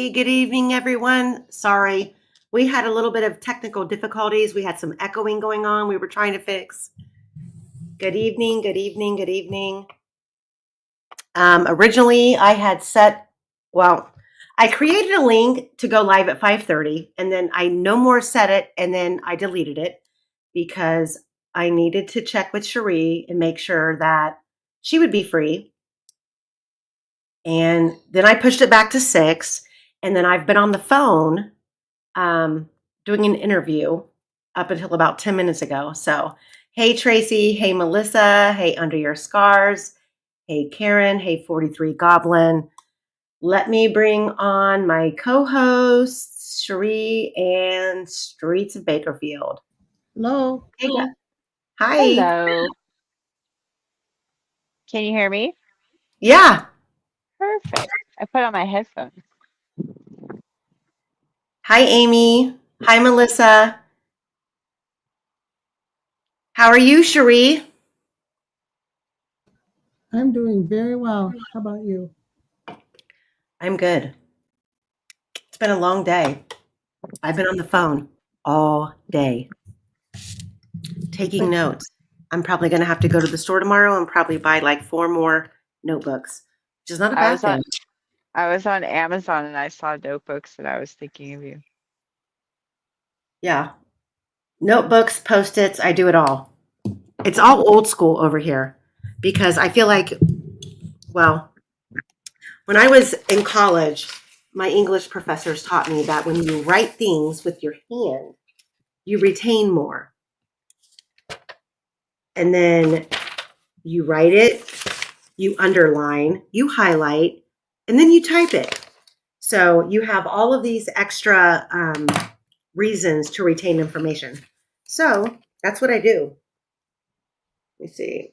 Hey, good evening, everyone. Sorry, we had a little bit of technical difficulties. We had some echoing going on. We were trying to fix. Good evening, good evening, good evening. Originally, I had I created a link to go live at 5:30, and then I no more set it, and then I deleted it because I needed to check with Cherie and make sure that she would be free. And then I pushed it back to 6, and then I've been on the phone doing an interview up until about 10 minutes ago. So, hey, Tracy. Hey, Melissa. Hey, Under Your Scars. Hey, Karen. Hey, 43 Goblin. Let me bring on my co-hosts, Cherie and Streets of Bakerfield. Hello. Hey, hi. Hello. Can you hear me? Yeah. Perfect. I put on my headphones. Hi, Amy. Hi, Melissa. How are you, Cherie? I'm doing very well. How about you? I'm good. It's been a long day. I've been on the phone all day taking notes. I'm probably going to have to go to the store tomorrow and probably buy like 4 more notebooks, which is not a I bad was on thing. I was on Amazon and I saw notebooks and I was thinking of you. Yeah. Notebooks, Post-its, I do it all. It's all old school over here because I feel like, well, when I was in college, my English professors taught me that when you write things with your hand, you retain more. And then you write it, you underline, you highlight, and then you type it. So you have all of these extra reasons to retain information. So that's what I do. Let me see.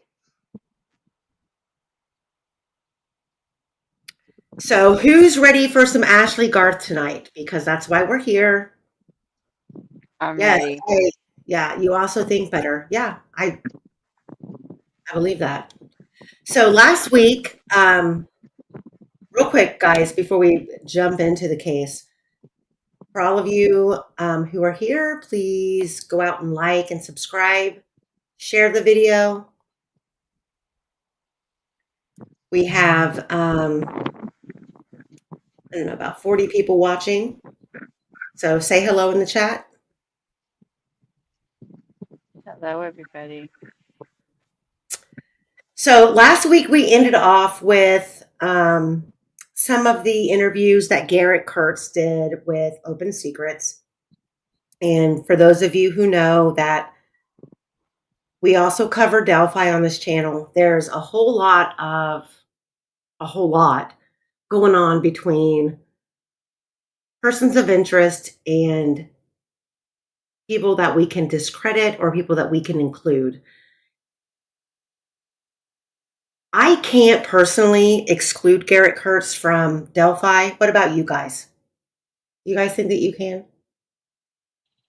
So who's ready for some Ashley Garth tonight? Because that's why we're here. I'm Yes. ready. Yeah. You also think better. Yeah. I believe that. So last week, real quick, guys, before we jump into the case, for all of you who are here, please go out and like and subscribe, share the video. We have, I don't know, about 40 people watching. So say hello in the chat. Hello, everybody. So last week we ended off with some of the interviews that Garrett Kurtz did with Open Secrets. And for those of you who know that we also cover Delphi on this channel, there's a whole lot going on between persons of interest and people that we can discredit or people that we can include. I can't personally exclude Garrett Kurtz from Delphi. What about you guys? You guys think that you can?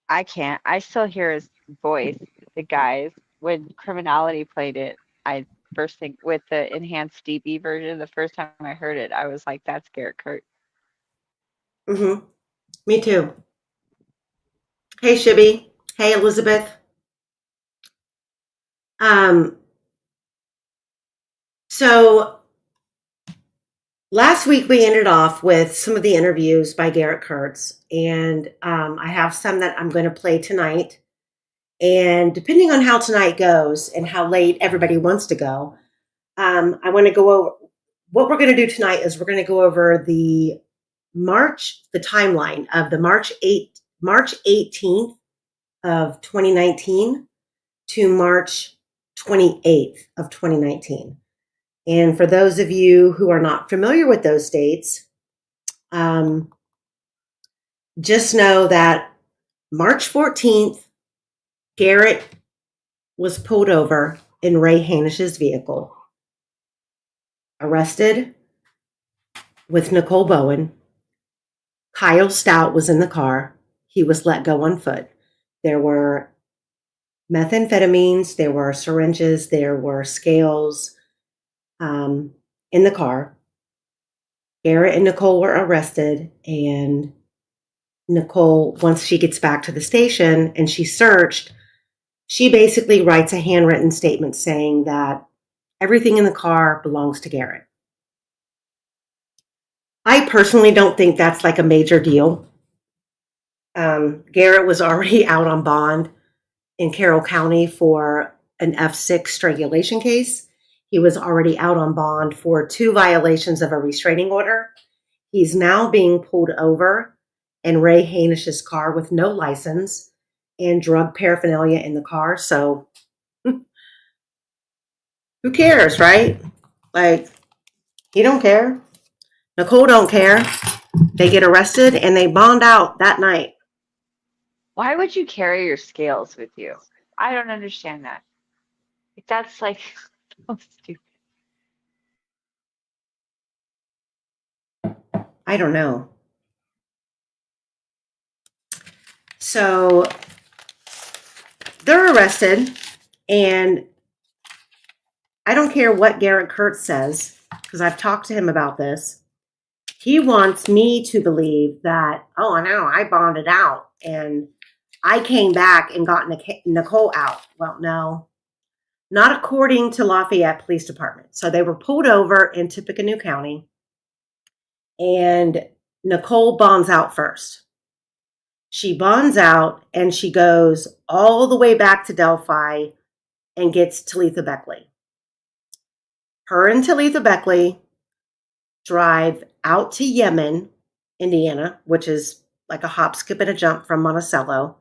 I can't. I still hear his voice, the guys. When Criminality played it, I first thing with the enhanced DB version, the first time I heard it, I was like, that's Garrett Kurt. Mm-hmm. Me too. Hey, Shibby. Hey, Elizabeth. So last week we ended off with some of the interviews by Garrett Kurtz, and I have some that I'm going to play tonight. And depending on how tonight goes and how late everybody wants to go, I want to go over what we're going to do tonight is we're going to go over the timeline of the March 18th of 2019 to March 28th of 2019. And for those of you who are not familiar with those dates, just know that March 14th, Garrett was pulled over in Ray Hanish's vehicle, arrested with Nicole Bowen. Kyle Stout was in the car. He was let go on foot. There were methamphetamines, there were syringes, there were scales in the car. Garrett and Nicole were arrested, and Nicole, once she gets back to the station and she's searched, she basically writes a handwritten statement saying that everything in the car belongs to Garrett. I personally don't think that's like a major deal. Garrett was already out on bond in Carroll County for an F6 strangulation case. He was already out on bond for 2 violations of a restraining order. He's now being pulled over in Ray Hanish's car with no license and drug paraphernalia in the car. So who cares, right? Like, he don't care. Nicole don't care. They get arrested and they bond out that night. Why would you carry your scales with you? I don't understand that. Like, that's like so stupid. I don't know. So they're arrested, and I don't care what Garrett Kurtz says, because I've talked to him about this. He wants me to believe that, oh, no, I bonded out and I came back and got Nicole out. Well, no, not according to Lafayette Police Department. So they were pulled over in Tippecanoe County, and Nicole bonds out first. She bonds out and she goes all the way back to Delphi and gets Talitha Beckley. Her and Talitha Beckley drive out to Yemen, Indiana, which is like a hop, skip, and a jump from Monticello,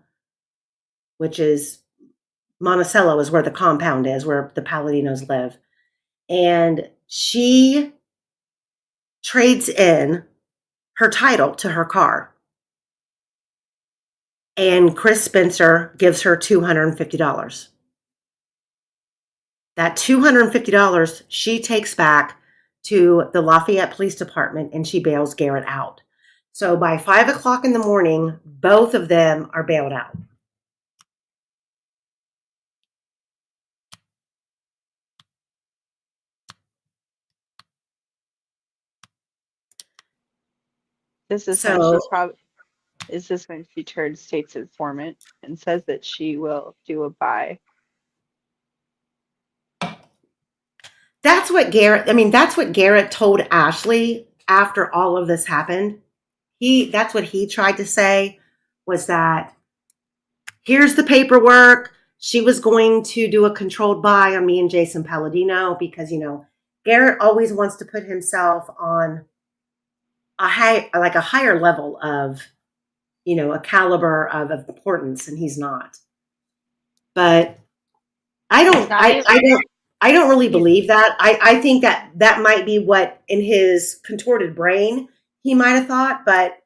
Monticello is where the compound is, where the Paladinos live. And she trades in her title to her car. And Chris Spencer gives her $250. That $250 she takes back to the Lafayette Police Department, and she bails Garrett out. So by 5 o'clock in the morning, both of them are bailed out. This is when So she's probably is this when she turns state's informant and says that she will do a buy? that's what Garrett told Ashley after all of this happened. That's what he tried to say, was that here's the paperwork. She was going to do a controlled buy on me and Jason Palladino because, Garrett always wants to put himself on a higher level of, a caliber of importance, and he's not. But I He's don't, not I, even I don't, I don't really he's believe that. I think that might be what in his contorted brain he might have thought, but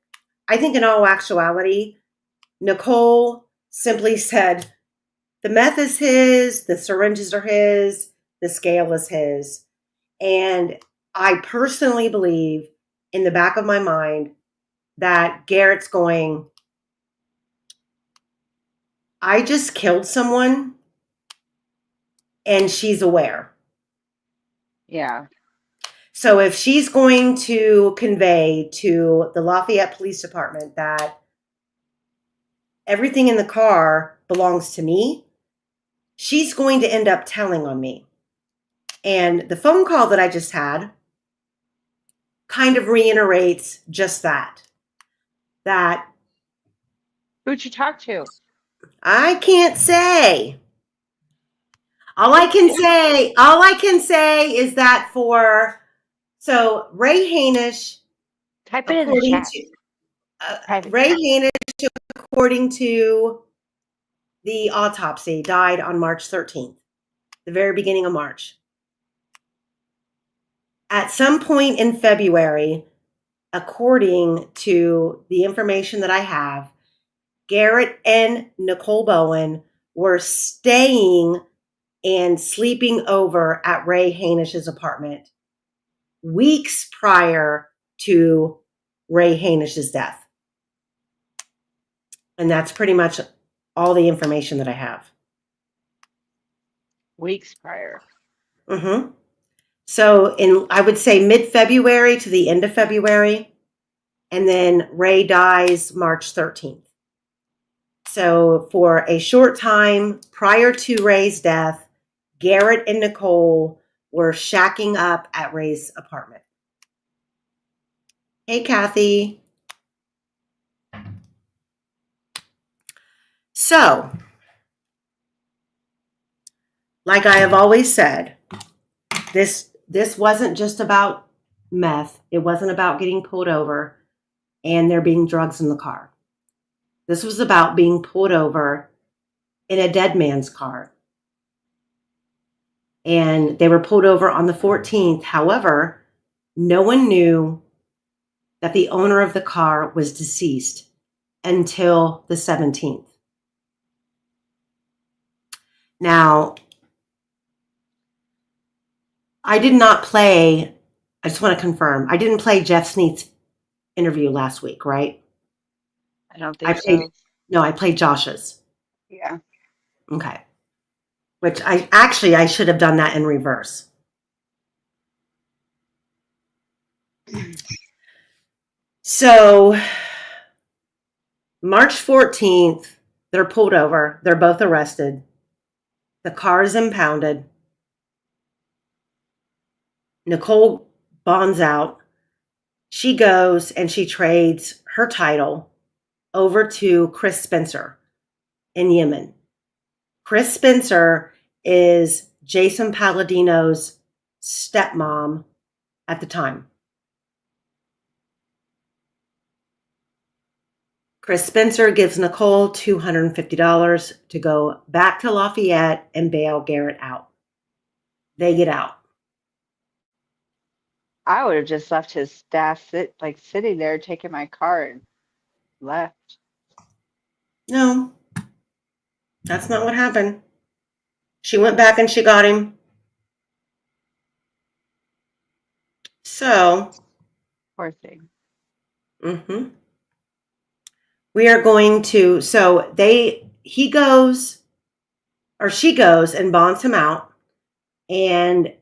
I think in all actuality, Nicole simply said, the meth is his, the syringes are his, the scale is his. And I personally believe in the back of my mind that Garrett's going, I just killed someone and she's aware. yeah. So if she's going to convey to the Lafayette Police Department that everything in the car belongs to me, she's going to end up telling on me. And the phone call that I just had kind of reiterates just that. That Who'd you talk to? I can't say. All I can say is that so Ray Hanish, Type it in the according chat. to Private Ray chat. Hanish, according to the autopsy, died on March 13th, the very beginning of March. At some point in February, according to the information that I have, Garrett and Nicole Bowen were staying and sleeping over at Ray Hanish's apartment weeks prior to Ray Hanish's death. And that's pretty much all the information that I have. Weeks prior. Mm-hmm. So I would say mid-February to the end of February, and then Ray dies March 13th. So for a short time prior to Ray's death, Garrett and Nicole were shacking up at Ray's apartment. Hey, Kathy. So, like I have always said, this wasn't just about meth. It wasn't about getting pulled over and there being drugs in the car. This was about being pulled over in a dead man's car. And they were pulled over on the 14th. However, no one knew that the owner of the car was deceased until the 17th. Now, I did not play, I just want to confirm, I didn't play Jeff Sneath's interview last week, right? I don't think so. I played Josh's. Yeah. Okay. Which I should have done that in reverse. So March 14th, they're pulled over. They're both arrested. The car is impounded. Nicole bonds out. She goes and she trades her title over to Chris Spencer in Yemen. Chris Spencer is Jason Palladino's stepmom at the time. Chris Spencer gives Nicole $250 to go back to Lafayette and bail Garrett out. They get out. I would have just left his staff sitting there, taking my car and left. No, that's not what happened. She went back and she got him. So, Poor thing. We are going to, she goes and bonds him out. And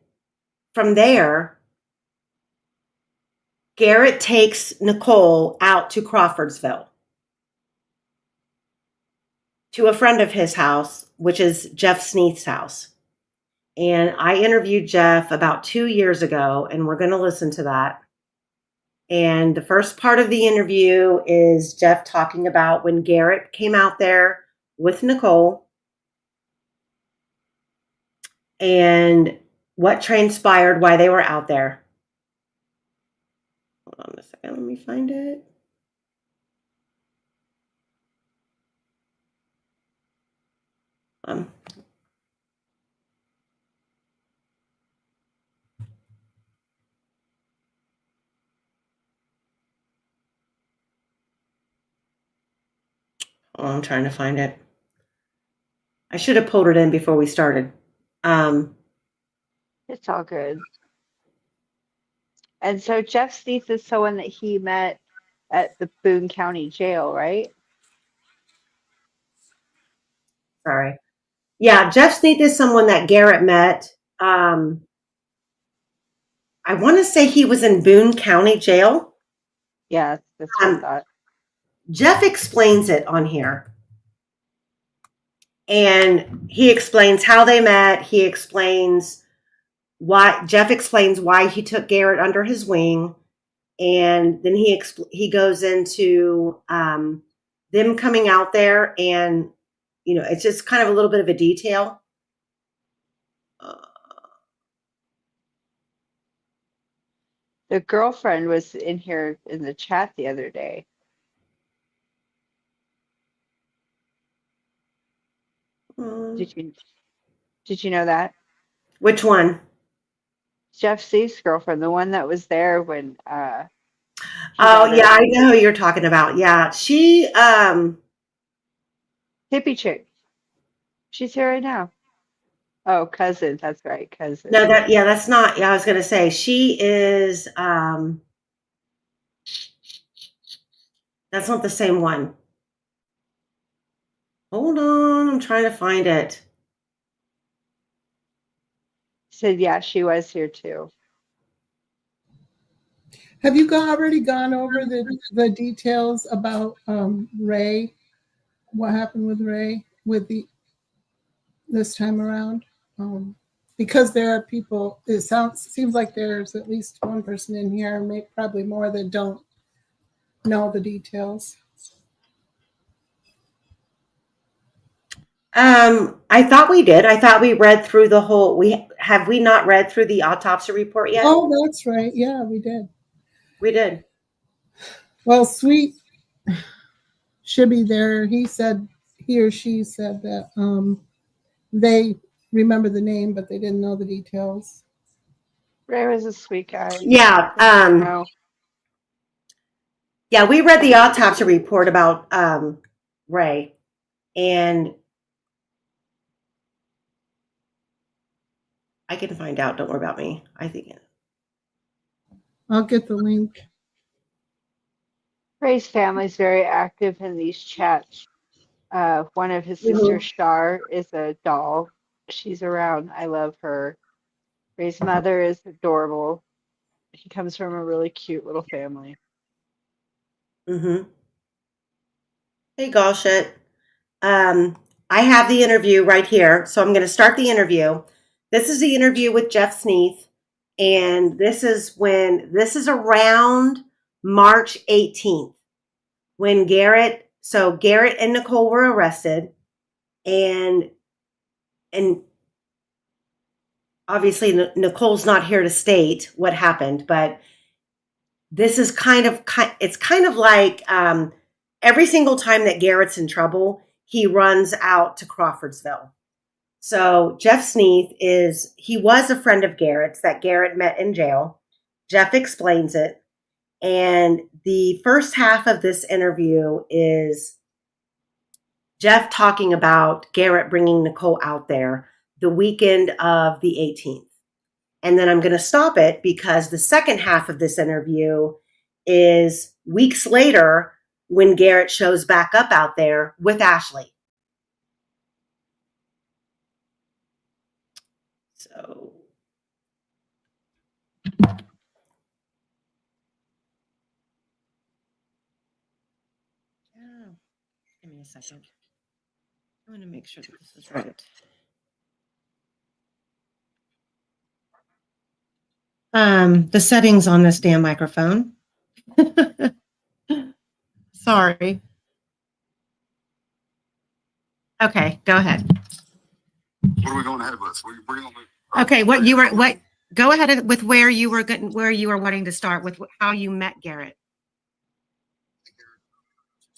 from there, Garrett takes Nicole out to Crawfordsville to a friend of his house, which is Jeff Sneath's house. And I interviewed Jeff about 2 years ago, and we're going to listen to that. And the first part of the interview is Jeff talking about when Garrett came out there with Nicole and what transpired, why they were out there. Hold on a second, let me find it. I'm trying to find it. I should have pulled it in before we started. It's all good. And so Jeff Sneath is someone that he met at the Boone County Jail, right? Sorry. Yeah, Jeff Sneath is someone that Garrett met. I want to say he was in Boone County Jail. Yeah, that's what I thought. Jeff explains it on here. And he explains how they met. Jeff explains why he took Garrett under his wing. And then he goes into them coming out there, and it's just kind of a little bit of a detail. The girlfriend was in here in the chat the other day. Did you know that? Which one? Jeff Sneath's girlfriend, the one that was there when Oh yeah, I know who you're talking about. Yeah, she hippie chick. She's here right now. Oh, cousin. That's right, cousin. No, that's not. Yeah, I was gonna say she is. That's not the same one. Hold on, I'm trying to find it. Said, yeah, she was here too. Have you already gone over the details about Ray? What happened with Ray with the this time around? Because there are people. Seems like there's at least one person in here, maybe probably more, that don't know the details. I thought we did. I thought we read through the whole. We not read through the autopsy report yet? Oh, that's right. Yeah, we did. We did. Well, Sweet should be there. He or she said that they remember the name, but they didn't know the details. Ray was a sweet guy. Yeah. No. Yeah, we read the autopsy report about Ray, and I can find out. Don't worry about me. I think. I'll get the link. Ray's family's very active in these chats. One of his sisters, Shar, is a doll. She's around. I love her. Ray's mother is adorable. He comes from a really cute little family. Mm-hmm. Hey, gosh, it. I have the interview right here, so I'm going to start the interview. This is the interview with Jeff Sneath, and this is around March 18th when Garrett and Nicole were arrested, and obviously Nicole's not here to state what happened, but this is kind of like every single time that Garrett's in trouble, he runs out to Crawfordsville. So Jeff Sneath was a friend of Garrett's that Garrett met in jail. Jeff explains it. And the first half of this interview is Jeff talking about Garrett bringing Nicole out there the weekend of the 18th. And then I'm going to stop it because the second half of this interview is weeks later when Garrett shows back up out there with Ashley. So, give me a second. I want to make sure that this is right. The settings on this damn microphone. Sorry. Okay, go ahead. What are we going ahead with? Okay, go ahead with where you were wanting to start with how you met Garrett.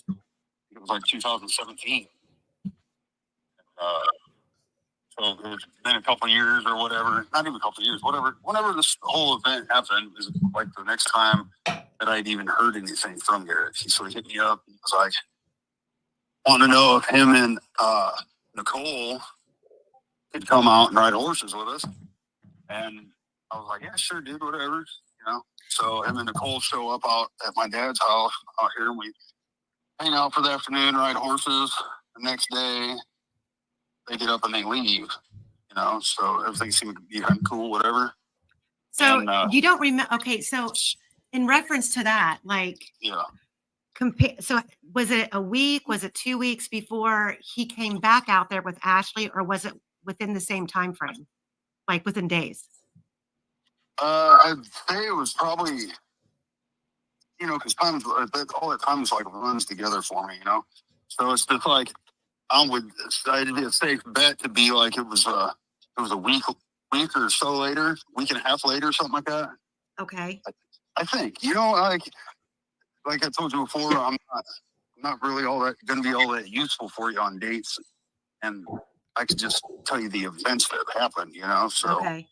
It was like 2017. So it's been a couple of years or whatever. Not even a couple of years, whatever. Whenever this whole event happened, is like the next time that I'd even heard anything from Garrett. So he hit me up and was like, want to know if him and Nicole could come out and ride horses with us. And I was like, yeah, sure, dude, whatever. So him and Nicole show up out at my dad's house out here, and we hang out for the afternoon, ride horses. The next day, they get up and they leave. So everything seemed to be kind of cool, whatever. So you don't remember? Okay, so in reference to that, yeah. So was it a week? Was it 2 weeks before he came back out there with Ashley, or was it within the same time frame, like within days? I'd say it was probably, because all that time runs together for me, So it's just like it'd be a safe bet to be like it was a week or so later, week and a half later, something like that. Okay. I think, like I told you before, I'm not really going to be all that useful for you on dates, and I could just tell you the events that happened, So okay.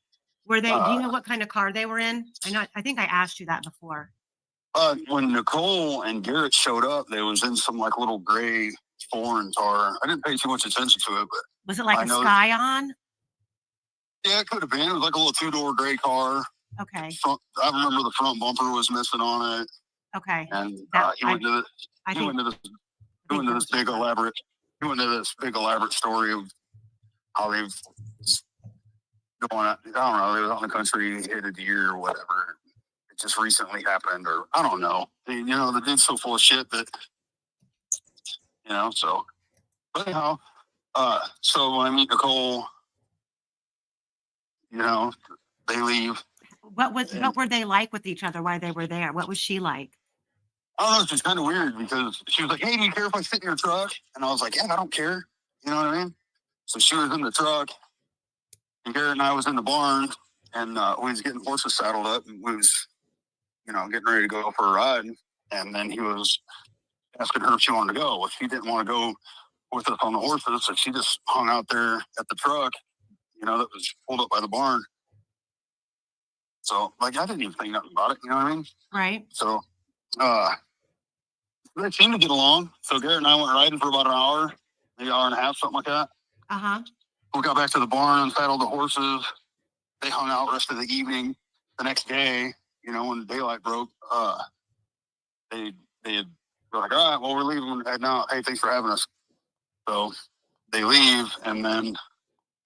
Were they? Do you know what kind of car they were in? I think I asked you that before. When Nicole and Garrett showed up, they was in some little gray foreign car. I didn't pay too much attention to it, but was it like a Scion? Yeah, it could have been. It was like a little 2-door gray car. Okay. I remember the front bumper was missing on it. Okay. And he went into this big elaborate story of how they've going, I don't know, they was out in the country, hit a deer or whatever. It just recently happened, or I don't know. You know, the dude's so full of shit that, you know, so. But anyhow, so when I meet Nicole, you know, they leave. What were they like with each other while they were there? What was she like? I don't know, it's just kind of weird because she was like, hey, do you care if I sit in your truck? And I was like, yeah, I don't care. You know what I mean? So she was in the truck, and Garrett and I was in the barn, and we was getting horses saddled up, and we was, you know, getting ready to go for a ride. And then he was asking her if she wanted to go. Well, she didn't want to go with us on the horses, so she just hung out there at the truck, you know, that was pulled up by the barn. So, like, I didn't even think nothing about it, you know what I mean? Right. So, they seemed to get along. So Garrett and I went riding for about an hour, maybe an hour and a half, something like that. Uh-huh. We got back to the barn, unsaddled the horses. They hung out the rest of the evening. The next day, you know, when daylight broke, they were like, all right, well, we're leaving now. Hey, thanks for having us. So they leave, and then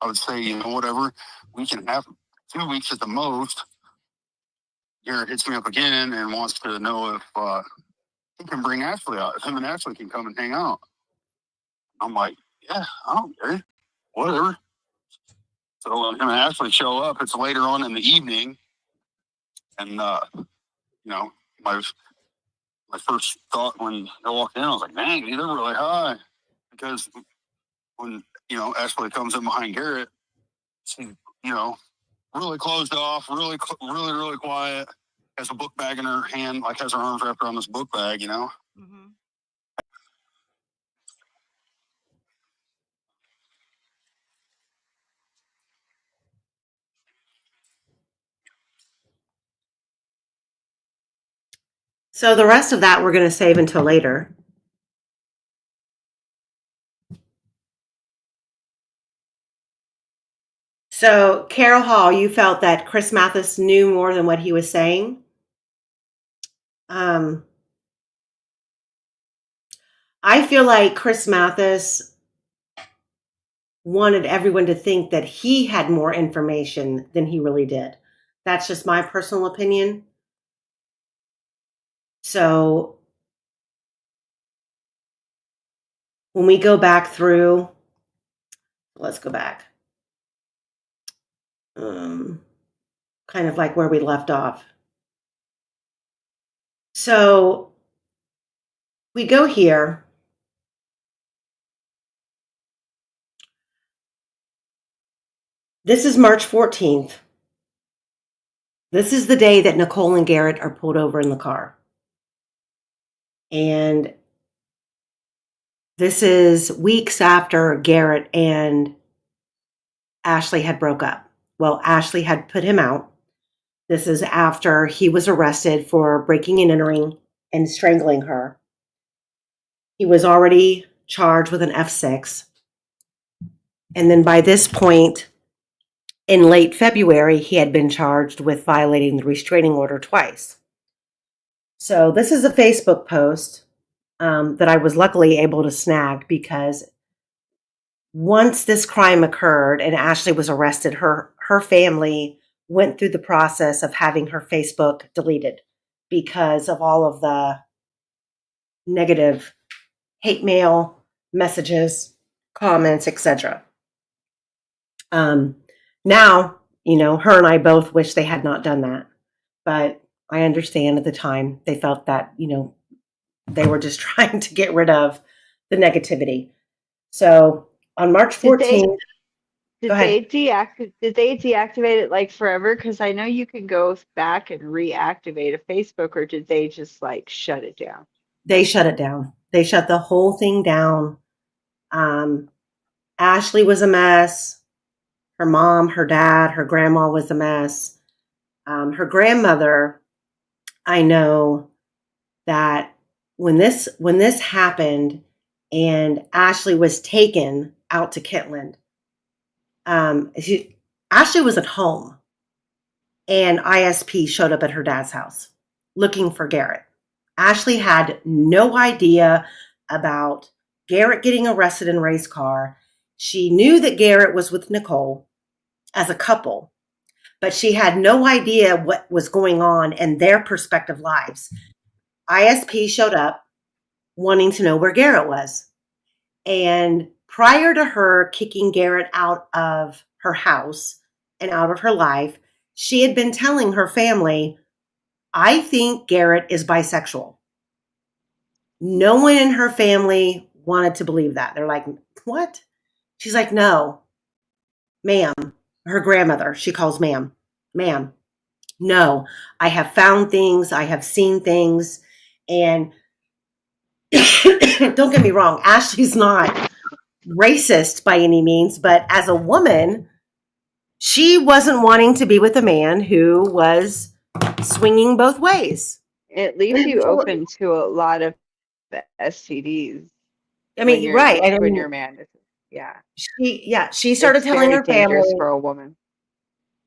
I would say, you know, whatever, we can have 2 weeks at the most. Garrett hits me up again and wants to know if he can bring Ashley out, if him and Ashley can come and hang out. I'm like, yeah, I don't care, whatever. So when him and Ashley show up, it's later on in the evening, and you know, my first thought when I walked in, I was like, dang, they're really high, because when, you know, Ashley comes in behind Garrett, she, you know, really closed off, really quiet, has a book bag in her hand, like has her arms wrapped around this book bag, you know. Mm-hmm. So the rest of that we're going to save until later. So, Carol Hall, you felt that Chris Mathis knew more than what he was saying. I feel like Chris Mathis wanted everyone to think that he had more information than he really did. That's just my personal opinion. So, when we go back through, let's go back. Kind of like where we left off. So we go here. This is March 14th. This is the day that Nicole and Garrett are pulled over in the car. And this is weeks after Garrett and Ashley had broke up. Well, Ashley had put him out. This is after he was arrested for breaking and entering and strangling her. He was already charged with an F6. And then by this point, in late February, he had been charged with violating the restraining order twice. So this is a Facebook post that I was luckily able to snag, because once this crime occurred and Ashley was arrested, her family went through the process of having her Facebook deleted because of all of the negative hate mail, messages, comments, etc. Now, you know, her and I both wish they had not done that, but I understand at the time they felt that, you know, they were just trying to get rid of the negativity. So on March 14th, did they deactivate it like forever? Because I know you can go back and reactivate a Facebook, or did they just like shut it down? They shut it down. They shut the whole thing down. Ashley was a mess. Her mom, her dad, her grandma was a mess. Her grandmother, I know that when this happened and Ashley was taken out to Kentland, Ashley was at home, and ISP showed up at her dad's house looking for Garrett. Ashley had no idea about Garrett getting arrested in Ray's car. She knew that Garrett was with Nicole. as a couple, but she had no idea what was going on in their prospective lives. ISP showed up wanting to know where Garrett was. And prior to her kicking Garrett out of her house and out of her life, she had been telling her family, I think Garrett is bisexual. No one in her family wanted to believe that. They're like, what? She's like, no, ma'am. Her grandmother, she calls ma'am. Ma'am, no, I have found things. I have seen things. And don't get me wrong, Ashley's not racist by any means, but as a woman, she wasn't wanting to be with a man who was swinging both ways. It leaves you open to a lot of STDs I mean, right. I when mean, you're a man. Yeah. she started It's telling very her dangerous family. for a woman.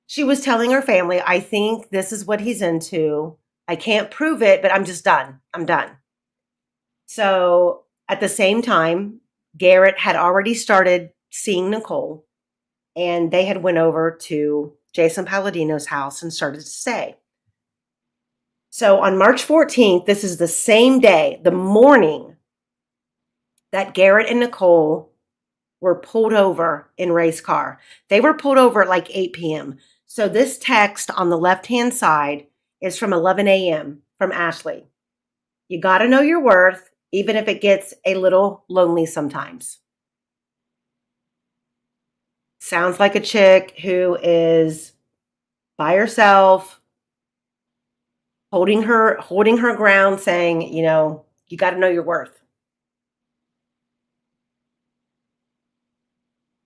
She was telling her family, I think this is what he's into. I can't prove it, but I'm just done. I'm done. So at the same time, Garrett had already started seeing Nicole, and they had went over to Jason Palladino's house and started to stay. So on March 14th, this is the same day, the morning that Garrett and Nicole were pulled over in Ray's car. They were pulled over at like 8 p.m. So this text on the left-hand side is from 11 a.m. from Ashley. You got to know your worth, even if it gets a little lonely sometimes. Sounds like a chick who is by herself, holding her ground, saying, you know, you got to know your worth.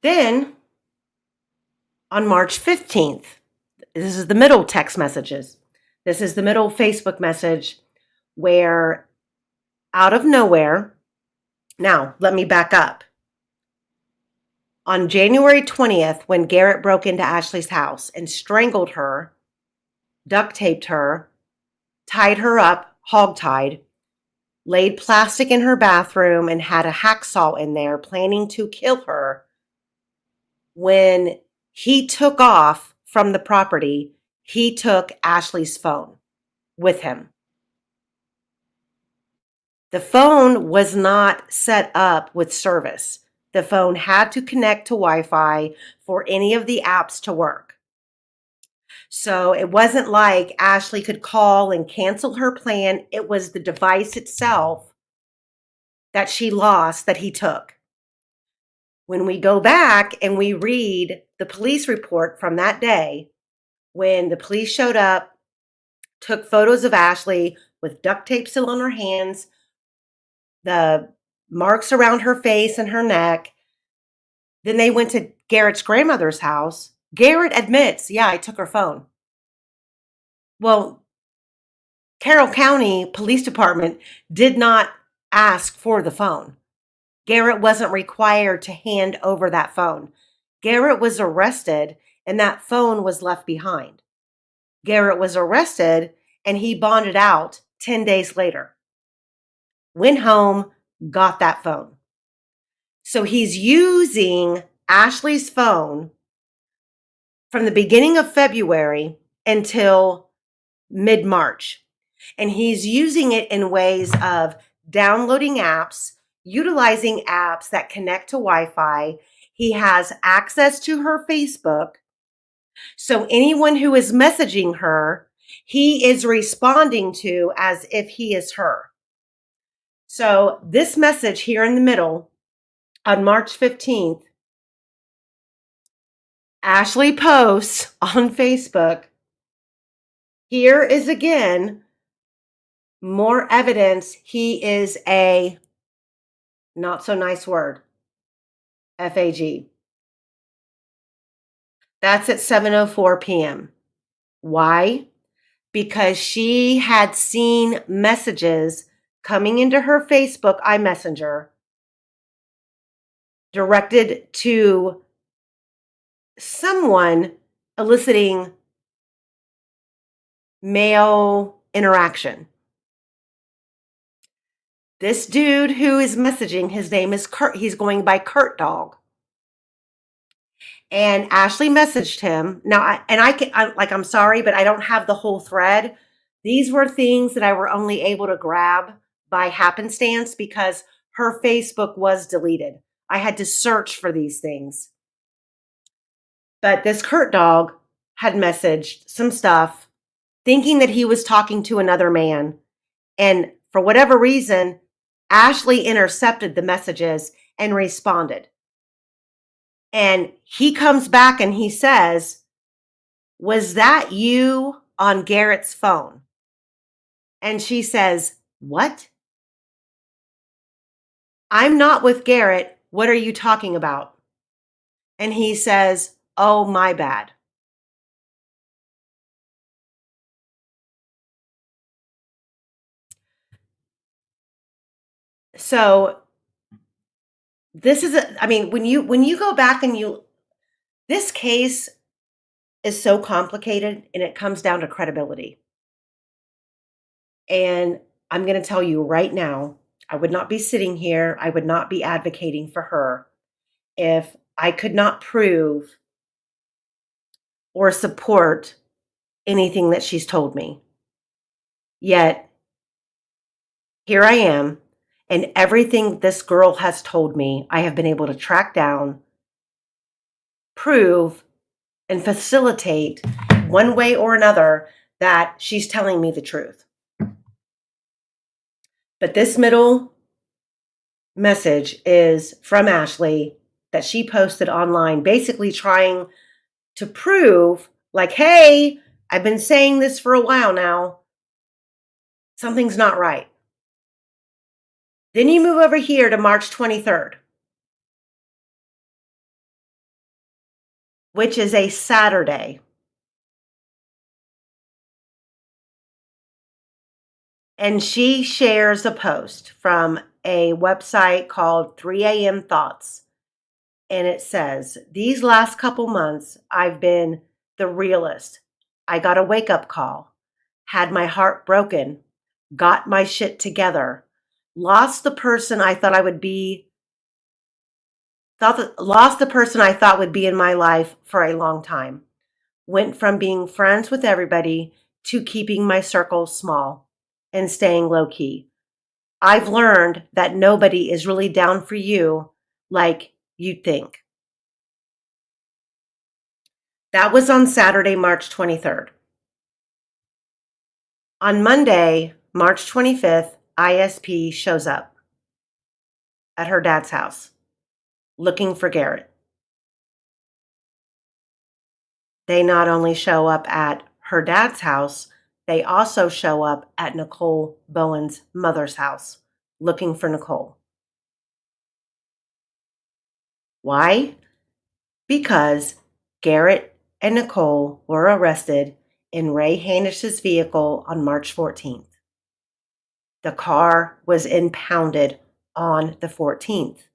Then on March 15th, this is the middle text messages. This is the middle Facebook message where out of nowhere, now let me back up. On January 20th, when Garrett broke into Ashley's house and strangled her, duct taped her, tied her up, hogtied, laid plastic in her bathroom, and had a hacksaw in there planning to kill her, when he took off from the property, he took Ashley's phone with him. The phone was not set up with service. The phone had to connect to Wi-Fi for any of the apps to work. So it wasn't like Ashley could call and cancel her plan. It was the device itself that she lost that he took. When we go back and we read the police report from that day, when the police showed up, took photos of Ashley with duct tape still on her hands, the marks around her face and her neck. Then they went to Garrett's grandmother's house. Garrett admits, yeah, I took her phone. Well, Carroll County Police Department did not ask for the phone. Garrett wasn't required to hand over that phone. Garrett was arrested and that phone was left behind. Garrett was arrested and he bonded out 10 days later. Went home, got that phone. So he's using Ashley's phone from the beginning of February until mid-March. And he's using it in ways of downloading apps, utilizing apps that connect to Wi-Fi. He has access to her Facebook. So anyone who is messaging her, he is responding to as if he is her. So this message here in the middle on March 15th, Ashley posts on Facebook, here is again more evidence he is a not so nice word, FAG. That's at 7:04 p.m. Why? Because she had seen messages coming into her Facebook iMessenger directed to someone eliciting male interaction. This dude who is messaging, his name is Kurt. He's going by Kurt Dog. And Ashley messaged him. Now, I'm sorry, but I don't have the whole thread. These were things that I were only able to grab by happenstance because her Facebook was deleted. I had to search for these things. But this Kurt dog had messaged some stuff thinking that he was talking to another man. And for whatever reason, Ashley intercepted the messages and responded. And he comes back and he says, "Was that you on Garrett's phone?" And she says, "What? I'm not with Garrett. What are you talking about?" And he says, "Oh, my bad." So this is when you go back and this case is so complicated and it comes down to credibility. And I'm going to tell you right now, I would not be sitting here, I would not be advocating for her if I could not prove or support anything that she's told me. Yet, here I am, and everything this girl has told me, I have been able to track down, prove, and facilitate one way or another that she's telling me the truth. But this middle message is from Ashley that she posted online, basically trying to prove, like, hey, I've been saying this for a while now. Something's not right. Then you move over here to March 23rd, which is a Saturday. And she shares a post from a website called 3 a.m. Thoughts. And it says, "These last couple months, I've been the realest. I got a wake-up call, had my heart broken, got my shit together, lost the person I thought would be in my life for a long time. Went from being friends with everybody to keeping my circle small and staying low key. I've learned that nobody is really down for you like you'd think." That was on Saturday, March 23rd. On Monday, March 25th, ISP shows up at her dad's house looking for Garrett. They not only show up at her dad's house, they also show up at Nicole Bowen's mother's house looking for Nicole. Why? Because Garrett and Nicole were arrested in Ray Hanish's vehicle on March 14th. The car was impounded on the 14th.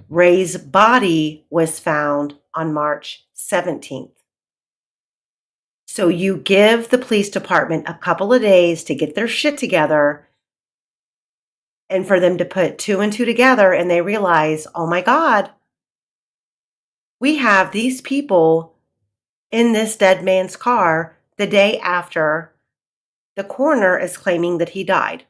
Ray's body was found on March 17th. So you give the police department a couple of days to get their shit together and for them to put 2 and 2 together, and they realize, oh my God, we have these people in this dead man's car the day after the coroner is claiming that he died.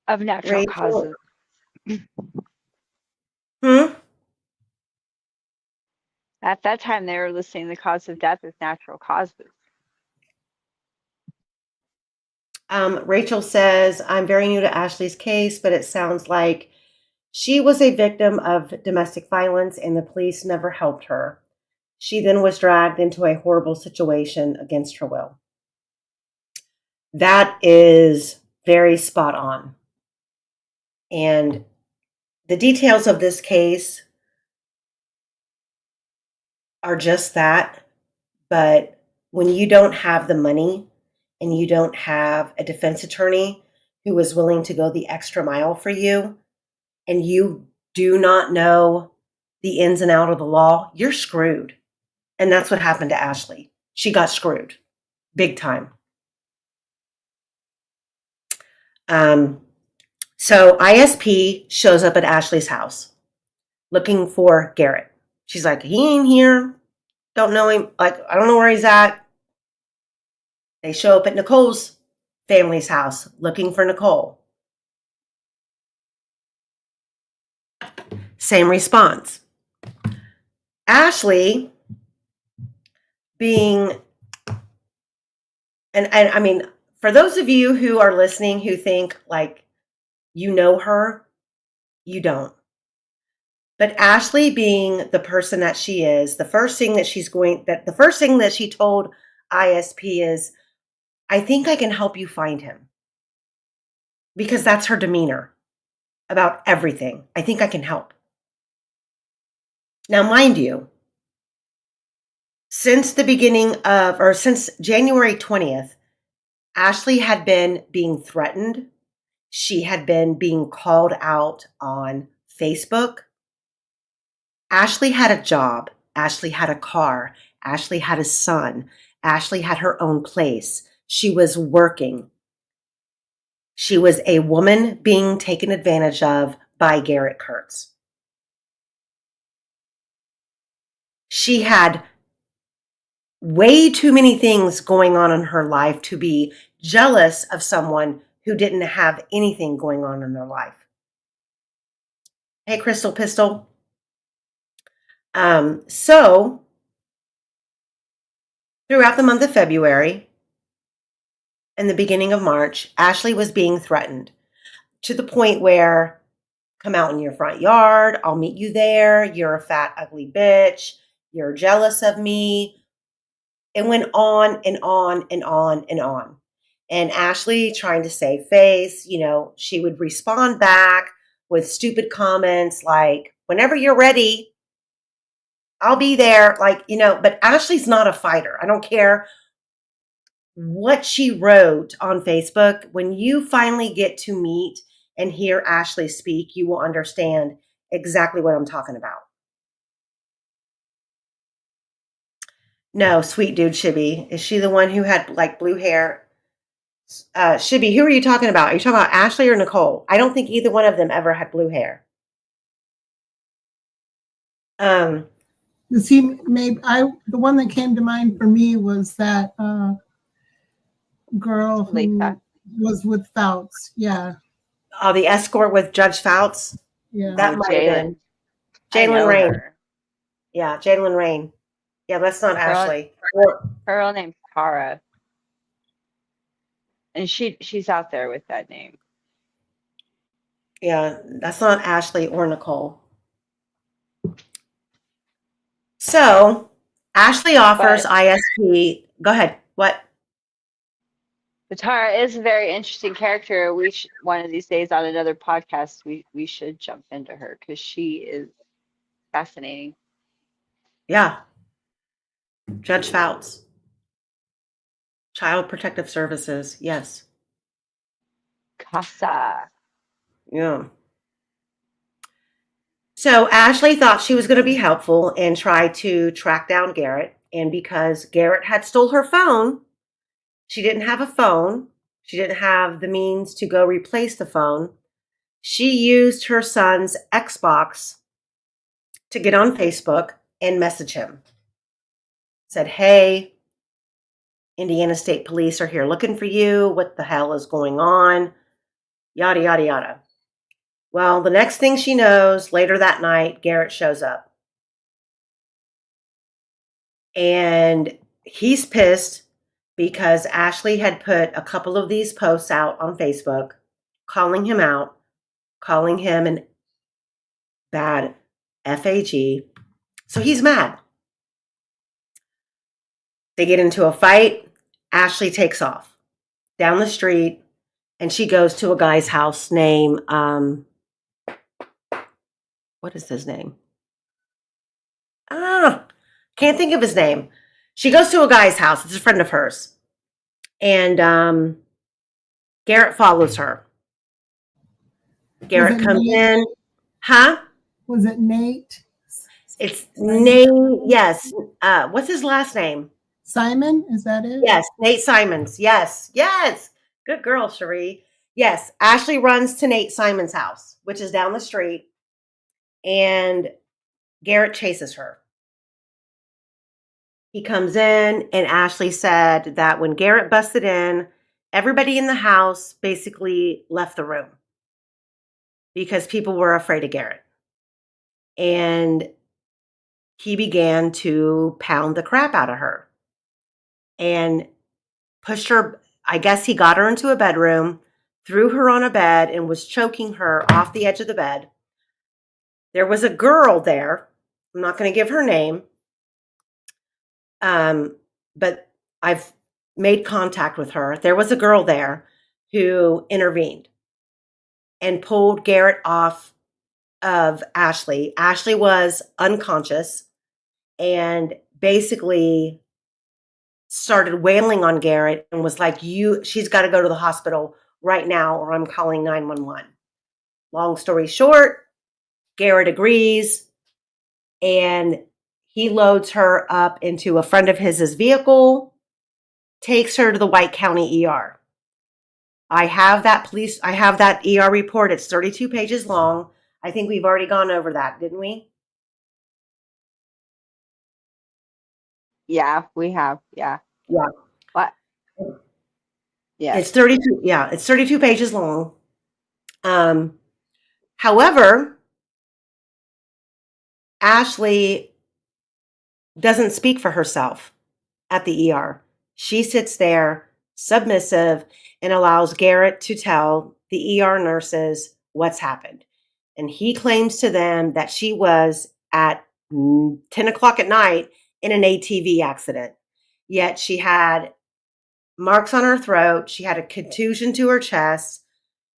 Of natural causes. At that time, they were listing the cause of death as natural causes. Rachel says, "I'm very new to Ashley's case, but it sounds like she was a victim of domestic violence and the police never helped her. She then was dragged into a horrible situation against her will." That is very spot on. And the details of this case are just that. But when you don't have the money and you don't have a defense attorney who is willing to go the extra mile for you, and you do not know the ins and outs of the law, you're screwed. And that's what happened to Ashley. She got screwed big time. So ISP shows up at Ashley's house looking for Garrett. She's like, he ain't here. Don't know him. Like, I don't know where he's at. They show up at Nicole's family's house looking for Nicole. Same response. Ashley being, and I mean, for those of you who are listening who think like you know her, you don't. But Ashley being the person that she is, the first thing that she told ISP is, I think I can help you find him. Because that's her demeanor about everything. I think I can help. Now, mind you, since January 20th, Ashley had been being threatened. She had been being called out on Facebook. Ashley had a job. Ashley had a car. Ashley had a son. Ashley had her own place. She was working. She was a woman being taken advantage of by Garrett Kurtz. She had way too many things going on in her life to be jealous of someone who didn't have anything going on in their life. Hey, Crystal Pistol. So throughout the month of February and the beginning of March, Ashley was being threatened to the point where, come out in your front yard, I'll meet you there, you're a fat, ugly bitch, you're jealous of me. It went on and on and on and on. And Ashley, trying to save face, she would respond back with stupid comments like, whenever you're ready, I'll be there. But Ashley's not a fighter. I don't care what she wrote on Facebook. When you finally get to meet and hear Ashley speak, you will understand exactly what I'm talking about. No, sweet dude, Shibby. Is she the one who had like blue hair? Shibby, who are you talking about? Are you talking about Ashley or Nicole? I don't think either one of them ever had blue hair. The one that came to mind for me was that girl who Lisa. was with Fouts. Yeah. Oh, the escort with Judge Fouts? Yeah. That might have been Jalen Rain. Yeah, Jalen Rain. Yeah, that's not Ashley. Her real name's Tara. And she's out there with that name. Yeah, that's not Ashley or Nicole. So, Ashley offers ISP. Go ahead. What? But Tara is a very interesting character. One of these days on another podcast, we should jump into her because she is fascinating. Yeah. Judge Fouts. Child Protective Services. Yes. Casa. Yeah. So Ashley thought she was going to be helpful and try to track down Garrett. And because Garrett had stole her phone, she didn't have a phone. She didn't have the means to go replace the phone. She used her son's Xbox to get on Facebook and message him. Said, hey, Indiana State Police are here looking for you. What the hell is going on? Yada, yada, yada. Well, the next thing she knows, later that night, Garrett shows up. And he's pissed because Ashley had put a couple of these posts out on Facebook, calling him out, calling him an bad FAG. So he's mad. They get into a fight. Ashley takes off down the street, and she goes to a guy's house named, what is his name? Can't think of his name. She goes to a guy's house. It's a friend of hers. And Garrett follows her. Garrett comes in. Huh? Was it Nate? It's Nate. Yes. What's his last name? Simon? Is that it? Yes. Nate Simons. Yes. Yes. Good girl, Cherie. Yes, Ashley runs to Nate Simon's house, which is down the street, and Garrett chases her. He comes in, and Ashley said that when Garrett busted in, everybody in the house basically left the room because people were afraid of Garrett. And he began to pound the crap out of her and pushed her. I guess he got her into a bedroom, threw her on a bed, and was choking her off the edge of the bed. There was a girl there. I'm not going to give her name. But I've made contact with her. There was a girl there who intervened and pulled Garrett off of Ashley. Ashley was unconscious and basically started wailing on Garrett and was like, she's got to go to the hospital right now or I'm calling 911. Long story short, Garrett agrees and he loads her up into a friend of his vehicle, takes her to the White County ER. I have that ER report. It's 32 pages long. I think we've already gone over that, didn't we? Yeah, we have. Yeah. Yeah. What? Yeah. It's 32. Yeah, it's 32 pages long. However, Ashley doesn't speak for herself at the ER. She sits there submissive and allows Garrett to tell the ER nurses what's happened. And he claims to them that she was at 10 o'clock at night in an ATV accident. Yet she had marks on her throat. She had a contusion to her chest.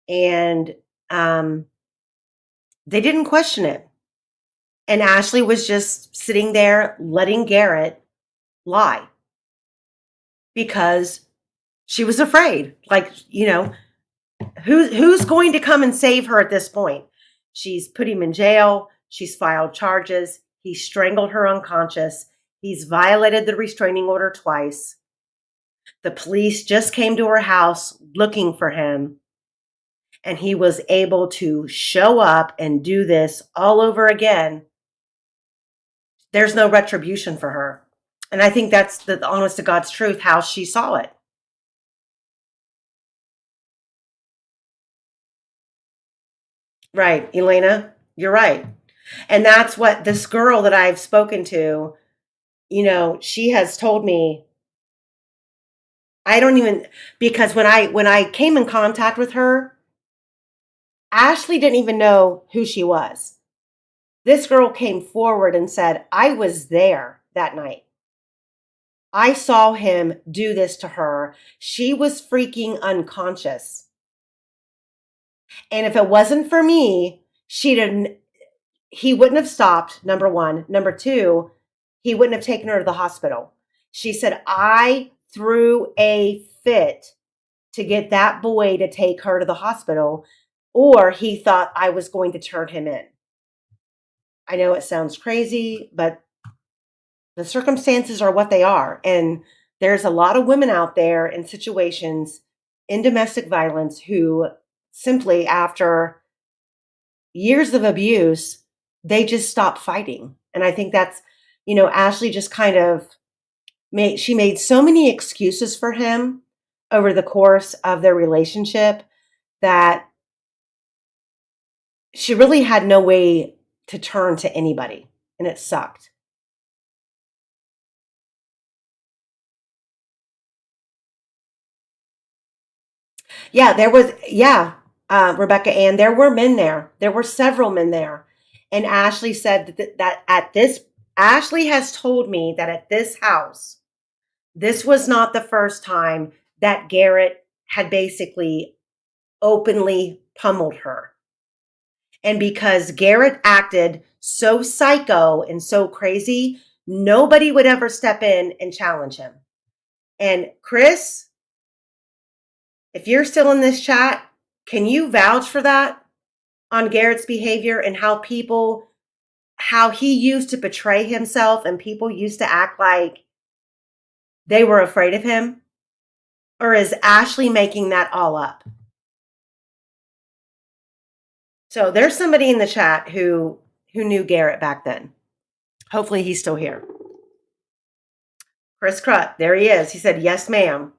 And they didn't question it. And Ashley was just sitting there letting Garrett lie because she was afraid. Like, who's going to come and save her at this point? She's put him in jail. She's filed charges. He strangled her unconscious. He's violated the restraining order twice. The police just came to her house looking for him. And he was able to show up and do this all over again. There's no retribution for her. And I think that's the honest to God's truth, how she saw it. Right, Elena, you're right. And that's what this girl that I've spoken to, she has told me, I don't even, because when I came in contact with her, Ashley didn't even know who she was. This girl came forward and said, I was there that night. I saw him do this to her. She was freaking unconscious. And if it wasn't for me, he wouldn't have stopped, number one. Number two, he wouldn't have taken her to the hospital. She said, I threw a fit to get that boy to take her to the hospital, or he thought I was going to turn him in. I know it sounds crazy, but the circumstances are what they are. And there's a lot of women out there in situations in domestic violence who simply, after years of abuse, they just stop fighting. And I think that's, Ashley just kind of made so many excuses for him over the course of their relationship that she really had no way to turn to anybody. And it sucked. Yeah, Rebecca Ann, there were men there. There were several men there. And Ashley said Ashley has told me that at this house, this was not the first time that Garrett had basically openly pummeled her. And because Garrett acted so psycho and so crazy, nobody would ever step in and challenge him. And Chris, if you're still in this chat, can you vouch for that on Garrett's behavior and how he used to portray himself and people used to act like they were afraid of him? Or is Ashley making that all up? So there's somebody in the chat who knew Garrett back then. Hopefully he's still here. Chris Crut, there he is. He said, yes, ma'am.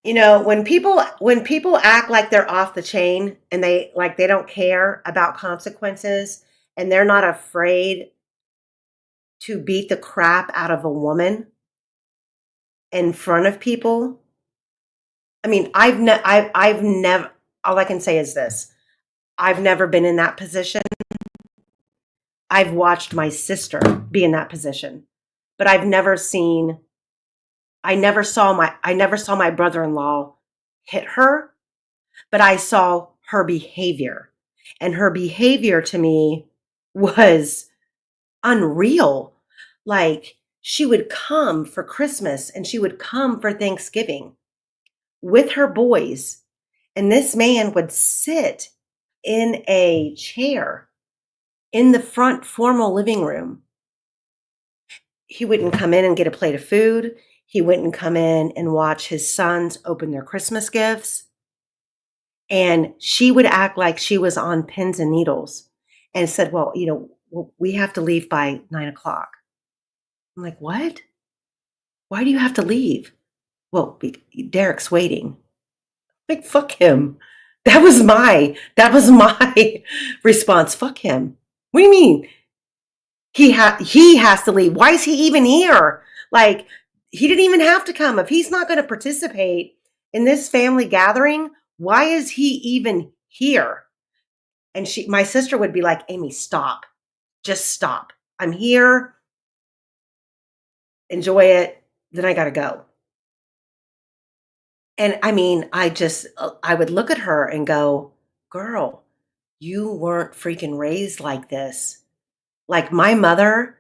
You know, when people act like they're off the chain and they don't care about consequences and they're not afraid to beat the crap out of a woman in front of people. I mean, I've never, all I can say is this. I've never been in that position. I've watched my sister be in that position, but I never saw my brother-in-law hit her, but I saw her behavior. And her behavior to me was unreal. Like, she would come for Christmas and she would come for Thanksgiving with her boys. And this man would sit in a chair in the front formal living room. He wouldn't come in and get a plate of food. He wouldn't come in and watch his sons open their Christmas gifts. And she would act like she was on pins and needles and said, well, we have to leave by 9:00. I'm like, what? Why do you have to leave? Well, Derek's waiting. Like, fuck him. That was my response. Fuck him. What do you mean? He has to leave. Why is he even here? Like, he didn't even have to come. If he's not going to participate in this family gathering, why is he even here? And my sister would be like, Amy, stop. Just stop. I'm here. Enjoy it. Then I got to go. And I mean, I would look at her and go, girl, you weren't freaking raised like this. Like, my mother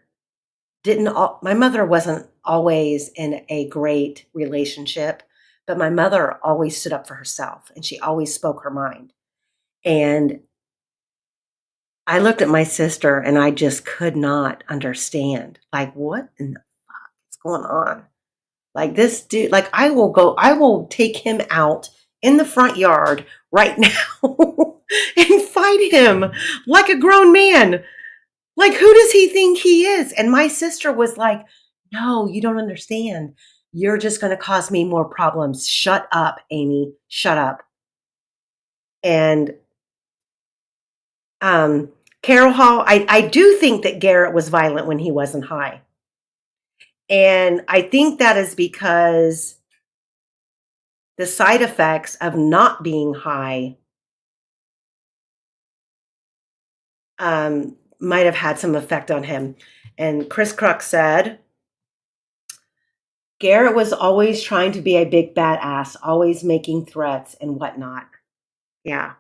wasn't always in a great relationship, but my mother always stood up for herself and she always spoke her mind. And I looked at my sister and I just could not understand, like, what in the fuck is going on? Like, this dude, like, I will take him out in the front yard right now and fight him like a grown man. Like, who does he think he is? And my sister was like, no, you don't understand. You're just going to cause me more problems. Shut up, Amy. Shut up. And Carol Hall, I do think that Garrett was violent when he wasn't high. And I think that is because the side effects of not being high might have had some effect on him. And Chris Crux said, Garrett was always trying to be a big badass, always making threats and whatnot. Yeah.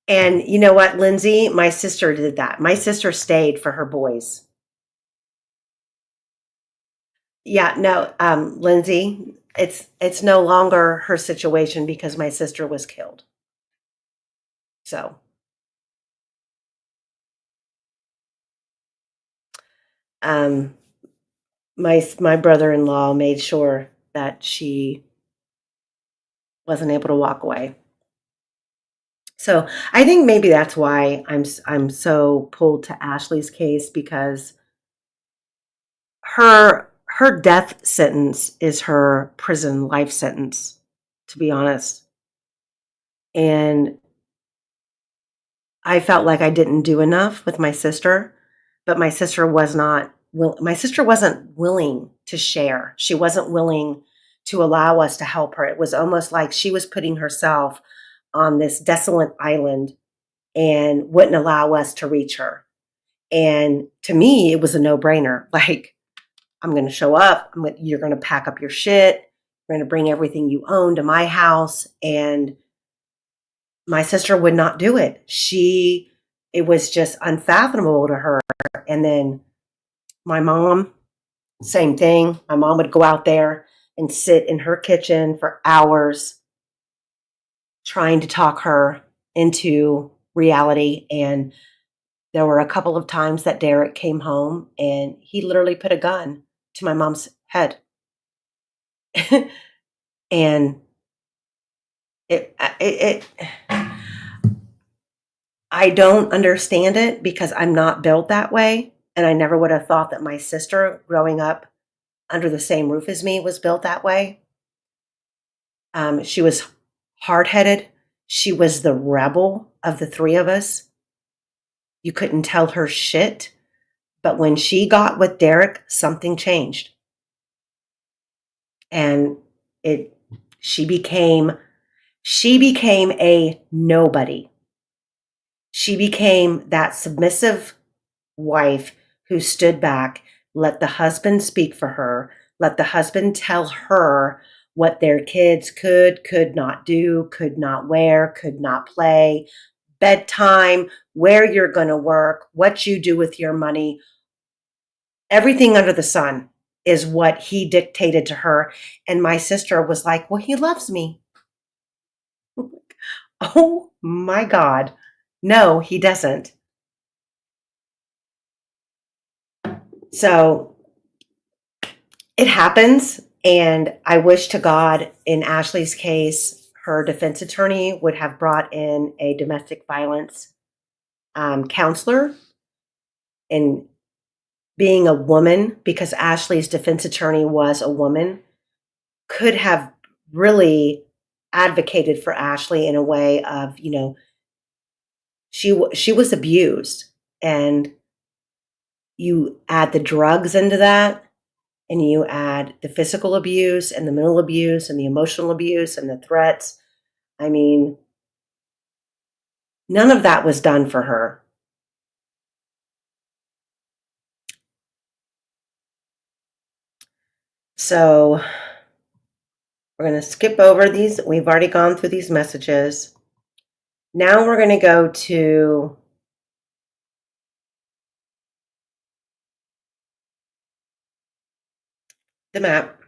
And you know what, Lindsay? My sister did that. My sister stayed for her boys. Yeah, no, Lindsay, it's no longer her situation because my sister was killed. So, my brother-in-law made sure that she wasn't able to walk away. So I think maybe that's why I'm so pulled to Ashley's case, because her death sentence is her prison life sentence, to be honest. And I felt like I didn't do enough with my sister, but my sister wasn't willing to share. She wasn't willing to allow us to help her. It was almost like she was putting herself on this desolate island and wouldn't allow us to reach her. And to me, it was a no-brainer. Like, I'm going to show up. You're going to pack up your shit. You're going to bring everything you own to my house. And my sister would not do it. It was just unfathomable to her. And then my mom, same thing. My mom would go out there and sit in her kitchen for hours trying to talk her into reality. And there were a couple of times that Derek came home and he literally put a gun to my mom's head. And it I don't understand it because I'm not built that way. And I never would have thought that my sister growing up under the same roof as me was built that way. She was hard headed. She was the rebel of the three of us. You couldn't tell her shit. But when she got with Derek, something changed. And it she became a nobody. She became that submissive wife who stood back, let the husband speak for her, let the husband tell her what their kids could not do, could not wear, could not play, bedtime, where you're going to work, what you do with your money. Everything under the sun is what he dictated to her. And my sister was like, well, he loves me. Oh my God. No, he doesn't. So it happens. And I wish to God in Ashley's case, her defense attorney would have brought in a domestic violence counselor. And being a woman, because Ashley's defense attorney was a woman, could have really advocated for Ashley in a way of, she was abused, and you add the drugs into that, and you add the physical abuse and the mental abuse and the emotional abuse and the threats. I mean, none of that was done for her. So we're going to skip over these. We've already gone through these messages. Now we're going to go to the map.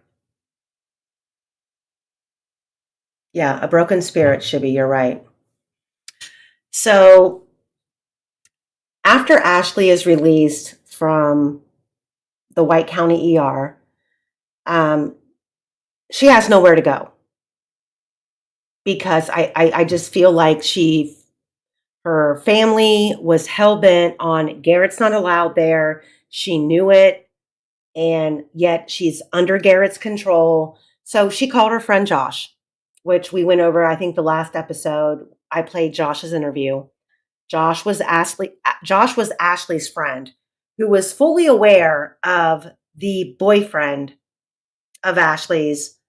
Yeah, a broken spirit, Shibby, you're right. So after Ashley is released from the White County ER, she has nowhere to go, because I just feel like her family was hell-bent on Garrett's not allowed there. She knew it, and yet she's under Garrett's control. So she called her friend Josh, which we went over, I think the last episode. I played Josh's interview. Josh was Ashley's friend, who was fully aware of the boyfriend of Ashley's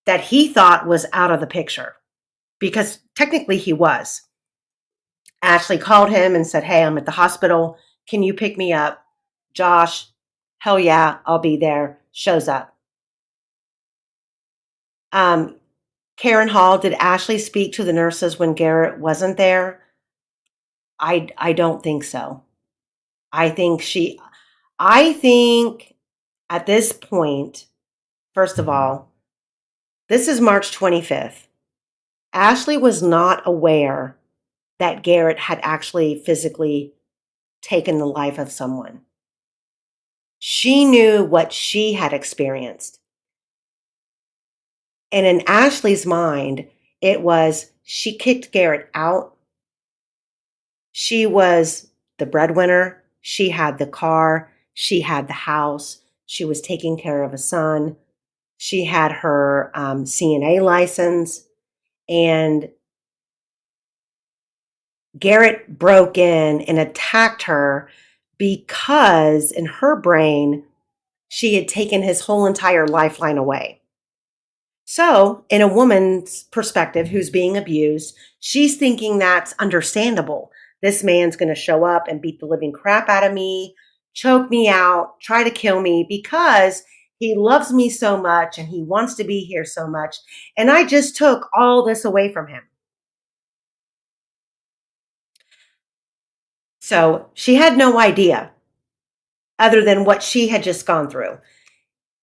that he thought was out of the picture, because technically he was. Ashley called him and said, hey, I'm at the hospital. Can you pick me up? Josh, hell yeah, I'll be there. Shows up. Karen Hall, did Ashley speak to the nurses when Garrett wasn't there? I don't think so. I think at this point, first of all, this is March 25th. Ashley was not aware that Garrett had actually physically taken the life of someone. She knew what she had experienced. And in Ashley's mind, it was she kicked Garrett out. She was the breadwinner. She had the car. She had the house. She was taking care of a son. She had her CNA license. And Garrett broke in and attacked her because in her brain, she had taken his whole entire lifeline away. So, in a woman's perspective who's being abused, she's thinking that's understandable. This man's going to show up and beat the living crap out of me, choke me out, try to kill me because he loves me so much and he wants to be here so much. And I just took all this away from him. So she had no idea other than what she had just gone through.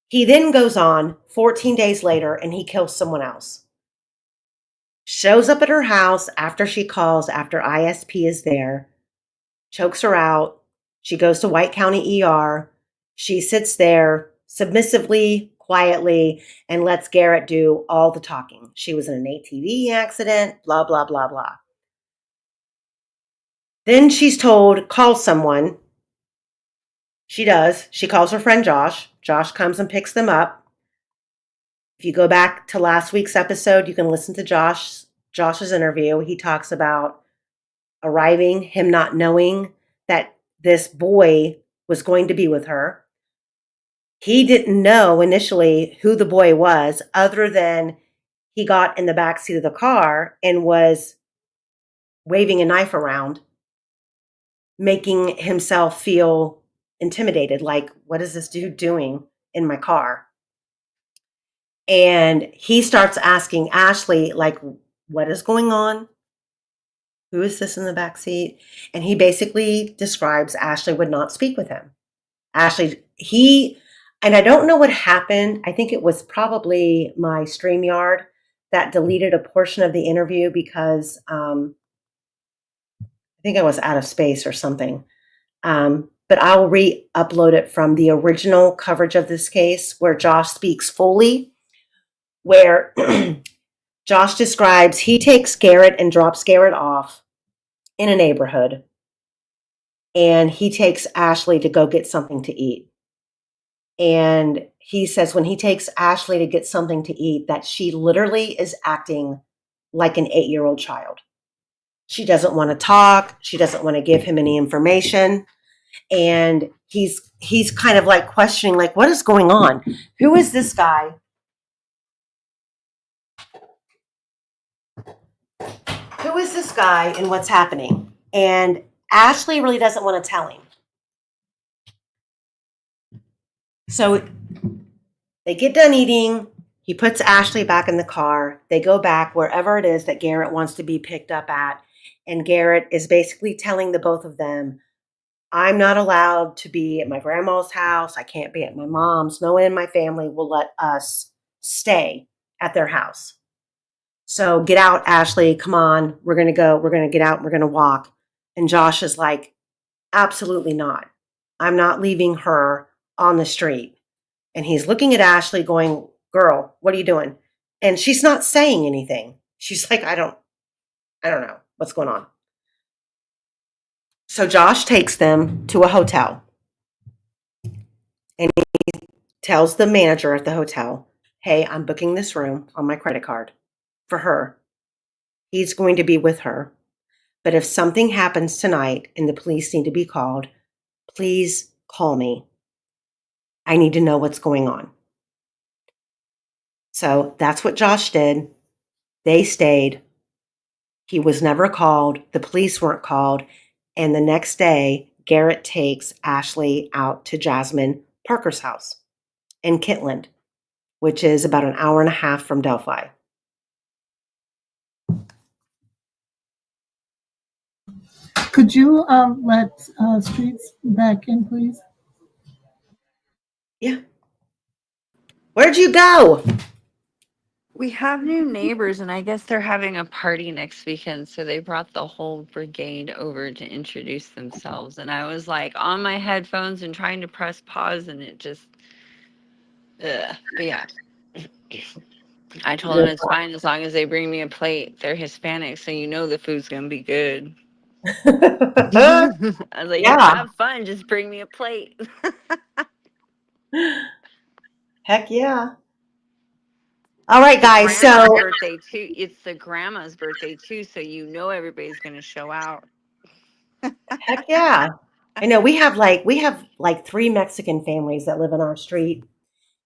He then goes on 14 days later and he kills someone else. Shows up at her house after she calls, after ISP is there, chokes her out. She goes to White County ER. She sits there submissively, quietly and lets Garrett do all the talking. She was in an ATV accident, blah, blah, blah, blah. Then she's told, call someone. She does. She calls her friend Josh. Josh comes and picks them up. If you go back to last week's episode, you can listen to Josh's interview. He talks about arriving, him not knowing that this boy was going to be with her. He didn't know initially who the boy was, other than he got in the back seat of the car and was waving a knife around, making himself feel intimidated. Like, what is this dude doing in my car? And he starts asking Ashley, like, what is going on? Who is this in the back seat? And he basically describes Ashley would not speak with him. And I don't know what happened. I think it was probably my StreamYard that deleted a portion of the interview because I think I was out of space or something. But I'll re-upload it from the original coverage of this case where Josh speaks fully, where Josh describes he takes Garrett and drops Garrett off in a neighborhood, and he takes Ashley to go get something to eat. And he says when he takes Ashley to get something to eat, that she literally is acting like an 8-year-old child. She doesn't want to talk. She doesn't want to give him any information. And he's kind of like questioning, like, what is going on? Who is this guy? Who is this guy and what's happening? And Ashley really doesn't want to tell him. So they get done eating. He puts Ashley back in the car. They go back wherever it is that Garrett wants to be picked up at. And Garrett is basically telling the both of them, I'm not allowed to be at my grandma's house. I can't be at my mom's. No one in my family will let us stay at their house. So get out, Ashley. Come on. We're going to go. We're going to get out. We're going to walk. And Josh is like, absolutely not. I'm not leaving her on the street. And he's looking at Ashley going, girl, what are you doing? And she's not saying anything. She's like, I don't know what's going on. So Josh takes them to a hotel. And he tells the manager at the hotel, hey, I'm booking this room on my credit card for her. He's going to be with her. But if something happens tonight and the police need to be called, please call me. I need to know what's going on. So that's what Josh did. They stayed. He was never called. The police weren't called. And the next day, Garrett takes Ashley out to Jasmine Parker's house in Kitland, which is about an hour and a half from Delphi. Could you let Streets back in, please? Yeah. Where'd you go? We have new neighbors, and I guess they're having a party next weekend. So they brought the whole brigade over to introduce themselves. And I was like on my headphones and trying to press pause, and it just, ugh. But yeah, I told them it's fine as long as they bring me a plate. They're Hispanic, so you know the food's going to be good. I was like, Yeah. have fun. Just bring me a plate. Heck yeah. All right, guys. Grandma's So birthday too. It's the grandma's birthday too, so you know everybody's going to show out. heck yeah. I know we have like 3 Mexican families that live in our street,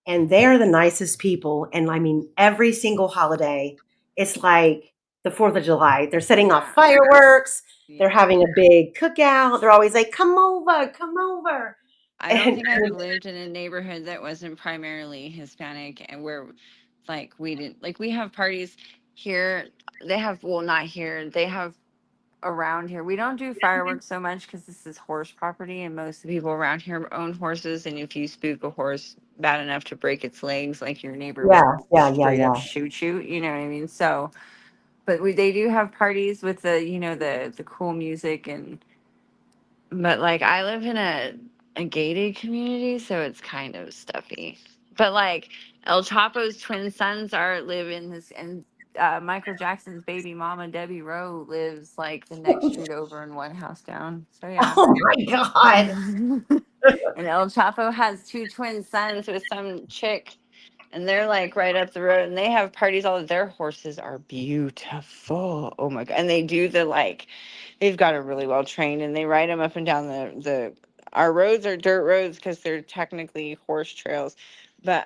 and they're the nicest people. And I mean, every single holiday, it's like the 4th of July. They're setting off fireworks. They're having a big cookout. They're always like, come over, come over. I don't think I've lived in a neighborhood that wasn't primarily Hispanic and where like we didn't like we have parties here. They have not here. They have around here. We don't do fireworks so much because this is horse property and most of the people around here own horses, and if you spook a horse bad enough to break its legs, like your neighbor will straight up shoot you, you know what I mean? So but they do have parties with the the cool music but like I live in a gated community, so it's kind of stuffy. But like El Chapo's twin sons live in this, and Michael Jackson's baby mama Debbie Rowe lives like the next street over and one house down. So yeah. Oh my God. And El Chapo has two twin sons with some chick, and they're like right up the road, and they have parties all. Their horses are beautiful. Oh my God. And they do the like, they've got it really well trained, and they ride them up and down the our roads are dirt roads because they're technically horse trails, but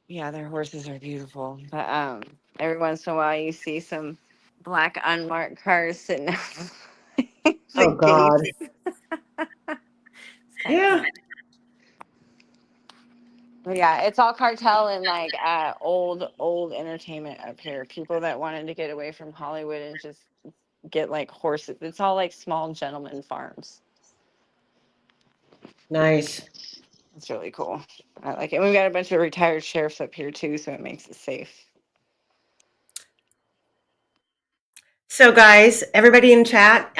yeah, their horses are beautiful. But every once in a while you see some black unmarked cars sitting out the Oh God. gates. It's kind of Yeah. funny. But yeah, it's all cartel and like old entertainment up here. People that wanted to get away from Hollywood and just get like horses. It's all like small gentleman farms. Nice. It's really cool. I like it. And we've got a bunch of retired sheriffs up here too, so it makes it safe. So guys, everybody in chat,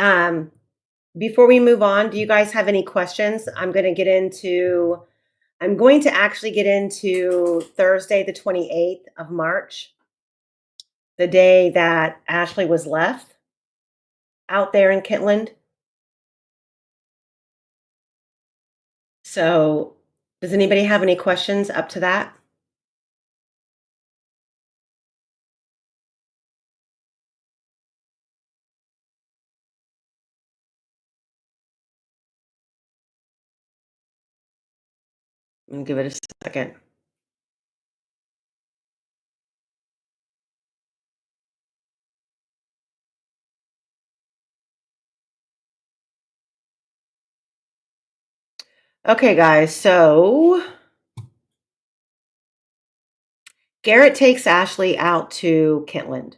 before we move on, do you guys have any questions? I'm going to actually get into Thursday, the 28th of March, the day that Ashley was left out there in Kitland. So does anybody have any questions up to that? I'm going to give it a second. Okay, guys, so Garrett takes Ashley out to Kitland.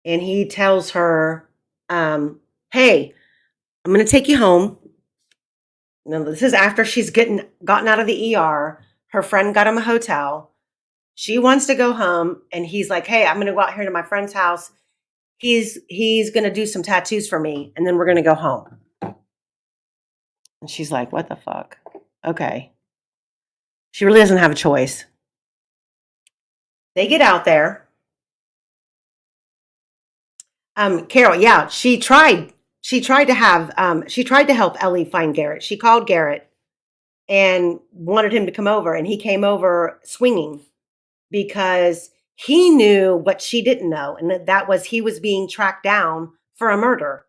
And he tells her, hey, I'm going to take you home. Now, this is after she's gotten out of the ER. Her friend got him a hotel. She wants to go home. And he's like, hey, I'm going to go out here to my friend's house. He's going to do some tattoos for me. And then we're going to go home. And she's like, what the fuck? Okay. She really doesn't have a choice. They get out there. Carol, yeah, she tried to help Ellie find Garrett. She called Garrett and wanted him to come over, and he came over swinging because he knew what she didn't know, and that was he was being tracked down for a murder.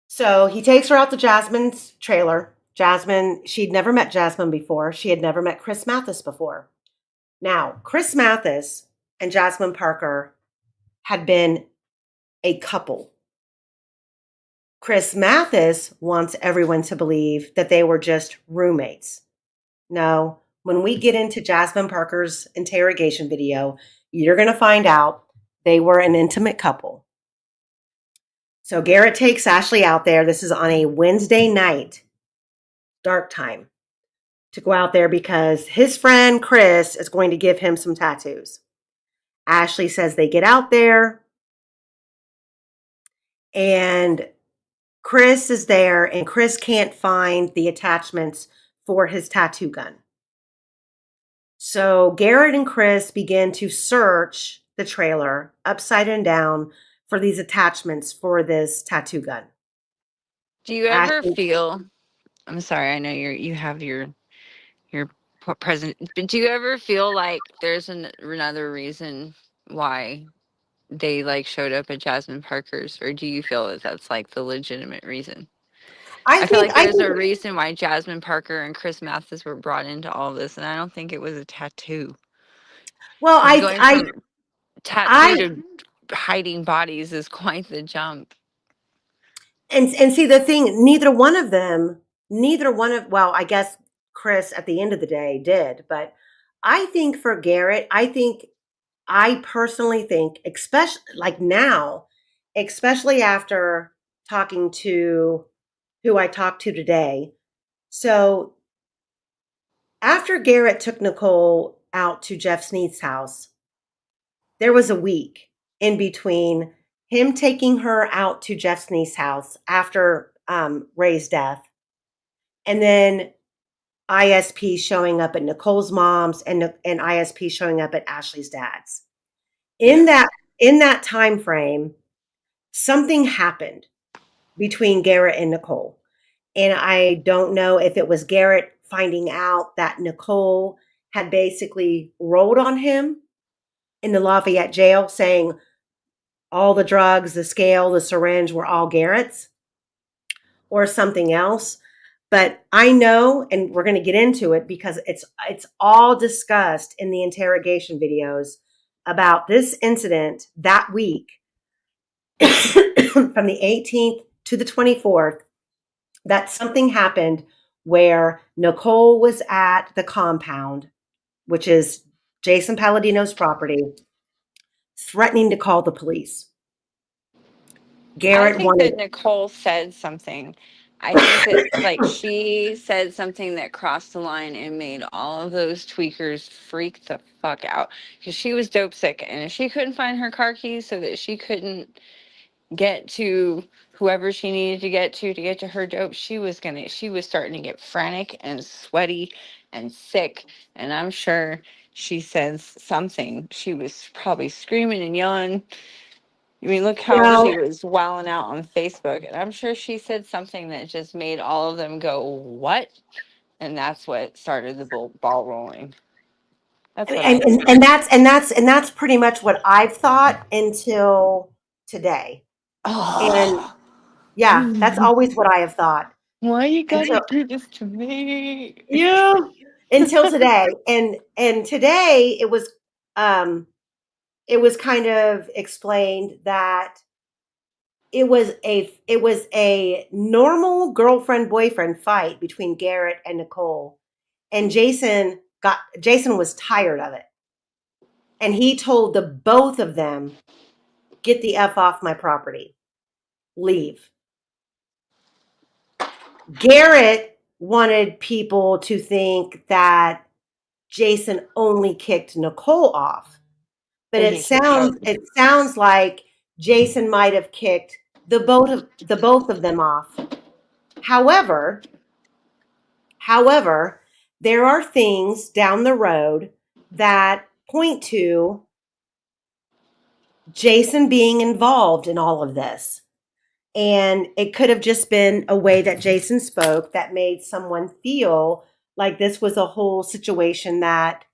So he takes her out to Jasmine's trailer. She'd never met Jasmine before. She had never met Chris Mathis before. Now, Chris Mathis and Jasmine Parker had been a couple. Chris Mathis wants everyone to believe that they were just roommates. No, when we get into Jasmine Parker's interrogation video, you're going to find out they were an intimate couple. So Garrett takes Ashley out there. This is on a Wednesday night, dark time, to go out there because his friend Chris is going to give him some tattoos. Ashley says they get out there and Chris is there and Chris can't find the attachments for his tattoo gun. So Garrett and Chris begin to search the trailer upside and down for these attachments for this tattoo gun. Do you ever feel? I'm sorry, I know you have your present, but do you ever feel like there's another reason why they like showed up at Jasmine Parker's, or do you feel that that's like the legitimate reason? I feel like there's a reason why Jasmine Parker and Chris Mathis were brought into all this, and I don't think it was a tattoo. Well, Going from tattoo to hiding bodies is quite the jump. And see the thing, neither one of, well, I guess Chris at the end of the day did, but I think for Garrett, I personally think, especially like now, especially after talking to who I talked to today. So after Garrett took Nicole out to Jeff Sneath's house, there was a week in between him taking her out to Jeff Sneath's house after Ray's death, and then ISP showing up at Nicole's mom's and ISP showing up at Ashley's dad's. In that time frame, something happened between Garrett and Nicole. And I don't know if it was Garrett finding out that Nicole had basically rolled on him in the Lafayette jail, saying all the drugs, the scale, the syringe were all Garrett's, or something else. But I know, and we're going to get into it because it's all discussed in the interrogation videos about this incident that week from the 18th to the 24th, that something happened where Nicole was at the compound, which is Jason Palladino's property, threatening to call the police. I Garrett think wanted, that Nicole said something. I think that like she said something that crossed the line and made all of those tweakers freak the fuck out because she was dope sick, and if she couldn't find her car keys so that she couldn't get to whoever she needed to get to her dope, she was starting to get frantic and sweaty and sick. And I'm sure she says something. She was probably screaming and yelling. I mean, look how well, she was wilding out on Facebook, and I'm sure she said something that just made all of them go, "What?" And that's what started the ball rolling. That's what I think. and that's pretty much what I've thought until today. And Oh, yeah, that's always what I have thought why you until gotta do this to me? you until today. And today um it was kind of explained that it was a normal girlfriend boyfriend fight between Garrett and Nicole, and Jason was tired of it, and he told the both of them, get the F off my property, leave. Garrett wanted people to think that Jason only kicked Nicole off, but But he kicked both. it sounds like Jason might have kicked the both of them off. However, there are things down the road that point to Jason being involved in all of this. And it could have just been a way that Jason spoke that made someone feel like this was a whole situation that,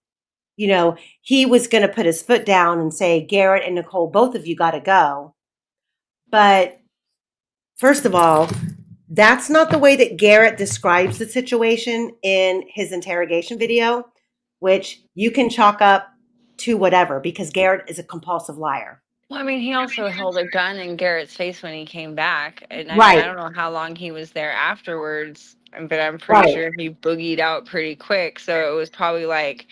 he was going to put his foot down and say, Garrett and Nicole, both of you got to go. But first of all, that's not the way that Garrett describes the situation in his interrogation video, which you can chalk up to whatever, because Garrett is a compulsive liar. Well, I mean, he also held a gun in Garrett's face when he came back, and I mean, I Right, don't know how long he was there afterwards, but I'm pretty right. sure he boogied out pretty quick. So it was probably like,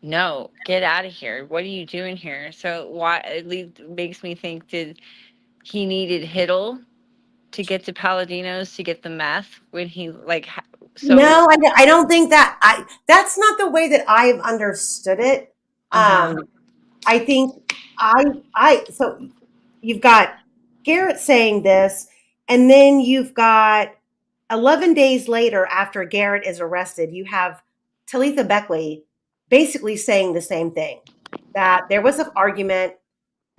no, get out of here. What are you doing here? So why at least makes me think, did he needed HITTLE to get to Palladino's to get the meth when he so No, I don't think that's not the way that I've understood it. uh-huh. I think so you've got Garrett saying this, and then you've got 11 days later after Garrett is arrested, you have Talitha Beckley basically saying the same thing, that there was an argument.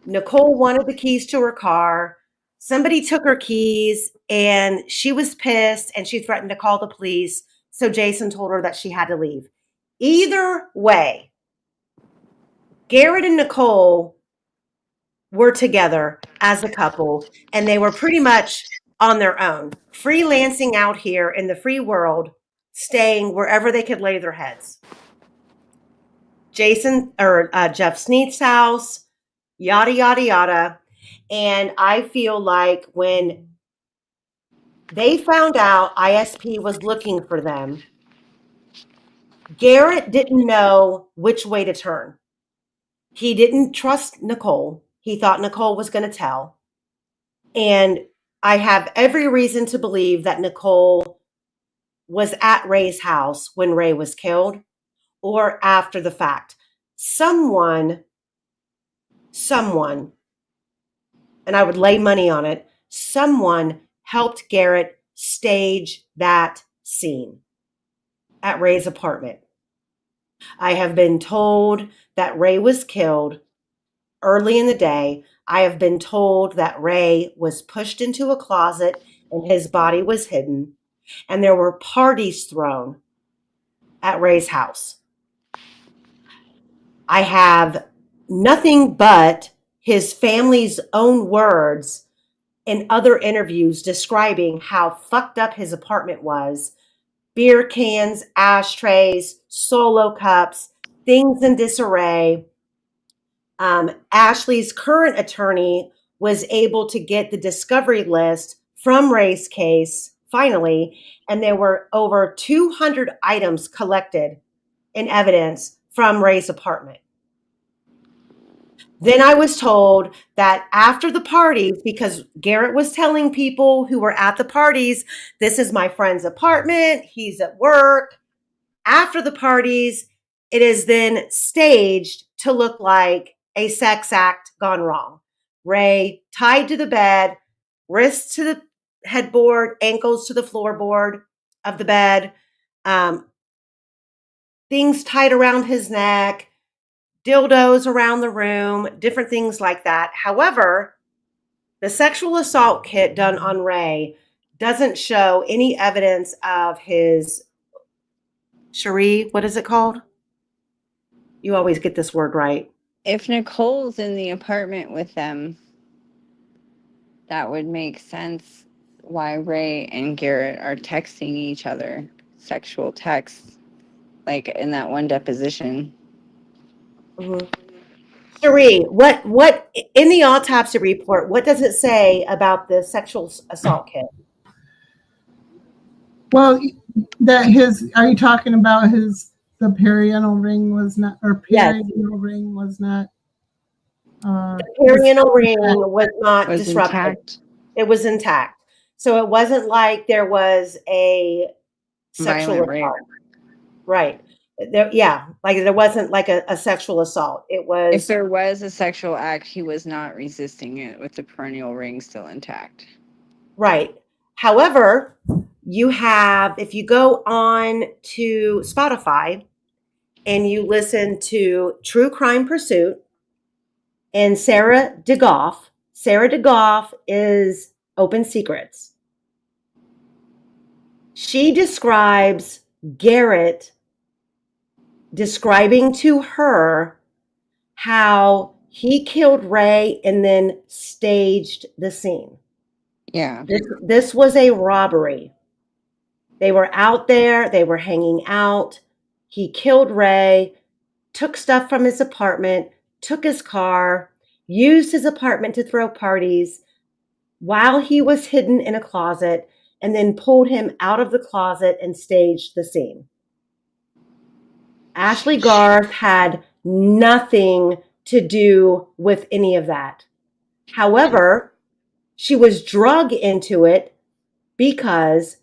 Nicole wanted the keys to her car. Somebody took her keys and she was pissed and she threatened to call the police. So Jason told her that she had to leave. Either way, Garrett and Nicole were together as a couple, and they were pretty much on their own, freelancing out here in the free world, staying wherever they could lay their heads. Jeff Sneath's house, yada, yada, yada. And I feel like when they found out ISP was looking for them, Garrett didn't know which way to turn. He didn't trust Nicole. He thought Nicole was going to tell. And I have every reason to believe that Nicole was at Ray's house when Ray was killed, or after the fact. Someone, and I would lay money on it, someone helped Garrett stage that scene at Ray's apartment. I have been told that Ray was killed early in the day. I have been told that Ray was pushed into a closet and his body was hidden, and there were parties thrown at Ray's house. I have nothing but his family's own words in other interviews describing how fucked up his apartment was. Beer cans, ashtrays, solo cups, things in disarray. Ashley's current attorney was able to get the discovery list from Ray's case, finally, and there were over 200 items collected in evidence from Ray's apartment. Then I was told that after the parties, because Garrett was telling people who were at the parties, this is my friend's apartment, he's at work. After the parties, it is then staged to look like a sex act gone wrong. Ray tied to the bed, wrists to the headboard, ankles to the floorboard of the bed, things tied around his neck, dildos around the room, different things like that. However, the sexual assault kit done on Ray doesn't show any evidence of his Cherie, what is it called? You always get this word right. If Nicole's in the apartment with them, that would make sense why Ray and Garrett are texting each other sexual texts, like in that one deposition. Mm-hmm. Cherie, what in the autopsy report, what does it say about the sexual assault kit? Well, are you talking about the perianal ring was not, or perianal ring was not? The perianal ring was not disrupted. Intact. It was intact. So it wasn't like there was a sexual assault. Right. There wasn't like a sexual assault. It was. If there was a sexual act, he was not resisting it with the perineal ring still intact. Right. However, if you go on to Spotify and you listen to True Crime Pursuit and Sarah DeGoff is Open Secrets. She describes Garrett describing to her how he killed Ray and then staged the scene. Yeah. This was a robbery. They were out there, they were hanging out. He killed Ray, took stuff from his apartment, took his car, used his apartment to throw parties while he was hidden in a closet, and then pulled him out of the closet and staged the scene. Ashley Garth had nothing to do with any of that. However, she was drug into it because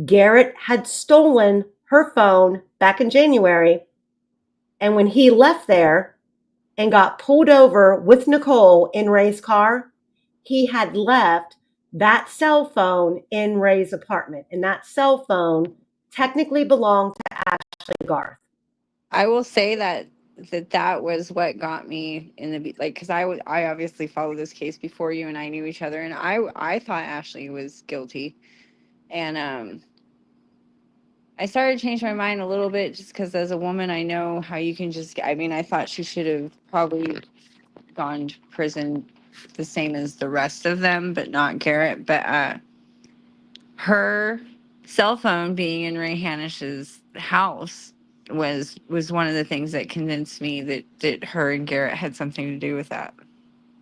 Garrett had stolen her phone back in January. And when he left there and got pulled over with Nicole in Ray's car, he had left that cell phone in Ray's apartment. And that cell phone technically belonged to Ashley Garth. I will say that was what got me in the because I obviously followed this case before you and I knew each other, and I thought Ashley was guilty, and I started to change my mind a little bit just because as a woman I know how you can just I thought she should have probably gone to prison the same as the rest of them, but not Garrett. But her cell phone being in Ray Hanish's house was one of the things that convinced me that her and Garrett had something to do with that.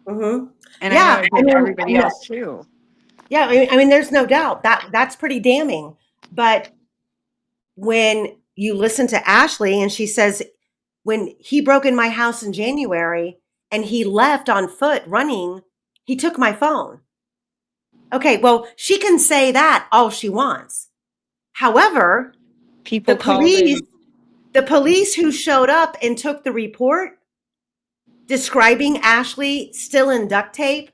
Mm-hmm. And I know it did everybody else too. Yeah, I mean, there's no doubt that's pretty damning. But when you listen to Ashley and she says, when he broke in my house in January and he left on foot running, he took my phone. Okay, well, she can say that all she wants. However, the police who showed up and took the report describing Ashley still in duct tape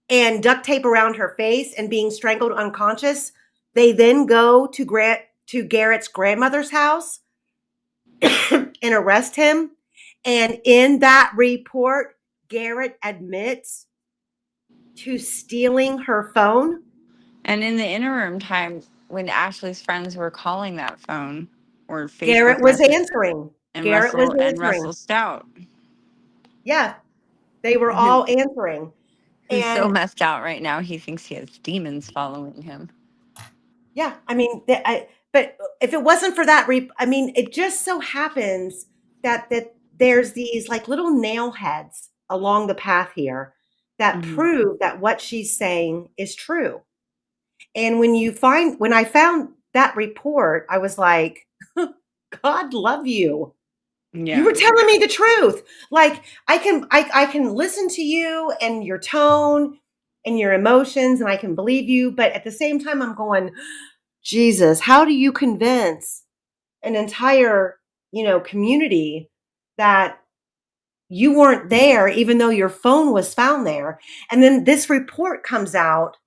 and duct tape around her face and being strangled unconscious, They then go to Garrett's grandmother's house and arrest him. And in that report, Garrett admits to stealing her phone. And in the interim time, when Ashley's friends were calling that phone or Garrett Facebook was message, answering. and Garrett was Russell answering. Stout, Yeah, they were who all answering. who's so And messed out right now, he thinks he has demons following him. yeah, I mean, but if it wasn't for that, I mean, it just so happens that there's these like little nail heads along the path here that Mhm. prove that what she's saying is true. And when I found that report, I was like, God love you. You were Yeah. telling me the truth. Like I can listen to you and your tone and your emotions and I can believe you, but at the same time I'm going, Jesus, how do you convince an entire, community that you weren't there even though your phone was found there? And then this report comes out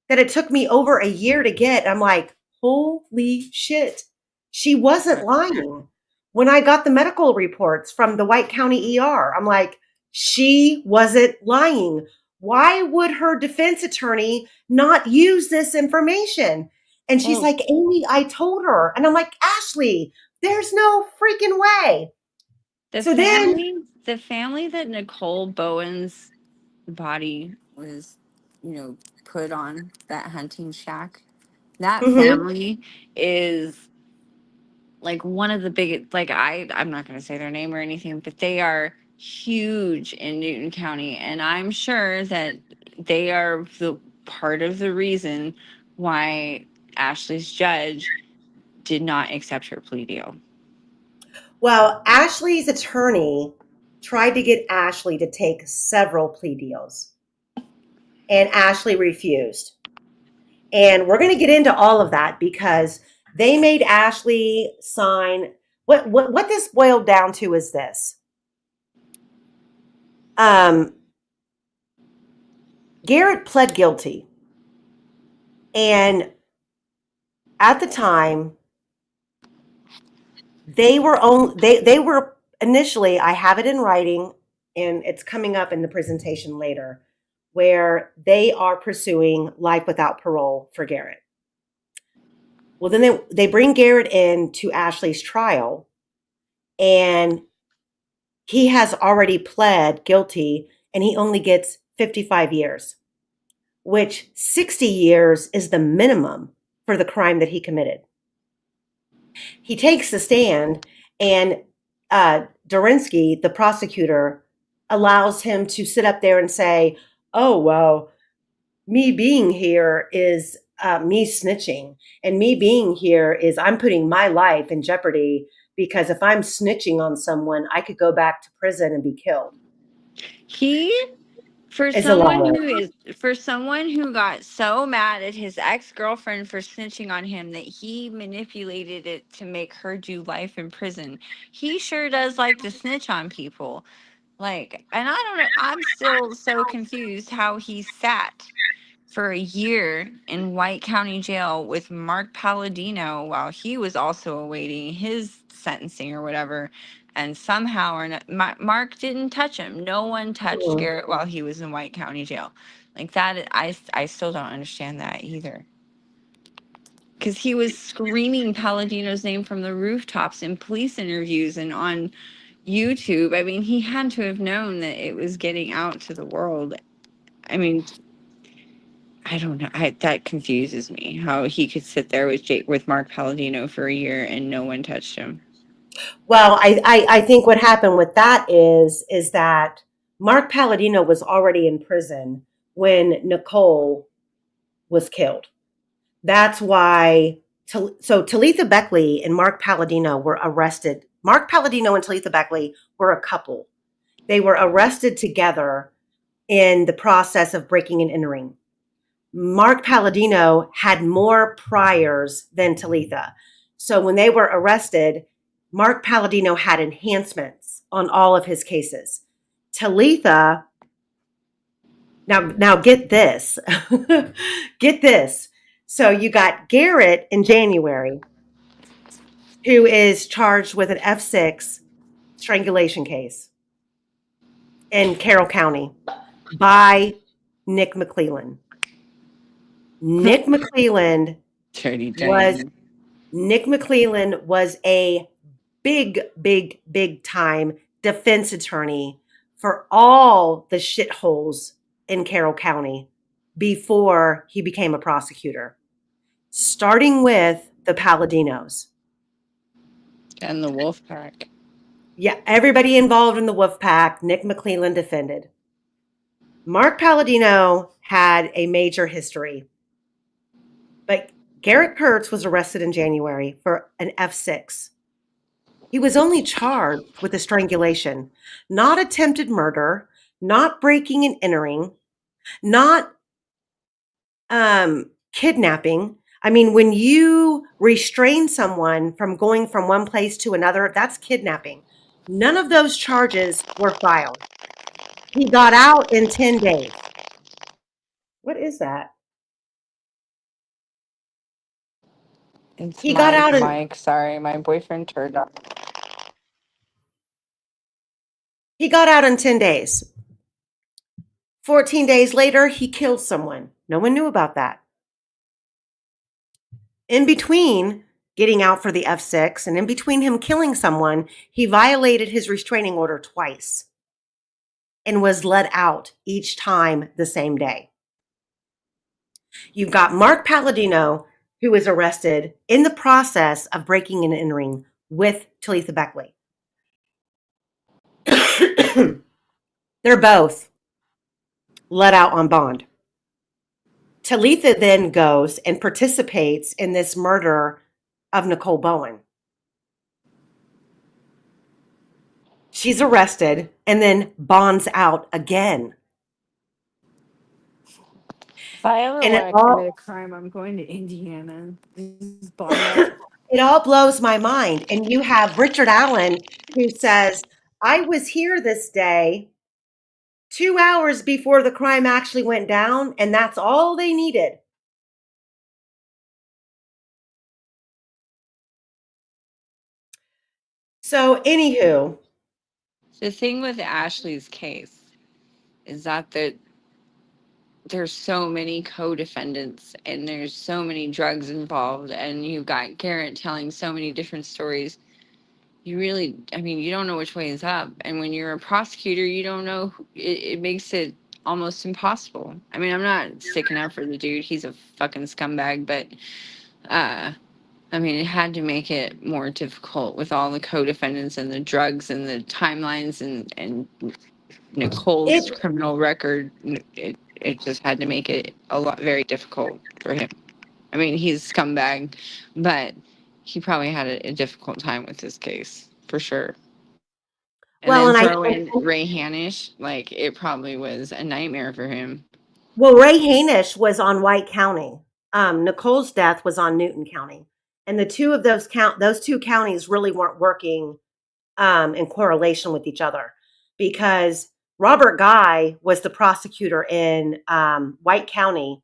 that it took me over a year to get. I'm like, holy shit. She wasn't lying. When I got the medical reports from the White County ER, I'm like, she wasn't lying. Why would her defense attorney not use this information? And she's Well, like, Amy, I told her. And I'm like, Ashley, there's no freaking way. the So then, family that Nicole Bowen's body was, put on that hunting shack, that mhm. family is like one of the biggest, like I'm not going to say their name or anything, but they are huge in Newton County. And I'm sure that they are the part of the reason why Ashley's judge did not accept her plea deal. Well, Ashley's attorney tried to get Ashley to take several plea deals, and Ashley refused. And we're going to get into all of that because they made Ashley sign. What this boiled down to is this: Garrett pled guilty, and at the time they were initially. I have it in writing, and it's coming up in the presentation later, where they are pursuing life without parole for Garrett. Well, then they bring Garrett in to Ashley's trial, and he has already pled guilty, and he only gets 55 years, which 60 years is the minimum for the crime that he committed. He takes the stand, and Dorinsky, the prosecutor, allows him to sit up there and say, oh, well, me being here is me snitching. And me being here is I'm putting my life in jeopardy because if I'm snitching on someone, I could go back to prison and be killed. It's a long way. For someone who got so mad at his ex-girlfriend for snitching on him that he manipulated it to make her do life in prison, he sure does like to snitch on people. Like, and I don't know, I'm still so confused how he sat for a year in White County Jail with Mark Palladino while he was also awaiting his sentencing or whatever. And somehow or not, Mark didn't touch him. No one touched Mhm. Garrett while he was in White County Jail. Like that, I still don't understand that either. Because he was screaming Palladino's name from the rooftops in police interviews and on YouTube. I mean, he had to have known that it was getting out to the world. I mean, I don't know. That confuses me. How he could sit there with Mark Palladino for a year and no one touched him. Well, I think what happened with that is that Mark Palladino was already in prison when Nicole was killed. That's why. So Talitha Beckley and Mark Palladino were arrested. Mark Palladino and Talitha Beckley were a couple. They were arrested together in the process of breaking and entering. Mark Palladino had more priors than Talitha. So when they were arrested, Mark Palladino had enhancements on all of his cases. Talitha, now get this. Get this. So you got Garrett in January, who is charged with an F6 strangulation case in Carroll County by Nick McClelland. Nick McClelland Dirty was Diane. Nick McClelland was a big time defense attorney for all the shitholes in Carroll County before he became a prosecutor, starting with the Paladinos. And the wolf pack. Yeah, everybody involved in the wolf pack, Nick McClelland defended. Mark Palladino had a major history, but Garrett Kurtz was arrested in January for an F6. He was only charged with a strangulation, not attempted murder, not breaking and entering, not kidnapping. I mean, when you restrain someone from going from one place to another, that's kidnapping. None of those charges were filed. He got out in 10 days. What is that? It's He got out in Mike. Sorry, my boyfriend turned up. he got out in 10 days. 14 days later, he killed someone. No one knew about that. In between getting out for the F6 and in between him killing someone, he violated his restraining order twice and was let out each time the same day. You've got Mark Palladino, who was arrested in the process of breaking and entering with Talitha Beckley. They're both let out on bond. Talitha then goes and participates in this murder of Nicole Bowen. She's arrested and then bonds out again. If I ever And want to commit a crime, I'm going to Indiana. Just bond out. it all blows my mind. And you have Richard Allen who says, I was here this day 2 hours before the crime actually went down, and that's all they needed. So, anywho, The thing with Ashley's case is that there's so many co-defendants and there's so many drugs involved, and you've got Garrett telling so many different stories. You really, I mean, you don't know which way is up. And when you're a prosecutor, you don't know. It makes it almost impossible. I mean, I'm not sticking up for the dude. He's a fucking scumbag, but I mean, it had to make it more difficult with all the co-defendants and the drugs and the timelines and Nicole's criminal record. It just had to make it very difficult for him. I mean, he's a scumbag, but he probably had a difficult time with this case for sure. And well, then and throw in Ray Hanish, like it probably was a nightmare for him. well, Ray Hanish was on White County. Nicole's death was on Newton County, and the two of those two counties really weren't working in correlation with each other because Robert Guy was the prosecutor in White County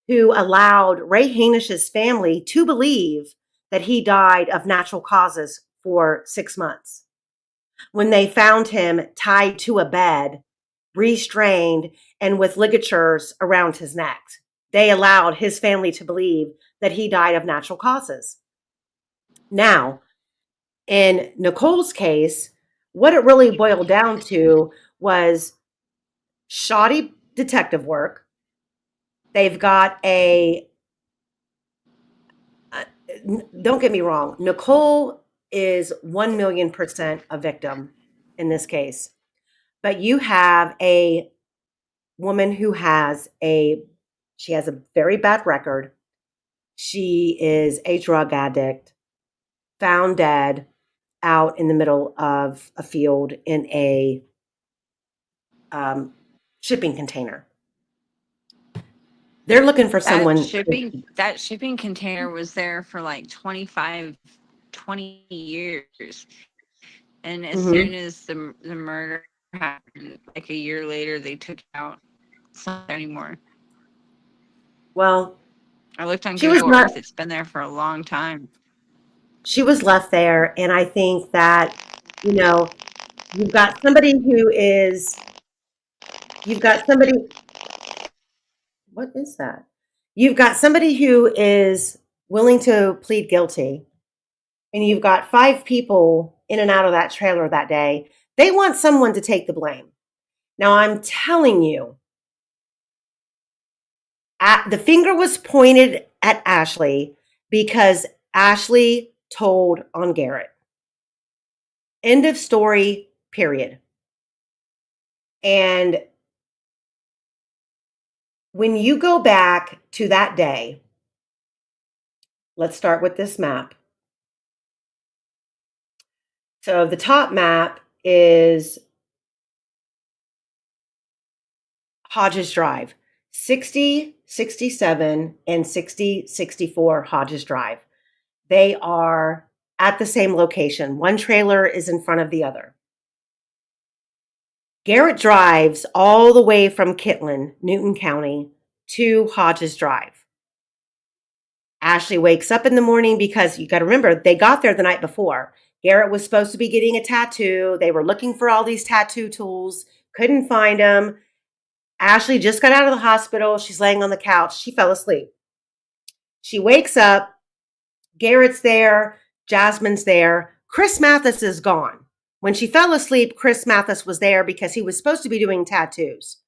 who allowed Ray Hanish's family to believe that he died of natural causes for 6 months. When they found him tied to a bed, restrained, and with ligatures around his neck, they allowed his family to believe that he died of natural causes. Now, in Nicole's case, what it really boiled down to was shoddy detective work. They've got don't get me wrong, Nicole is 1,000,000% a victim in this case. But you have a woman who she has a very bad record. She is a drug addict, found dead out in the middle of a field in a shipping container. They're looking for someone. That shipping container was there for like 20 years. And as soon as the murder happened, like a year later, they took it out. It's not there anymore. Well, I looked on She was Google not. Earth. It's been there for a long time. She was left there, and I think that, you know, you've got somebody who is. You've got somebody. What is that? You've got somebody who is willing to plead guilty, and you've got 5 people in and out of that trailer that day. They want someone to take the blame. Now, I'm telling you, the finger was pointed at Ashley because Ashley told on Garrett. End of story, period. And when you go back to that day, let's start with this map. So the top map is Hodges Drive, 60, 67, and 60, 64 Hodges Drive. They are at the same location. One trailer is in front of the other. Garrett drives all the way from Kittlin, Newton County, to Hodges Drive. Ashley wakes up in the morning because you got to remember, they got there the night before. Garrett was supposed to be getting a tattoo. They were looking for all these tattoo tools, couldn't find them. Ashley just got out of the hospital. She's laying on the couch. She fell asleep. She wakes up. Garrett's there. Jasmine's there. Chris Mathis is gone. When she fell asleep, Chris Mathis was there because he was supposed to be doing tattoos.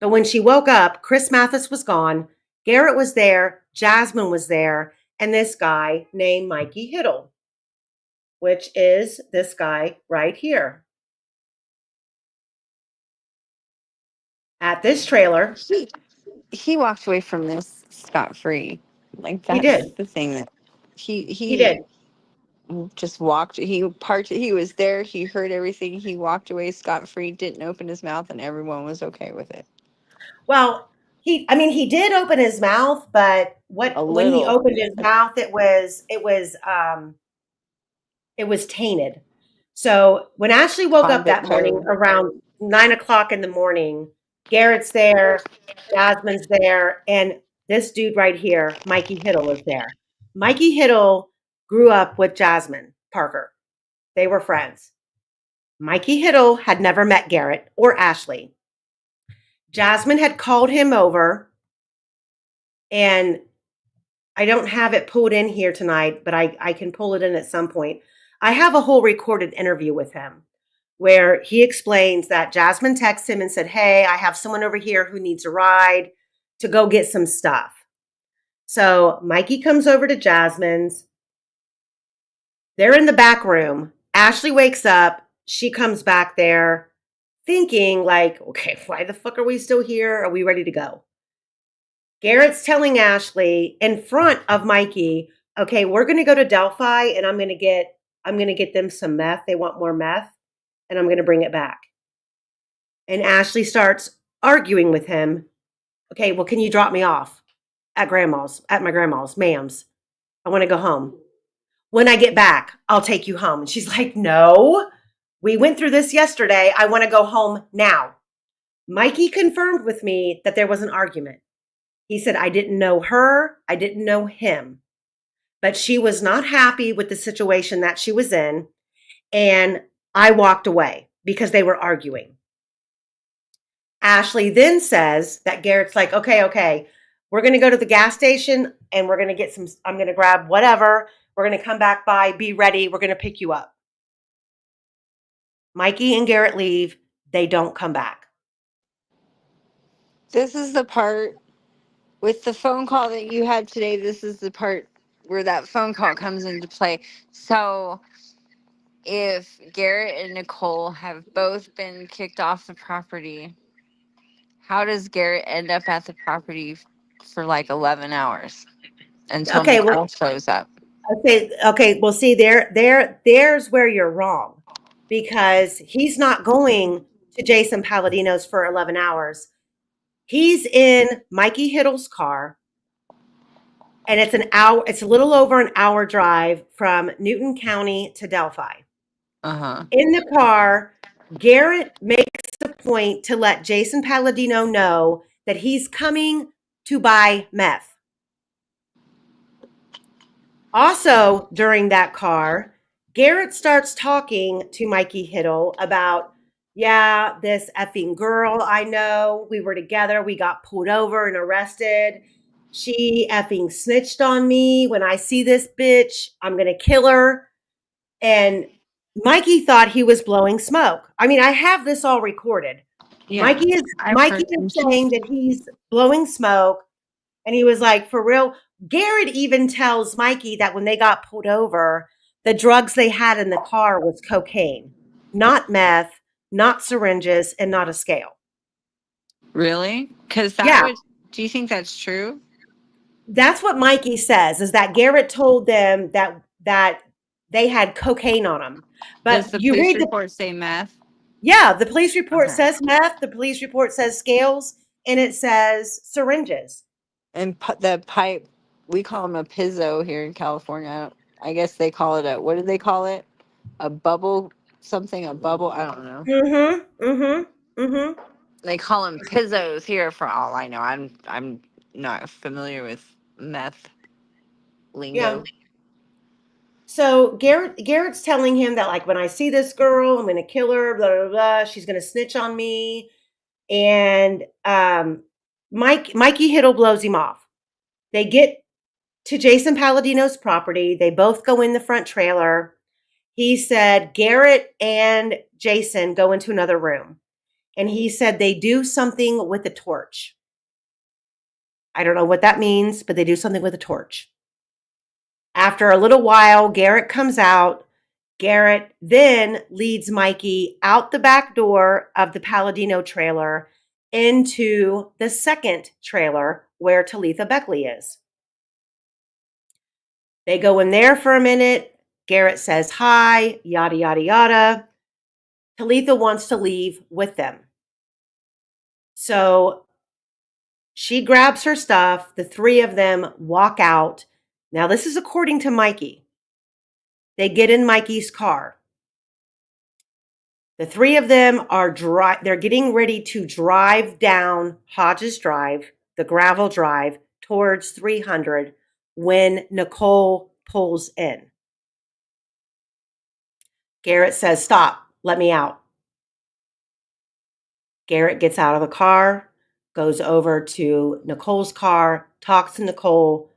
But when she woke up, Chris Mathis was gone. Garrett was there. Jasmine was there. And this guy named Mikey Hittle, which is this guy right here. At this trailer. He walked away from this scot-free. Like, He that's did. the thing that He he did. just walked. He parked. He was there. He heard everything. He walked away scot-free, didn't open his mouth, and everyone was okay with it. Well, he did open his mouth, but when he little. opened his mouth, it was tainted. So when Ashley woke up that Convict morning code. around 9 o'clock in the morning, Garrett's there, Jasmine's there, and this dude right here, Mikey Hittle, is there. Mikey Hittle grew up with Jasmine Parker. They were friends. Mikey Hittle had never met Garrett or Ashley. Jasmine had called him over, and I don't have it pulled in here tonight, but I can pull it in at some point. I have a whole recorded interview with him where he explains that Jasmine texted him and said, "Hey, I have someone over here who needs a ride to go get some stuff." So Mikey comes over to Jasmine's. They're in the back room. Ashley wakes up. She comes back there thinking like, okay, why the fuck are we still here? Are we ready to go? Garrett's telling Ashley in front of Mikey, okay, we're going to go to Delphi and I'm going to get them some meth. They want more meth and I'm going to bring it back. And Ashley starts arguing with him. Okay, well, can you drop me off at my grandma's, ma'am's? I want to go home. When I get back, I'll take you home. And she's like, no, we went through this yesterday. I want to go home now. Mikey confirmed with me that there was an argument. He said, I didn't know her. I didn't know him. But she was not happy with the situation that she was in. And I walked away because they were arguing. Ashley then says that Garrett's like, okay, we're going to go to the gas station and we're going to I'm going to grab whatever. We're going to come back by, be ready. We're going to pick you up. Mikey and Garrett leave. They don't come back. This is the part with the phone call that you had today. This is the part where that phone call comes into play. So if Garrett and Nicole have both been kicked off the property, how does Garrett end up at the property for like 11 hours until Okay, Nicole shows up? Okay. Well, see, there's where you're wrong, because he's not going to Jason Palladino's for 11 hours. He's in Mikey Hittle's car, and it's an hour. It's a little over an hour drive from Newton County to Delphi. Uh-huh. In the car, Garrett makes a point to let Jason Palladino know that he's coming to buy meth. Also, during that car, Garrett starts talking to Mikey Hittle about, yeah, this effing girl I know. We were together. We got pulled over and arrested. She effing snitched on me. When I see this bitch, I'm going to kill her. And Mikey thought he was blowing smoke. I mean, I have this all recorded. Yeah, I've Mikey heard some is saying that he's blowing smoke, and he was like, for real. Garrett even tells Mikey that when they got pulled over, the drugs they had in the car was cocaine, not meth, not syringes, and not a scale. Really? Because that Yeah, would. Do you think that's true? that's what Mikey says, is that Garrett told them that they had cocaine on them. Does But the you police read the report say meth? yeah, the police report Okay. says meth, the police report says scales, and it says syringes. And the pipe, we call them a pizzo here in California. I guess they call it a. What do they call it? A bubble something. A bubble. I don't know. Mm-hmm. Mm-hmm. Mm-hmm. They call them pizzos here. For all I know, I'm not familiar with meth Yeah. lingo. So Garrett's telling him that, like, when I see this girl, I'm gonna kill her, blah blah blah. She's gonna snitch on me. And Mikey Hittle blows him off. They get to Jason Palladino's property. They both go in the front trailer. He said Garrett and Jason go into another room. And he said they do something with a torch. I don't know what that means, but they do something with a torch. After a little while, Garrett comes out. Garrett then leads Mikey out the back door of the Palladino trailer into the second trailer where Talitha Beckley is. They go in there for a minute. Garrett says hi, yada, yada, yada. Talitha wants to leave with them. So she grabs her stuff. The three of them walk out. Now, this is according to Mikey. They get in Mikey's car. The three of them they're getting ready to drive down Hodges Drive, the gravel drive, towards 300 when Nicole pulls in. Garrett says, "Stop, let me out." Garrett gets out of the car, goes over to Nicole's car, talks to Nicole,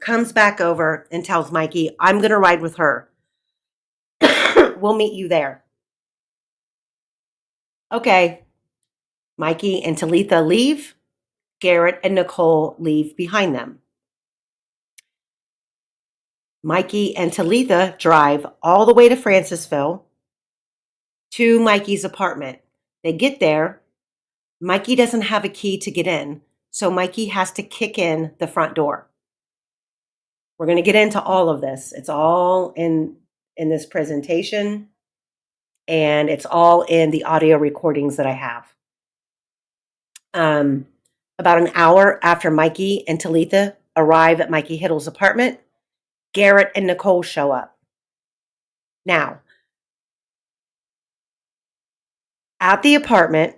comes back over and tells Mikey, "I'm going to ride with her. We'll meet you there." Okay. Mikey and Talitha leave. Garrett and Nicole leave behind them. Mikey and Talitha drive all the way to Francisville to Mikey's apartment. They get there. Mikey doesn't have a key to get in, so Mikey has to kick in the front door. We're going to get into all of this. It's all in this presentation, and it's all in the audio recordings that I have. About an hour after Mikey and Talitha arrive at Mikey Hittle's apartment, Garrett and Nicole show up. Now, at the apartment,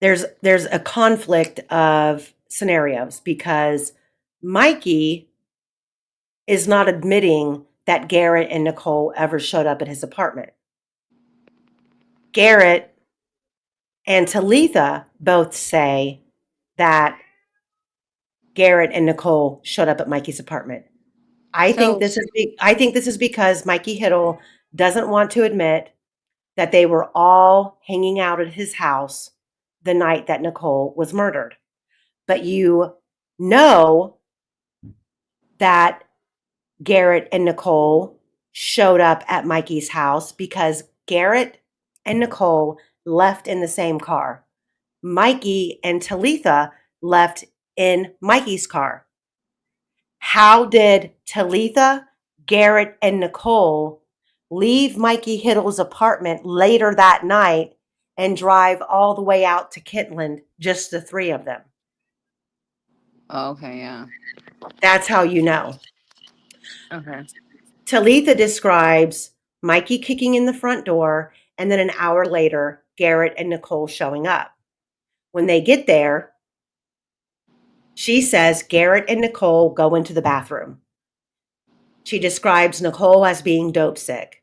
there's a conflict of scenarios because Mikey is not admitting that Garrett and Nicole ever showed up at his apartment. Garrett and Talitha both say that Garrett and Nicole showed up at Mikey's apartment. I think this is because Mikey Hittle doesn't want to admit that they were all hanging out at his house the night that Nicole was murdered. But you know that Garrett and Nicole showed up at Mikey's house because Garrett and Nicole left in the same car. Mikey and Talitha left in Mikey's car. How did Talitha, Garrett, and Nicole leave Mikey Hittle's apartment later that night and drive all the way out to Kitland, just the three of them? Oh, okay, yeah. That's how you know. Okay. Talitha describes Mikey kicking in the front door, and then an hour later, Garrett and Nicole showing up. When they get there, She says Garrett and Nicole go into the bathroom. She describes Nicole as being dope sick,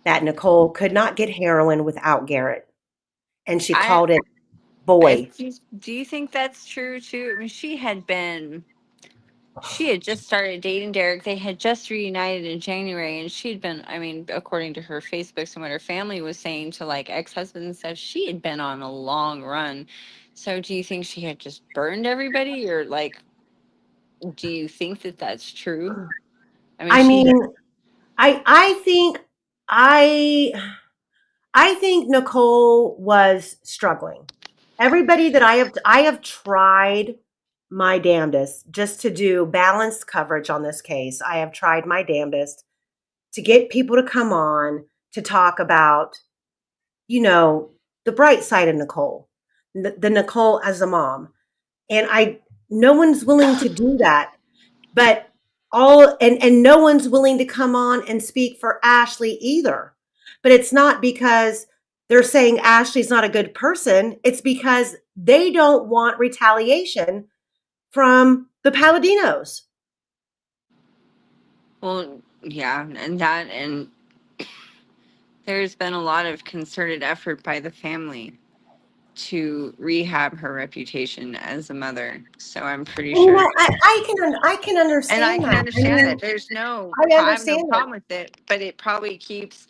that Nicole could not get heroin without Garrett. And she I, called it boy. do you think that's true too? I mean, she had just started dating Derek. They had just reunited in January, and she'd been, I mean, according to her Facebook and what her family was saying to like ex-husbands and stuff, she had been on a long run. So do you think she had just burned everybody, or like, do you think that that's true? I mean, I she mean, I think I I think Nicole was struggling. Everybody that I have tried my damnedest just to do balanced coverage on this case. I have tried my damnedest to get people to come on to talk about, you know, the bright side of Nicole, the Nicole as a mom. And no one's willing to do that. But and no one's willing to come on and speak for Ashley either. But it's not because they're saying Ashley's not a good person. It's because they don't want retaliation from the Paladinos. well, yeah, and there's been a lot of concerted effort by the family to rehab her reputation as a mother. So I'm pretty And you sure. know, I can And I understand can that. I understand mean, that. I I have no understand that. problem with it, but it probably keeps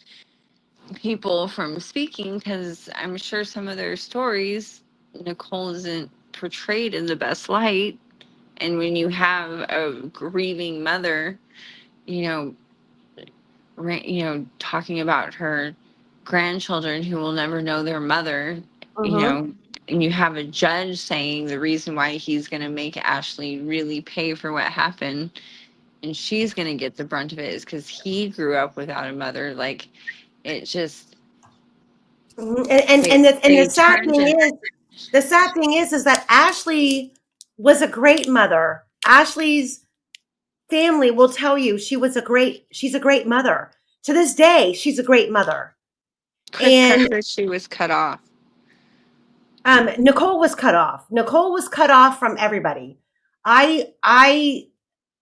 people from speaking because I'm sure some of their stories, Nicole isn't portrayed in the best light. And when you have a grieving mother, you know, talking about her grandchildren who will never know their mother, Mhm. and you have a judge saying the reason why he's going to make Ashley really pay for what happened and she's going to get the brunt of it is because he grew up without a mother. Like, it just, Mhm. And they turned it. the sad thing is that Ashley was a great mother. Ashley's family will tell you she's a great mother. To this day, she's a great mother. Chris And says that she was cut off. Nicole was cut off. Nicole was cut off from everybody. I I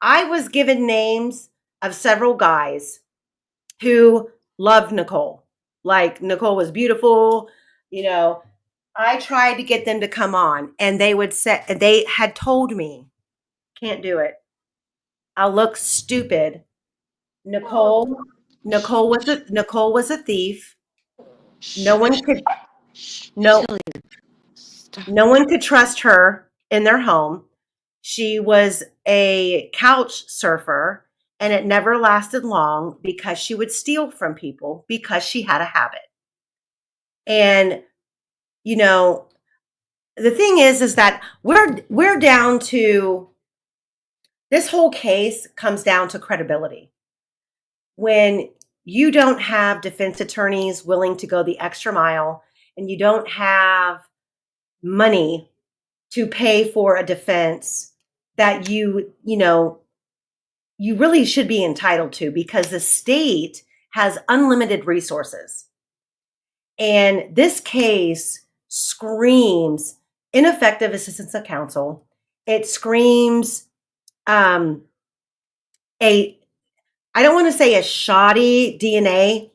I was given names of several guys who loved Nicole. Like Nicole was beautiful, you know. I tried to get them to come on and they had told me, can't do it. I'll look stupid. Nicole was a thief. No one could no Stop. no one could trust her in their home. She was a couch surfer and it never lasted long because she would steal from people because she had a habit. And you know, the thing is that we're down to this whole case comes down to credibility. When you don't have defense attorneys willing to go the extra mile and you don't have money to pay for a defense that you really should be entitled to because the state has unlimited resources. And this case screams ineffective assistance of counsel. It screams um, a I don't want to say a shoddy DNA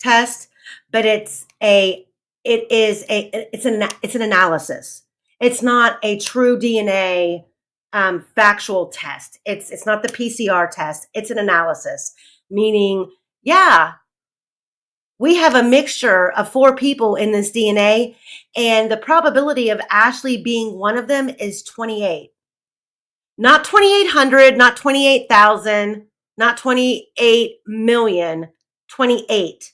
test, but it's an analysis. It's not a true DNA factual test. It's not the PCR test. It's an analysis, meaning, yeah, we have a mixture of 4 people in this DNA, and the probability of Ashley being one of them is 28. Not 2,800, not 28,000, not 28 million, 28.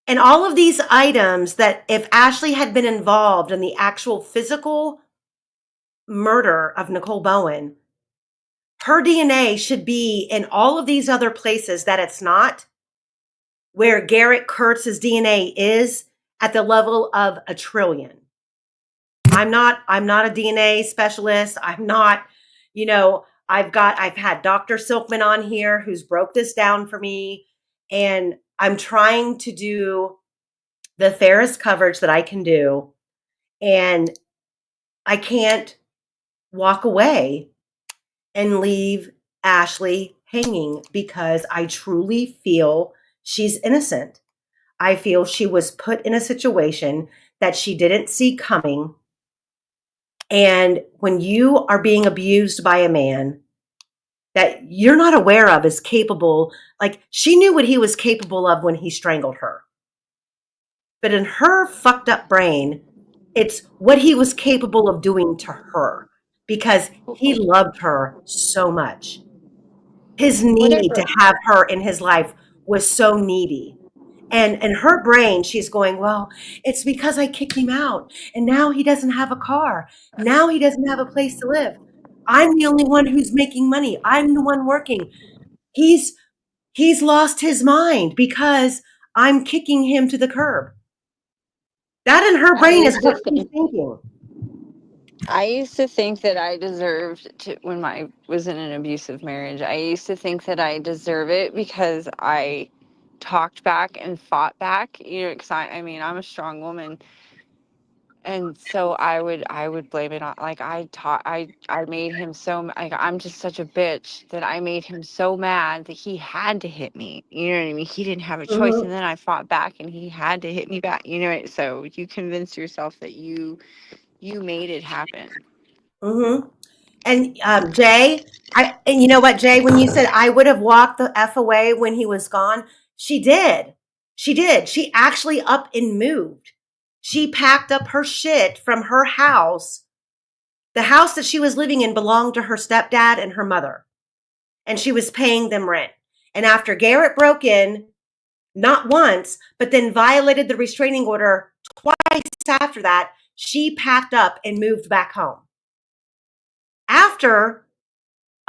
And all of these items that if Ashley had been involved in the actual physical murder of Nicole Bowen, her DNA should be in all of these other places that it's not, where Garrett Kurtz's DNA is at the level of a trillion. I'm not a DNA specialist. I'm not, I've had Dr. Silkman on here who's broke this down for me. And I'm trying to do the fairest coverage that I can do. And I can't walk away and leave Ashley hanging because I truly feel she's innocent. I feel she was put in a situation that she didn't see coming. And when you are being abused by a man that you're not aware of is capable, like she knew what he was capable of when he strangled her. But in her fucked up brain, it's what he was capable of doing to her because he loved her so much. His need to Whatever. have her in his life was so needy. And in her brain, she's going, well, it's because I kicked him out. And now he doesn't have a car. Now he doesn't have a place to live. I'm the only one who's making money. I'm the one working. He's lost his mind because I'm kicking him to the curb. That in her I brain is used to what she's think thinking. I used to think that I deserved to when I was in an abusive marriage. I used to think that I deserve it because I talked back and fought back. You know, because I mean, I'm a strong woman, and so I would blame it on like I made him so like I'm just such a bitch that I made him so mad that he had to hit me. You know what I mean? He didn't have a choice, and Mm-hmm. then I fought back, and he had to hit me back. You know, so you convinced yourself that you made it happen. Mm-hmm. And Jay, and you know what, Jay, when you said I would have walked the F away when he was gone, she did. She did. She actually up and moved. She packed up her shit from her house. The house that she was living in belonged to her stepdad and her mother, and she was paying them rent. And after Garrett broke in, not once, but then violated the restraining order twice after that, she packed up and moved back home. After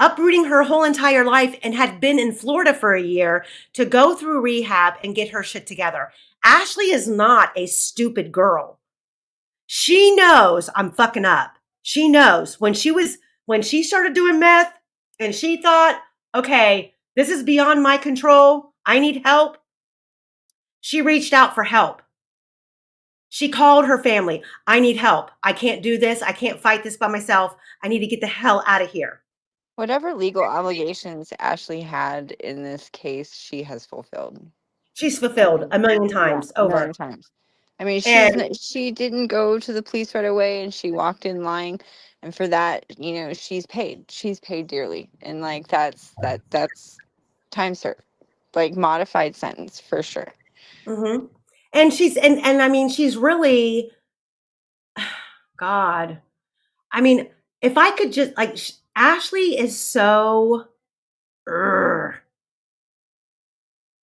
uprooting her whole entire life and had been in Florida for a year to go through rehab and get her shit together. Ashley is not a stupid girl. She knows I'm fucking up. She knows when she started doing meth and she thought, okay, this is beyond my control. I need help. She reached out for help. She called her family. I need help. I can't do this. I can't fight this by myself. I need to get the hell out of here. Whatever legal obligations Ashley had in this case, she has fulfilled. She's I fulfilled mean, a million yeah, times a million over. times. I mean, And she didn't go to the police right away, and she walked in lying, and for that, you know, she's paid. She's paid dearly, and like that's time served, like modified sentence for sure. mhm. And she's and I mean she's really God. I mean, if I could just like Ashley is so ugh,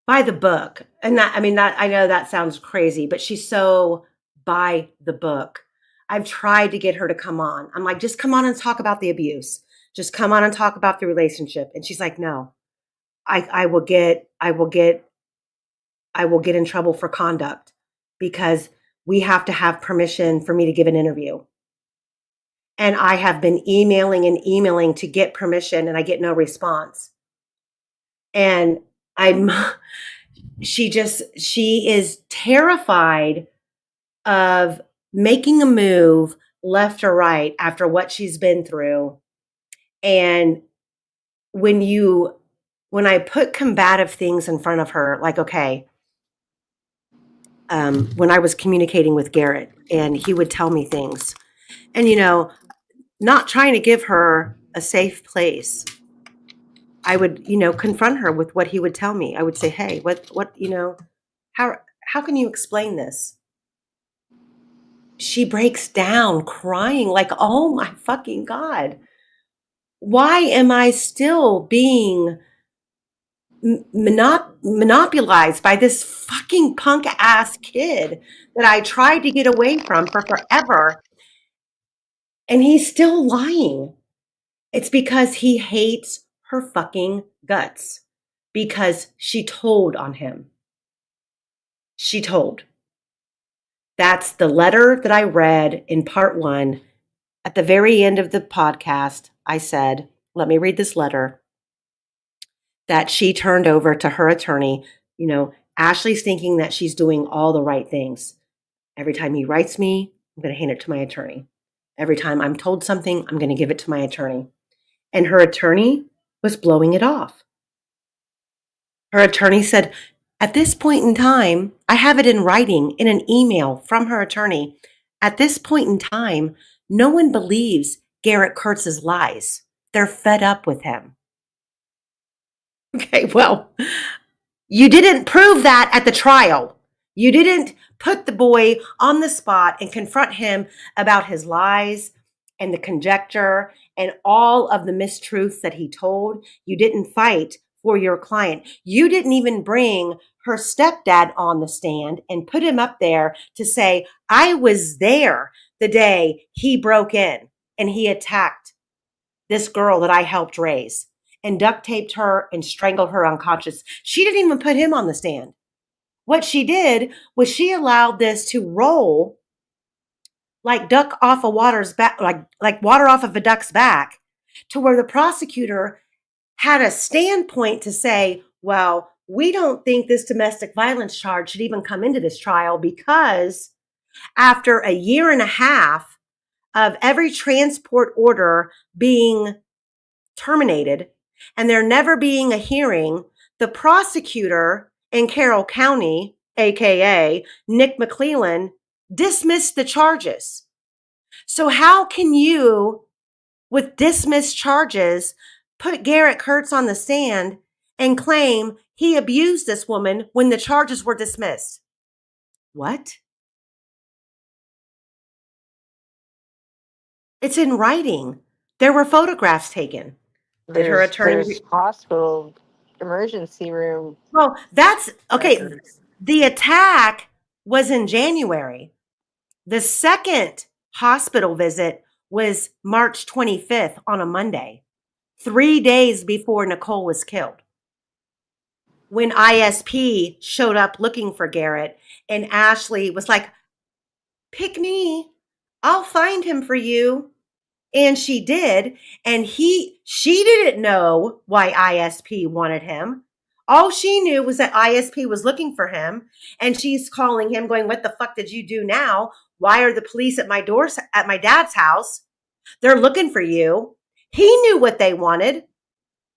by the book. And that I mean that I know that sounds crazy, but she's so by the book. I've tried to get her to come on. I'm like, just come on and talk about the abuse. Just come on and talk about the relationship. And she's like, no, I will get in trouble for conduct because we have to have permission for me to give an interview. And I have been emailing and emailing to get permission and I get no response. And I'm she is terrified of making a move left or right after what she's been through. And when I put combative things in front of her, like, okay, when I was communicating with Garrett and he would tell me things and, not trying to give her a safe place. I would, confront her with what he would tell me. I would say, hey, how can you explain this? She breaks down crying like, oh my fucking God. Why am I still being monopolized by this fucking punk ass kid that I tried to get away from for forever? And he's still lying. It's because he hates her fucking guts because she told on him. She told. That's the letter that I read in part 1. At the very end of the podcast, I said, let me read this letter that she turned over to her attorney. Ashley's thinking that she's doing all the right things. Every time he writes me, I'm going to hand it to my attorney. Every time I'm told something, I'm going to give it to my attorney. And her attorney was blowing it off. Her attorney said, at this point in time, I have it in writing in an email from her attorney. At this point in time, no one believes Garrett Kurtz's lies. They're fed up with him. Okay, well, you didn't prove that at the trial. You didn't put the boy on the spot and confront him about his lies and the conjecture and all of the mistruths that he told. You didn't fight for your client. You didn't even bring her stepdad on the stand and put him up there to say, I was there the day he broke in and he attacked this girl that I helped raise and duct taped her and strangled her unconscious. She didn't even put him on the stand. What she did was she allowed this to roll like duck off a water's back, like water off of a duck's back, to where the prosecutor had a standpoint to say, well, we don't think this domestic violence charge should even come into this trial because after a year and a half of every transport order being terminated and there never being a hearing, the prosecutor in Carroll County, aka Nick McClellan, dismissed the charges. So how can you, with dismissed charges, put Garrett Kurtz on the stand and claim he abused this woman when the charges were dismissed? What? It's in writing. There were photographs taken. Did her attorney? There's hospital emergency room. Well, that's okay. records. The attack was in January. The second hospital visit was March 25th on a Monday, 3 days before Nicole was killed. When ISP showed up looking for Garrett, and Ashley was like, pick me, I'll find him for you. And she did. And she didn't know why ISP wanted him. All she knew was that ISP was looking for him. And she's calling him going, what the fuck did you do now? Why are the police at my door, at my dad's house? They're looking for you. He knew what they wanted.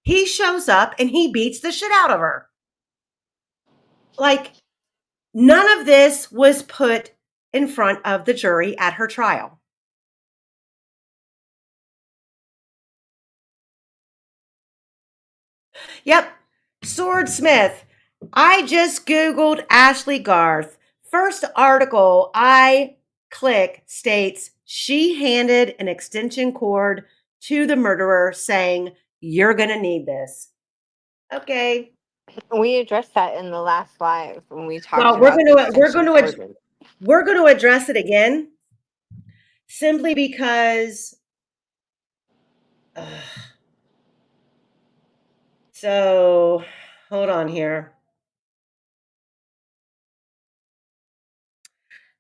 He shows up and he beats the shit out of her. Like, none of this was put in front of the jury at her trial. Yep. Swordsmith. I just Googled Ashley Garth. First article I click states she handed an extension cord to the murderer saying, you're going to need this. Okay. We addressed that in the last live when we talked Well, about we're going to address it again simply because so hold on here.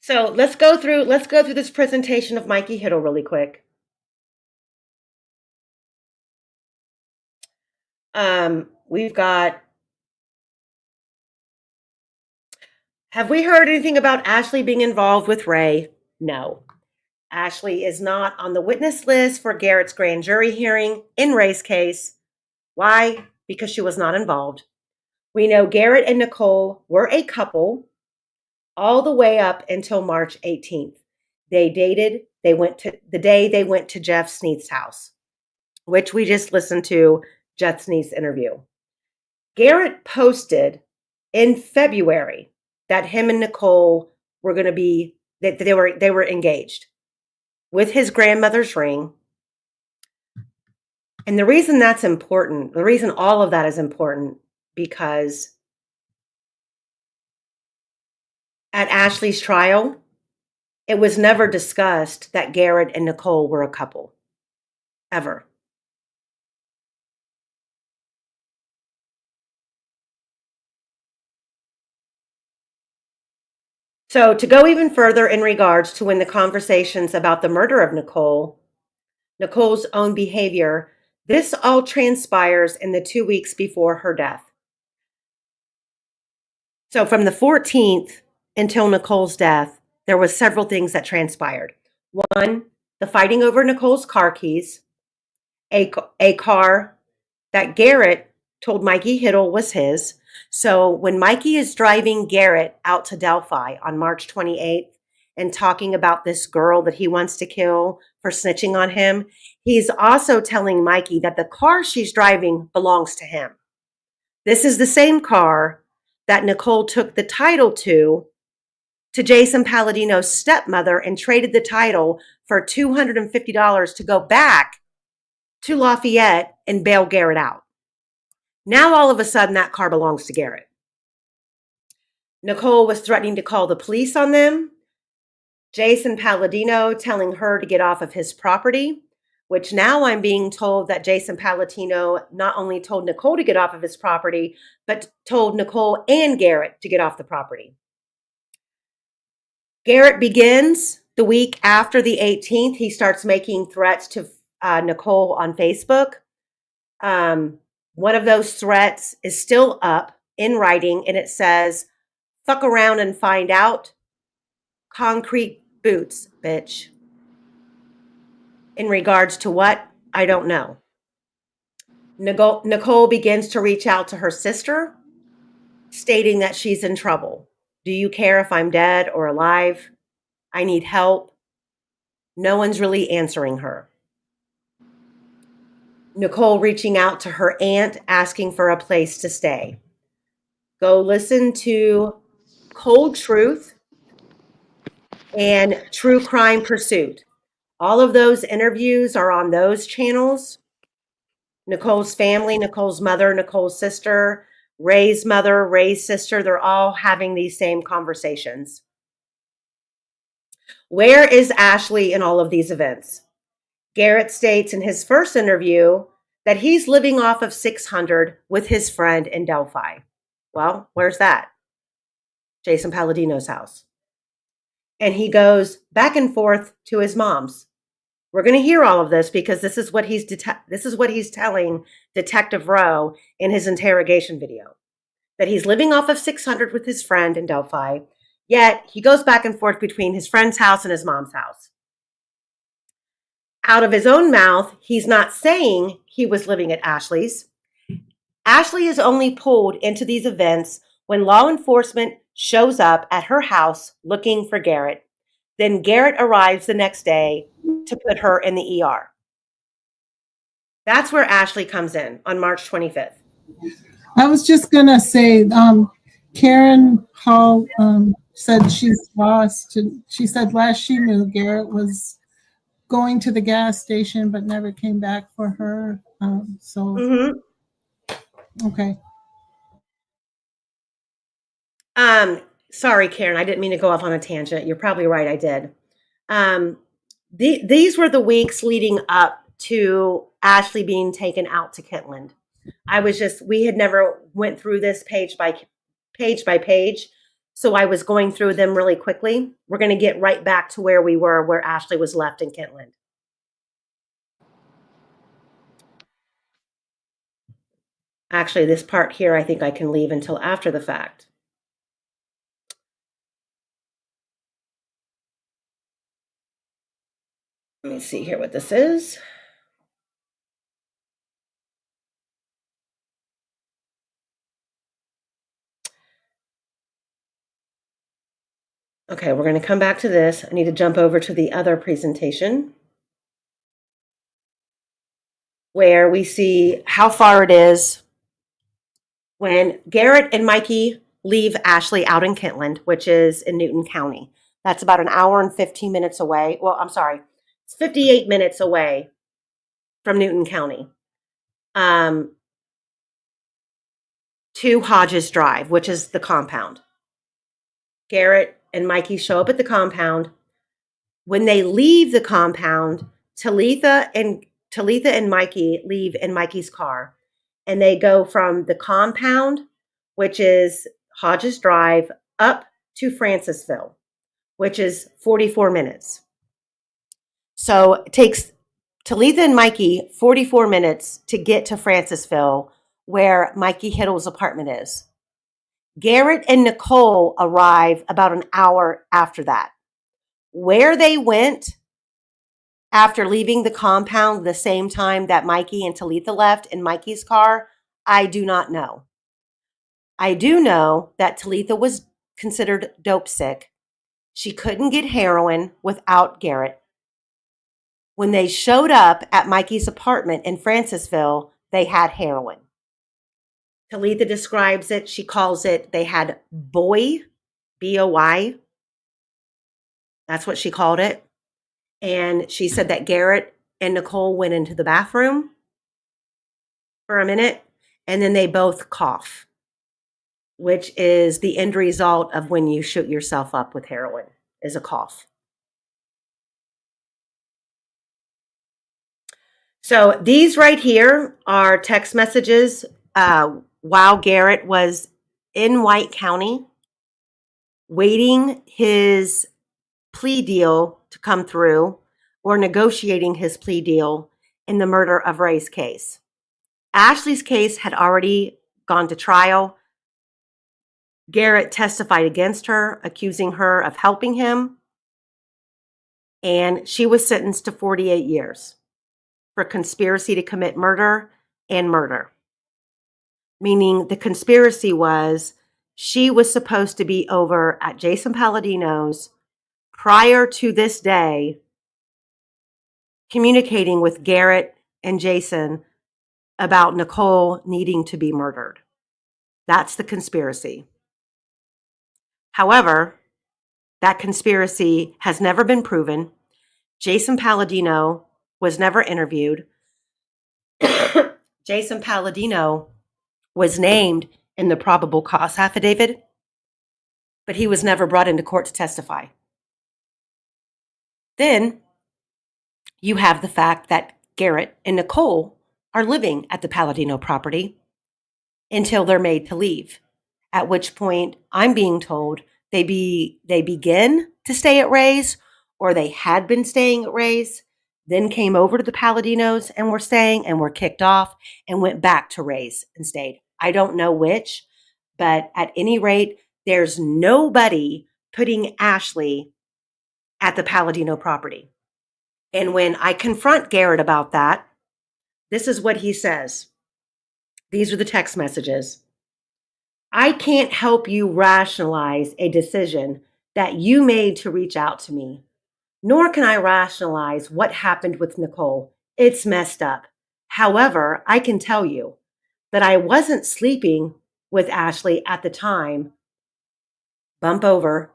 So let's go through this presentation of Mikey HITTLE really quick. We've got, have we heard anything about Ashley being involved with Ray? No. Ashley is not on the witness list for Garrett's grand jury hearing in Ray's case. Why? Because she was not involved. We know Garrett and Nicole were a couple all the way up until March 18th. They dated, they went to Jeff Sneath's house, which we just listened to Jeff Sneath's interview. Garrett posted in February that him and Nicole were going to be, that they were engaged with his grandmother's ring. And the reason that's important, the reason all of that is important, because at Ashley's trial, it was never discussed that Garrett and Nicole were a couple, ever. So to go even further in regards to when the conversations about the murder of Nicole's own behavior, this all transpires in the 2 weeks before her death. So from the 14th until Nicole's death, there was several things that transpired. One, the fighting over Nicole's car keys, a car that Garrett told Mikey HITTLE was his. So when Mikey is driving Garrett out to Delphi on March 28th and talking about this girl that he wants to kill for snitching on him, he's also telling Mikey that the car she's driving belongs to him. This is the same car that Nicole took the title to Jason Palladino's stepmother and traded the title for $250 to go back to Lafayette and bail Garrett out. Now, all of a sudden, that car belongs to Garrett. Nicole was threatening to call the police on them. Jason Palladino telling her to get off of his property, which now I'm being told that Jason Palladino not only told Nicole to get off of his property, but told Nicole and Garrett to get off the property. Garrett begins the week after the 18th. He starts making threats to Nicole on Facebook. One of those threats is still up in writing, and it says, "Fuck around and find out. Concrete boots, bitch." In regards to what? I don't know. Nicole begins to reach out to her sister, stating that she's in trouble. "Do you care if I'm dead or alive? I need help." No one's really answering her. Nicole reaching out to her aunt, asking for a place to stay. Go listen to Cold Truth and True Crime Pursuit. All of those interviews are on those channels. Nicole's family, Nicole's mother, Nicole's sister, Ray's mother, Ray's sister, they're all having these same conversations. Where is Ashley in all of these events? Garrett states in his first interview that he's living off of 600 with his friend in Delphi. Well, where's that? Jason Palladino's house. And he goes back and forth to his mom's. We're going to hear all of this because this is what he's telling Detective Rowe in his interrogation video, that he's living off of 600 with his friend in Delphi, yet he goes back and forth between his friend's house and his mom's house. Out of his own mouth, he's not saying he was living at Ashley's. Ashley is only pulled into these events when law enforcement shows up at her house looking for Garrett. Then Garrett arrives the next day to put her in the ER. That's where Ashley comes in on March 25th. I was just gonna say, Karen Hall said she's lost. She said last she knew Garrett was going to the gas station, but never came back for her. Okay. Sorry, Karen, I didn't mean to go off on a tangent. You're probably right, I did. These were the weeks leading up to Ashley being taken out to Kitland. We had never went through this page by page. So I was going through them really quickly. We're going to get right back to where we were, where Ashley was left in Kitland. Actually, this part here, I think I can leave until after the fact. Let me see here what this is. Okay, we're going to come back to this. I need to jump over to the other presentation where we see how far it is when Garrett and Mikey leave Ashley out in Kitland, which is in Newton County. That's about an hour and 15 minutes away. Well, I'm sorry. It's 58 minutes away from Newton County to Hodges Drive, which is the compound. Garrett and Mikey show up at the compound. When they leave the compound, Talitha and Mikey leave in Mikey's car, and they go from the compound, which is Hodges Drive, up to Francisville, which is 44 minutes. So it takes Talitha and Mikey 44 minutes to get to Francisville, where Mikey HITTLE's apartment is. Garrett and Nicole arrive about an hour after that. Where they went, after leaving the compound the same time that Mikey and Talitha left in Mikey's car, I do not know. I do know that Talitha was considered dope sick. She couldn't get heroin without Garrett. When they showed up at Mikey's apartment in Francisville, they had heroin. Talitha describes it, she calls it, they had boy, B-O-Y. That's what she called it. And she said that Garrett and Nicole went into the bathroom for a minute, and then they both cough, which is the end result of when you shoot yourself up with heroin, is a cough. So these right here are text messages while Garrett was in White County waiting his plea deal to come through or negotiating his plea deal in the murder of Ray's case. Ashley's case had already gone to trial. Garrett testified against her, accusing her of helping him, and she was sentenced to 48 years for conspiracy to commit murder and murder. Meaning the conspiracy was she was supposed to be over at Jason Palladino's prior to this day, communicating with Garrett and Jason about Nicole needing to be murdered. That's the conspiracy. However, that conspiracy has never been proven. Jason Palladino was never interviewed. Jason Palladino was named in the probable cause affidavit, but he was never brought into court to testify. Then you have the fact that Garrett and Nicole are living at the Palladino property until they're made to leave, at which point I'm being told they begin to stay at Ray's, or they had been staying at Ray's, then came over to the Palladinos and were staying and were kicked off and went back to Ray's and stayed. I don't know which, but at any rate, there's nobody putting Ashley at the Palladino property. And when I confront Garrett about that, this is what he says. These are the text messages. I can't help you rationalize a decision that you made to reach out to me, nor can I rationalize what happened with Nicole. It's messed up. However, I can tell you that I wasn't sleeping with Ashley at the time. Bump over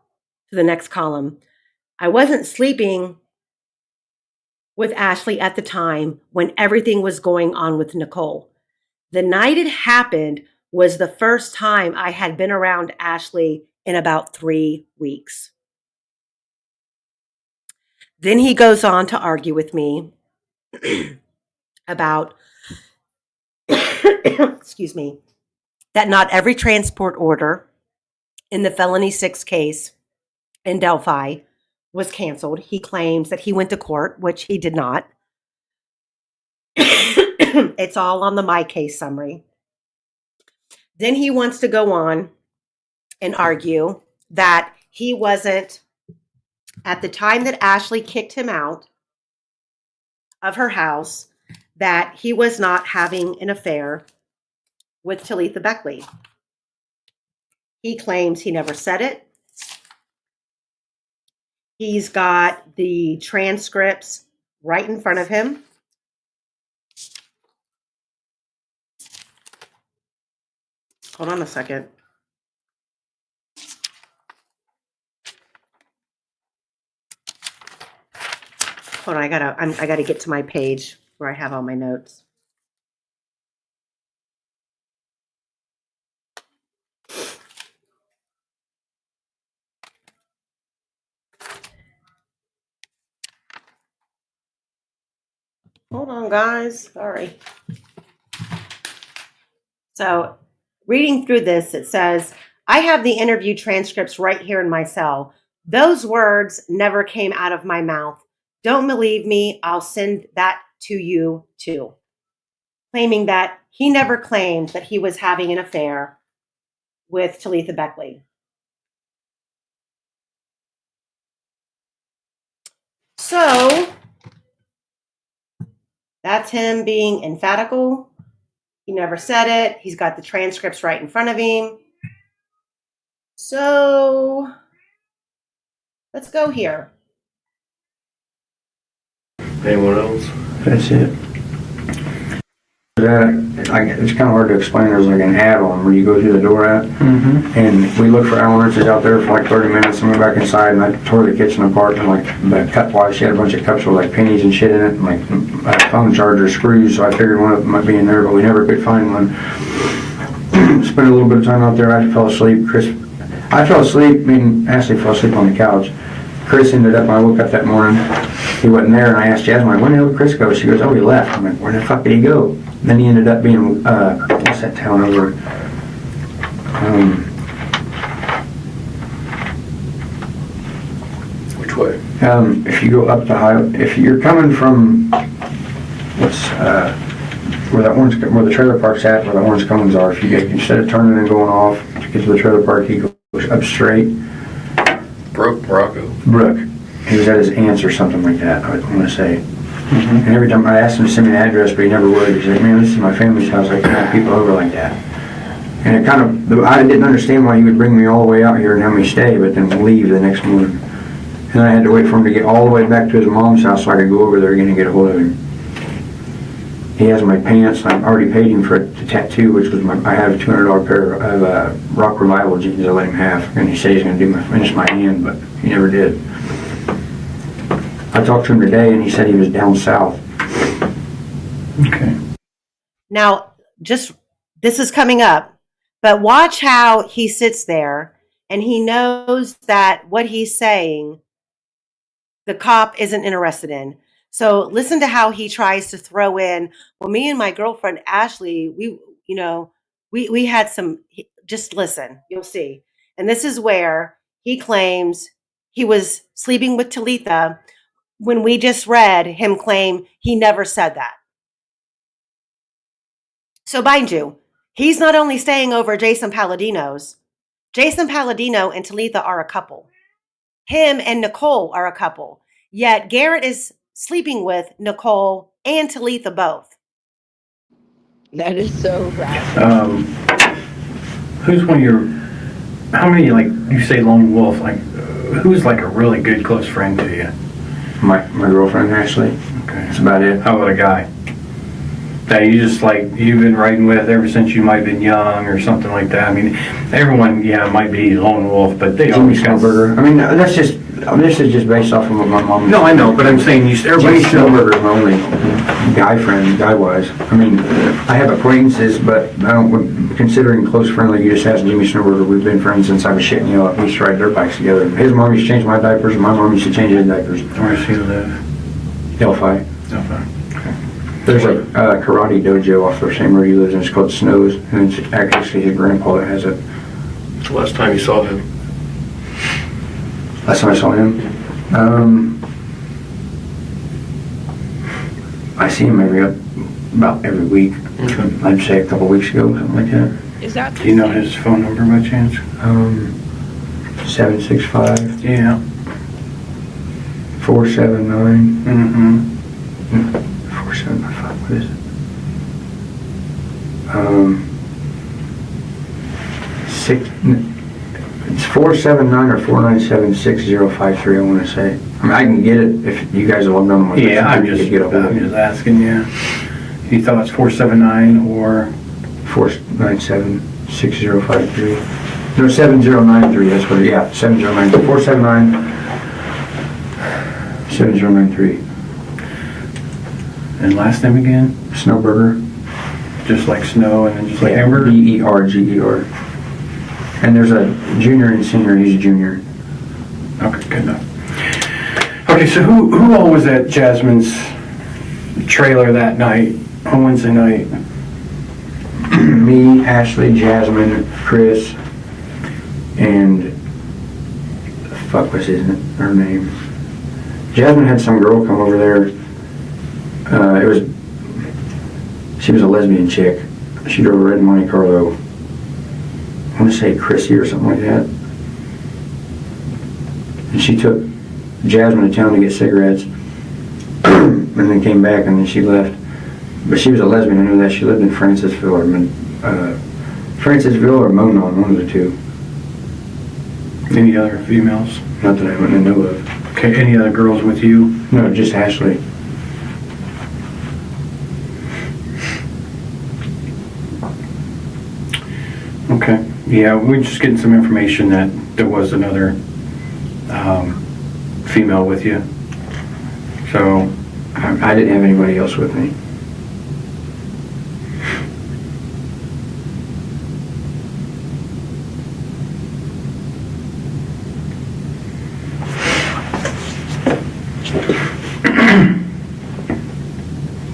to the next column. I wasn't sleeping with Ashley at the time when everything was going on with Nicole. The night it happened was the first time I had been around Ashley in about 3 weeks. Then he goes on to argue with me about, excuse me, that not every transport order in the felony 6 case in Delphi was canceled. He claims that he went to court, which he did not. It's all on the MIKEY summary. Then he wants to go on and argue that he wasn't, at the time that Ashley kicked him out of her house, that he was not having an affair with Talitha Beckley. He claims he never said it. He's got the transcripts right in front of him. Hold on a second. Hold on, I gotta get to my page where I have all my notes. Hold on, guys. Sorry. So, reading through this, it says, I have the interview transcripts right here in my cell. Those words never came out of my mouth. Don't believe me, I'll send that to you too. Claiming that he never claimed that he was having an affair with Talitha Beckley. So, That's him being emphatical. He never said it. He's got the transcripts right in front of him. So let's go here. Anyone else? That's it. It's kind of hard to explain. There's like an add-on where you go through the door at, and we looked for Allen wrenches out there for like 30 minutes, and went back inside, and I tore the kitchen apart, and like the cup wise, she had a bunch of cups with like pennies and shit in it, and like phone charger screws, so I figured one of them might be in there, but we never could find one. Spent a little bit of time out there. I fell asleep. I fell asleep, Ashley fell asleep on the couch. Chris ended up, when I woke up that morning, he wasn't there, and I asked Jasmine, like, when the hell did Chris go? She goes, oh, he left. I'm like, where the fuck did he go? Then he ended up being, what's that town over? Which way? If you go up the highway, if you're coming from, where the trailer park's at, where the orange cones are, if you get, instead of turning and going off to get to the trailer park, he goes up straight. Brocco. Brooke. He was at his aunt's or something like that, I want to say. And every time I asked him to send me an address, but he never would. He's like, man, this is my family's house. I can't have people over like that. And it kind of, I didn't understand why he would bring me all the way out here and have me stay, but then leave the next morning. And I had to wait for him to get all the way back to his mom's house so I could go over there again and get a hold of him. He has my pants. I already paid him for the tattoo, which was I have a $200 pair of Rock Revival jeans I let him have. And he said he's going to finish my hand, but he never did. I talked to him today, and he said he was down south. Okay. Now, this is coming up, but watch how he sits there and he knows that what he's saying, the cop isn't interested in. So listen to how he tries to throw in, well, me and my girlfriend, Ashley, we had some, just listen, you'll see. And this is where he claims he was sleeping with Talitha when we just read him claim he never said that. So mind you, he's not only staying over Jason Palladino's. Jason Palladino and Talitha are a couple. Him and Nicole are a couple. Yet Garrett is sleeping with Nicole and Talitha both. That is so rad. Who's one of your, how many, like, you say lone wolf, like, who's like a really good close friend to you? My girlfriend, Ashley. Okay. That's about it. How about a guy that you just like, you've been riding with ever since you might have been young or something like that? I mean, everyone, might be lone wolf, but they Jimmy always got... Snowberger. I mean, this is just based off of what my mom... No, I know, but I'm saying everybody Jimmy Snowberger is my only guy-wise. I mean, I have acquaintances, but I don't, considering close friend, like you just asked Jimmy Snowberger, we've been friends since I was shitting you up. We used to ride dirt bikes together. His mom used to change my diapers, and my mom used to change his diapers. Where does he live? Delphi. Delphi. There's a karate dojo off the same road he lives in. It's called Snows, and it's actually his grandpa that has it. The last time you saw him? Last time I saw him, I see him about every week. Okay. I'd say a couple weeks ago, something like that. Is that Do you know his phone number by chance? 765 Yeah. 479 Mm-hmm. 475. What is it? It's 479 or 4976053. I want to say. I mean, I can get it if you guys have logged on my. Yeah, I'm just asking you. You thought it's 479 or 4976053. No, 7093. That's what. Yeah, 7093. 479 7093. and last name again? Snowberger. Just like snow and then just like hamburger? Berger. And there's a junior and senior. He's a junior. Okay, good enough. Okay, so who all was at Jasmine's trailer that night, on Wednesday night? Me, Ashley, Jasmine, Chris, and the fuck was her name? Jasmine had some girl come over there. She was a lesbian chick. She drove a red Monte Carlo. I want to say Chrissy or something like that. And she took Jasmine to town to get cigarettes, and then came back, and then she left. But she was a lesbian, I knew that. She lived in Francisville or Monon, one of the two. Any other females? Not that I know of. Okay, any other girls with you? No, just Ashley. Okay, yeah, we're just getting some information that there was another female with you. So, I didn't have anybody else with me.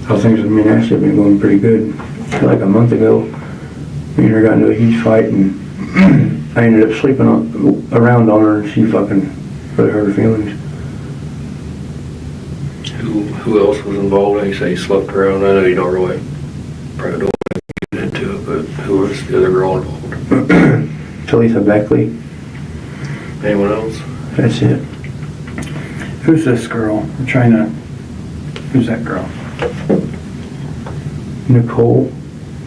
How things with me and Ashley have been going pretty good. Like a month ago, me and her got into a huge fight, and I ended up sleeping around on her, and she fucking really hurt her feelings. Who else was involved? You say you slept around. I know you don't really, probably don't want to get into it, but who was the other girl involved? Talitha Beckley. Anyone else? That's it. who's this girl? I'm trying to, who's that girl? Nicole.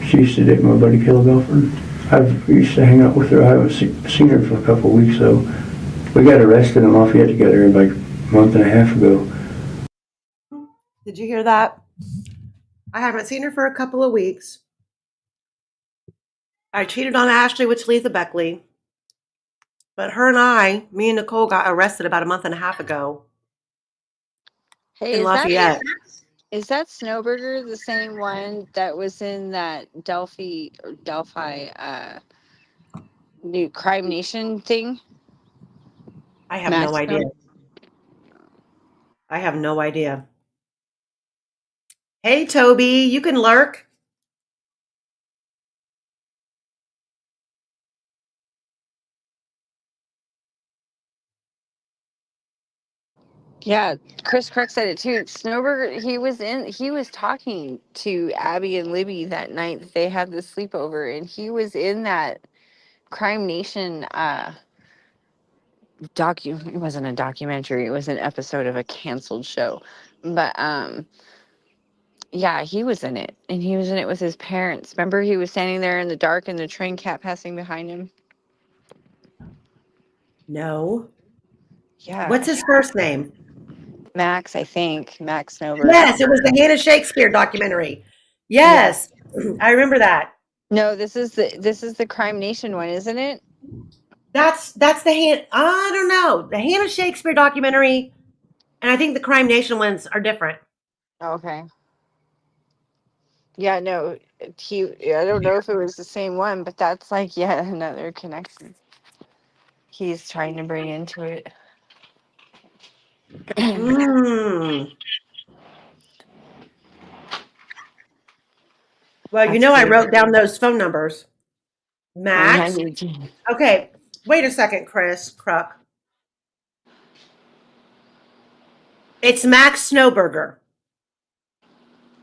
She used to date my buddy Caleb Belford. I've used to hang out with her. I haven't seen her for a couple of weeks, though. We got arrested in Lafayette together like a month and a half ago. Did you hear that? I haven't seen her for a couple of weeks. I cheated on Ashley with Talitha Beckley. But her and me and Nicole got arrested about a month and a half ago Hey, in is Lafayette. that Snowburger the same one that was in that Delphi new Crime Nation thing? I have Max no idea. Snow? I have no idea. Hey, Toby, you can lurk. Yeah, Chris Crack said it too. Snowburger, he was talking to Abby and Libby that night that they had the sleepover, and he was in that Crime Nation it wasn't a documentary, it was an episode of a canceled show. But yeah, he was in it, and he was in it with his parents. Remember, he was standing there in the dark and the train kept passing behind him? No. Yeah. What's his first name? Max, I think. Max Snowberg. Yes, it was the Hannah Shakespeare documentary. Yes, I remember that. No, this is the Crime Nation one, isn't it? That's the I don't know, the Hannah Shakespeare documentary, and I think the Crime Nation ones are different. Okay. Yeah, no, I don't know if it was the same one, but that's like yet another connection he's trying to bring into it. Mm. Well, That's I good. wrote down those phone numbers. Oh, yeah, Max. me too. Okay, wait a second, Chris Kruk. It's Max Snowburger.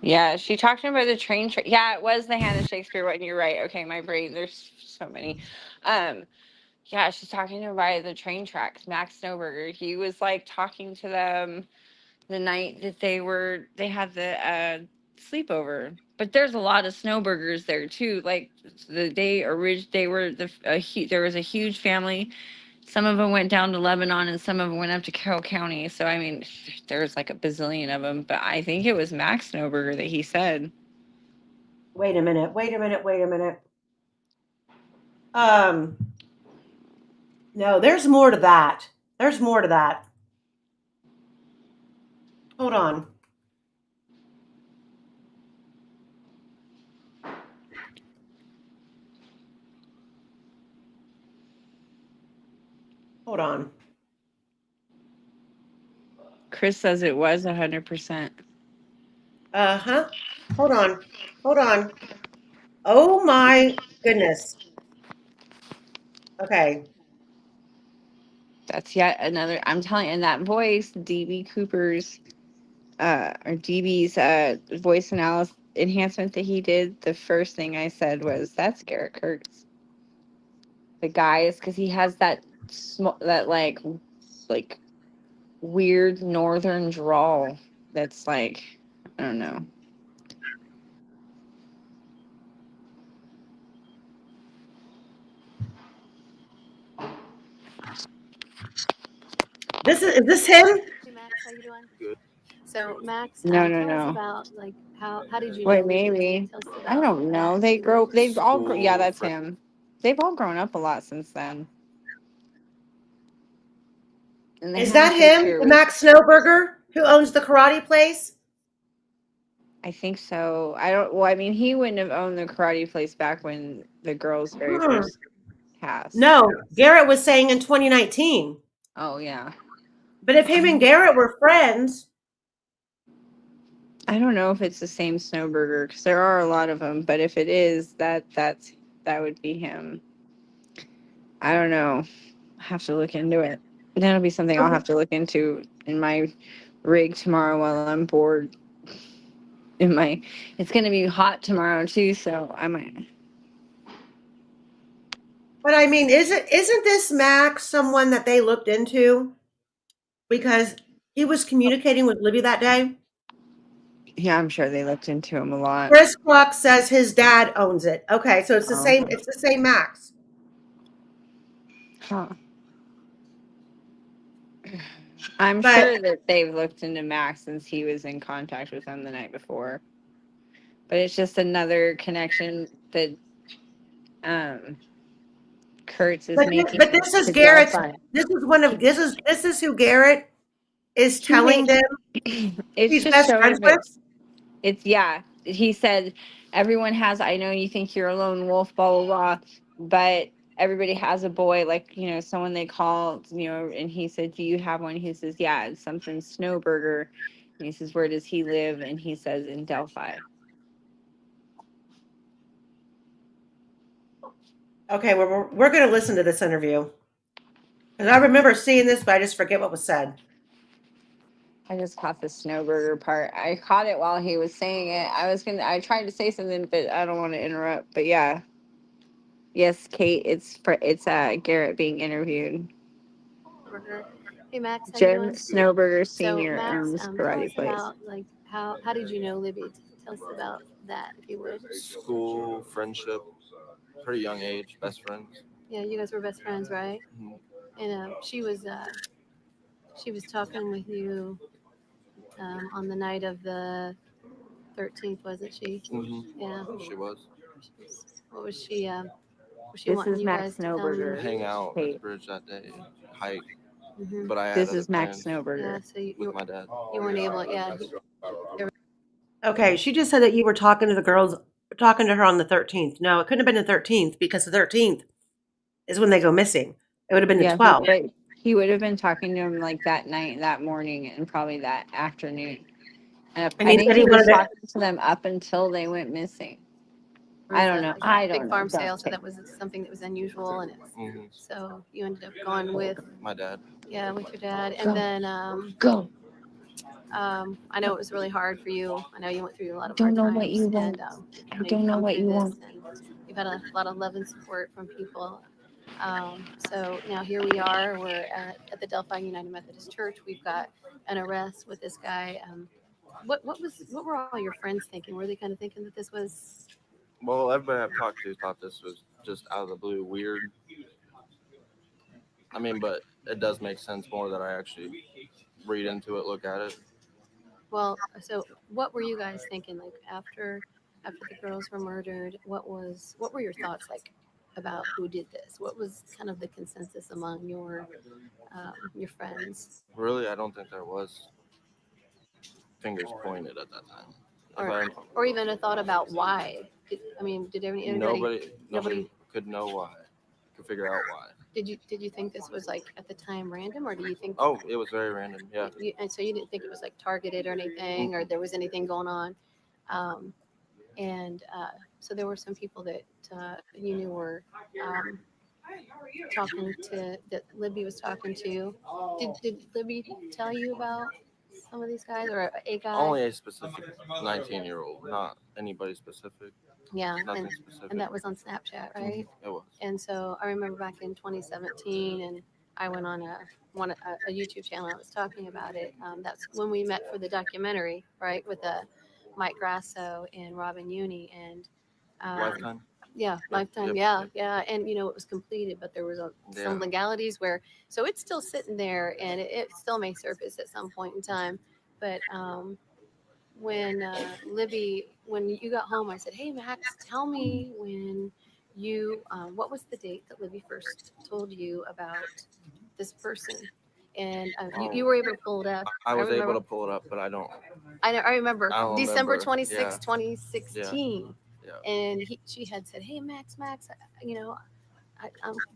Yeah, she talked to him about the train. Yeah, it was the Hannah Shakespeare one. You're right. Okay, my brain. There's so many. Yeah, she's talking to him about the train tracks. Max Snowberger. He was like talking to them the night that they had the sleepover. But there's a lot of Snowburgers there too. Like there was a huge family. Some of them went down to Lebanon and some of them went up to Carroll County. So I mean, there's like a bazillion of them. But I think it was Max Snowberger that he said. Wait a minute. No, there's more to that. Hold on. Hold on. Chris says it was 100%. Uh-huh. Hold on. Oh my goodness. Okay. That's yet another. I'm telling you, in that voice, DB Cooper's or DB's voice analysis enhancement that he did, the first thing I said was, "That's Garrett Kurtz." The guy is because he has that that like weird northern drawl. That's like, I don't know. Is this him? Hey Max, how you doing? Good. So Max, No, tell us no. about like how did you know Wait, Libby? maybe. Tell us I about don't know. that. They've all, yeah, School that's friend. him. They've all grown up a lot since then. And they Is had a that him, picture the with, Max Snowburger who owns the karate place? I think so. I don't, well, I mean, he wouldn't have owned the karate place back when the girls very Hmm. first passed. No, Garrett was saying in 2019. Oh, yeah. But if him and Garrett were friends, I don't know if it's the same Snowburger because there are a lot of them, but if it is, that would be him. I don't know. I have to look into it. That'll be something I'll have to look into in my rig tomorrow while I'm bored. It's gonna be hot tomorrow too, so I might. but I mean, isn't this Max someone that they looked into because he was communicating with Libby that day? Yeah, I'm sure they looked into him a lot. Chris Clark says his dad owns it. Okay, so it's the Oh. same. It's the same Max. Huh. I'm But sure that they've looked into Max since he was in contact with them the night before. But it's just another connection that Kurtz is making. but this is to Garrett's. Delphi. This is who Garrett is He telling them It's he's just best friends showing with. that it's yeah. He said everyone has. I know you think you're a lone wolf, blah blah blah, but everybody has a boy, like someone they call, And he said, "Do you have one?" He says, "Yeah, it's something Snowburger." And he says, "Where does he live?" And he says, "In Delphi." Okay, well, we're going to listen to this interview because I remember seeing this, but I just forget what was said. I just caught the Snowburger part. I caught it while he was saying it. I tried to say something, but I don't want to interrupt. But yeah. Yes, Kate, it's Garrett being interviewed. Burger. Hey Max, how you Jim doing? Snowburger So Senior Max, owns tell karate us place. about like how did you know Libby? Tell us about that if you would. School, friendship, pretty young age, best friends. Yeah, you guys were best friends, right? Mhm. And she was talking with you on the night of the 13th, wasn't she? Yeah. She was. What was she? Was she This wanting is you Max guys to Snowburger. Hang out at the Kate. bridge that day, hike. Mhm. But I had This other is Max plans Snowburger. Yeah, so with my dad. you weren't able. Yeah. Okay, she just said that you were talking to her on the 13th. No, it couldn't have been the 13th because the 13th is when they go missing. It would have been the Yeah, 12th. he would have been talking to him like that night, that morning, and probably that afternoon. And And I he think said he he was wanted to. talking to them up until they went missing. It was I don't know. I big don't know. farm Don't sale, so take- that was something that was unusual, and Mhm. so you ended up going with My dad. with your dad, Go. and then Go. I know it was really hard for you. I know you went through a lot of Don't hard know what times, you want. and I know don't you've know come what through you this, want. and you've had a lot of love and support from people. So now here we are. We're at the Delphi United Methodist Church. We've got an arrest with this guy. What were all your friends thinking? Were they kind of thinking that this was? Well, everybody I've talked to thought this was just out of the blue, weird. I mean, but it does make sense more that I actually read into it, look at it. Well, so what were you guys thinking? Like after the girls were murdered, what were your thoughts like about who did this? What was kind of the consensus among your friends? Really, I don't think there was fingers pointed at that time. Or even a thought about why? Did anybody? Nobody could know why, could figure out why. Did you think this was like at the time random, or do you think? Oh, it was very random. Yeah. And so you didn't think it was like targeted or anything, or there was anything going on, so there were some people that you knew were talking to that Libby was talking to. Did Libby tell you about some of these guys or a guy? Only a specific 19-year-old, not anybody specific. Yeah, Nothing specific. and that was on Snapchat, right? It was. And so I remember back in 2017, and I went on a YouTube channel. I was talking about it. That's when we met for the documentary, right, with Mike Grasso and Robin Uni, and Lifetime. Yeah, lifetime. Yep. Yeah. And it was completed, but there was some legalities where, so it's still sitting there, and it still may surface at some point in time. But when Libby, when you got home, I said, "Hey Max, tell me when you, what was the date that Libby first told you about this person?" And you were able to pull it up. I was remember, able to pull it up, but I don't. I remember I don't December remember. 26, Yeah. 2016. Yeah. And she had said, "Hey Max,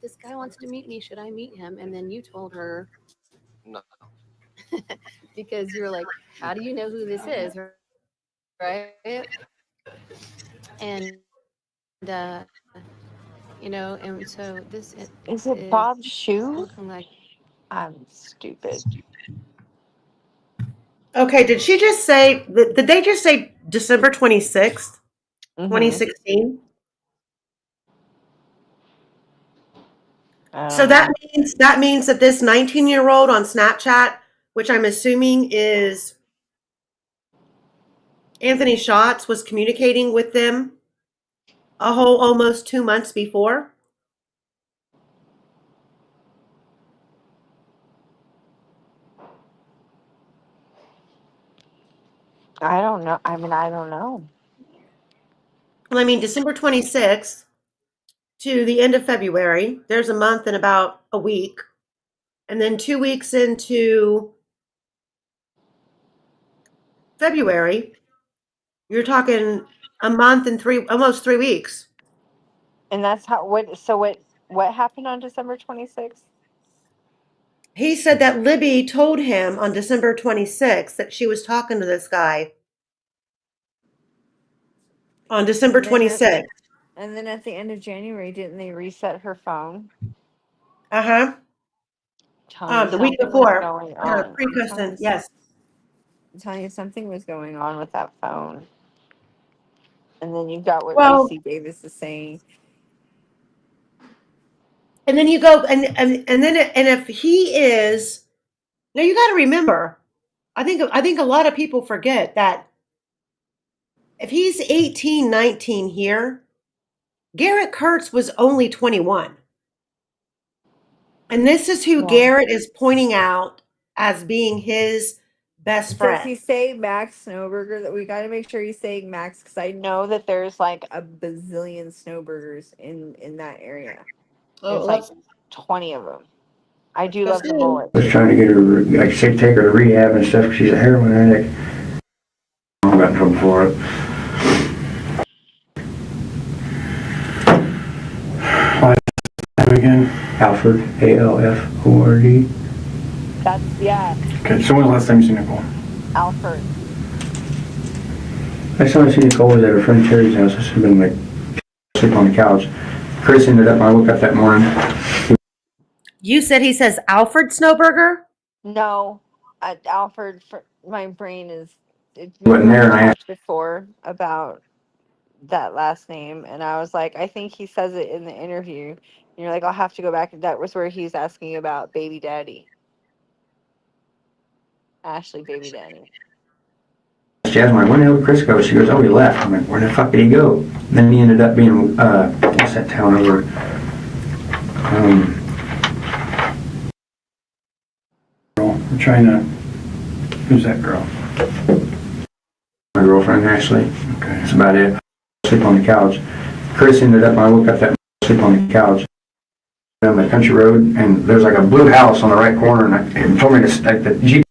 this guy wants to meet me. Should I meet him?" And then you told her No. because you were like, "How do you know who this is?" Right? And and so this Is it Bob's shoe? looking like I'm stupid. Okay, did she just say, did they just say December 26th, Mhm. 2016? I So don't know. that means that this 19-year-old on Snapchat, which I'm assuming is Anthony Schatz, was communicating with them a whole almost 2 months before. I don't know. I mean, I don't know. Well, I mean, December 26th to the end of February, there's a month and about a week. And then 2 weeks into February, you're talking a month and almost 3 weeks. And that's what happened on December 26th? He said that Libby told him on December 26th that she was talking to this guy on December 26th. And then at the end of January, didn't they reset her phone? Uh-huh. Telling you The week something was before. going on. Pre-Kristen, yes. I'm telling you something was going on with that phone. And then you got what Well, AC Davis is saying. and then you go and if he is, now you got to remember, I think a lot of people forget that if he's 18, 19 here, Garrett Kurtz was only 21. And this is who Garrett is pointing out as being his best friend. Does he say Max Snowburger? That we got to make sure he's saying Max, because I know that there's like a bazillion Snowburgers in that area. There's like 20 of them. I do love the bullets. I was trying to get her, like, take her to rehab and stuff, 'cause she's a heroin addict. I got in trouble for it. Again? Alford, Alford. That's, yeah, Okay, so when was the last time you seen Nicole? Alfred. Last time I seen Nicole was at her friend Terry's house. I should have been like asleep on the couch. Chris ended up when I woke up that morning. You said he says Alfred Snowburger? No, Alfred. My brain is. Wasn't there, and I talked before about that last name, and I was like, I think he says it in the interview. And you're like, I'll have to go back. That was where he's asking about baby daddy, Ashley, baby daddy. Jasmine, like, when the hell did Chris go? She goes, oh, he left. I'm like, where the fuck did he go? And then he ended up being, what's that town over? We're trying to, who's that girl? My girlfriend, Ashley. Okay. That's about it. Sleep on the couch. Chris ended up when I woke up that morning, sleep on the couch. On the country road, and there's like a blue house on the right corner, and it told me to, like, the Jeep.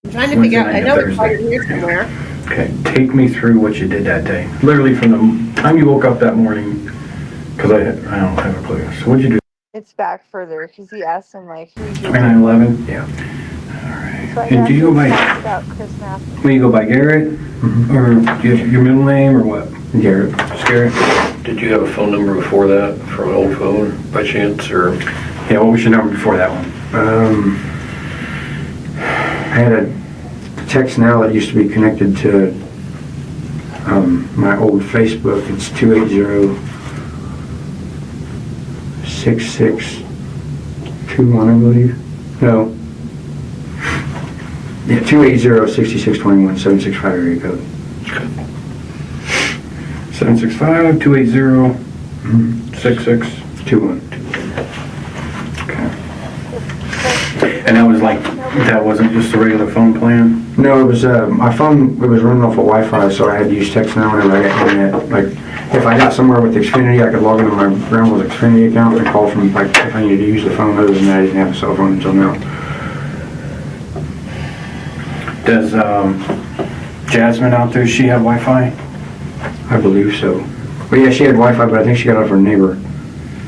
I'm trying to figure out, I know it's probably here somewhere. Okay, take me through what you did that day. Literally from the time you woke up that morning, because I don't have a clue. So what'd you do? It's back further because he asked him like, who's your 2911? Yeah. Alright. And do you go by, about Chris Matthews. will you go by Garrett? Mm-hmm. Or do you have your middle name or what? Garrett. Just Garrett? Did you have a phone number before that from an old phone by chance, or? Yeah, what was your number before that one? I had a text now that used to be connected to my old Facebook. It's 280-6621, I believe. No. Yeah, 280-6621, 765 area code. 765-280-6621. Okay. And that was like, that wasn't just a regular phone plan? No, it was, my phone, it was running off of Wi-Fi, so I had to use text now whenever I got internet. Like, if I got somewhere with Xfinity, I could log into my grandma's Xfinity account and call from, like, if I needed to use the phone. Other than that, I didn't have a cell phone until now. Does Jasmine out there, she have Wi-Fi? I believe so. But yeah, she had Wi-Fi, but I think she got it off her neighbor.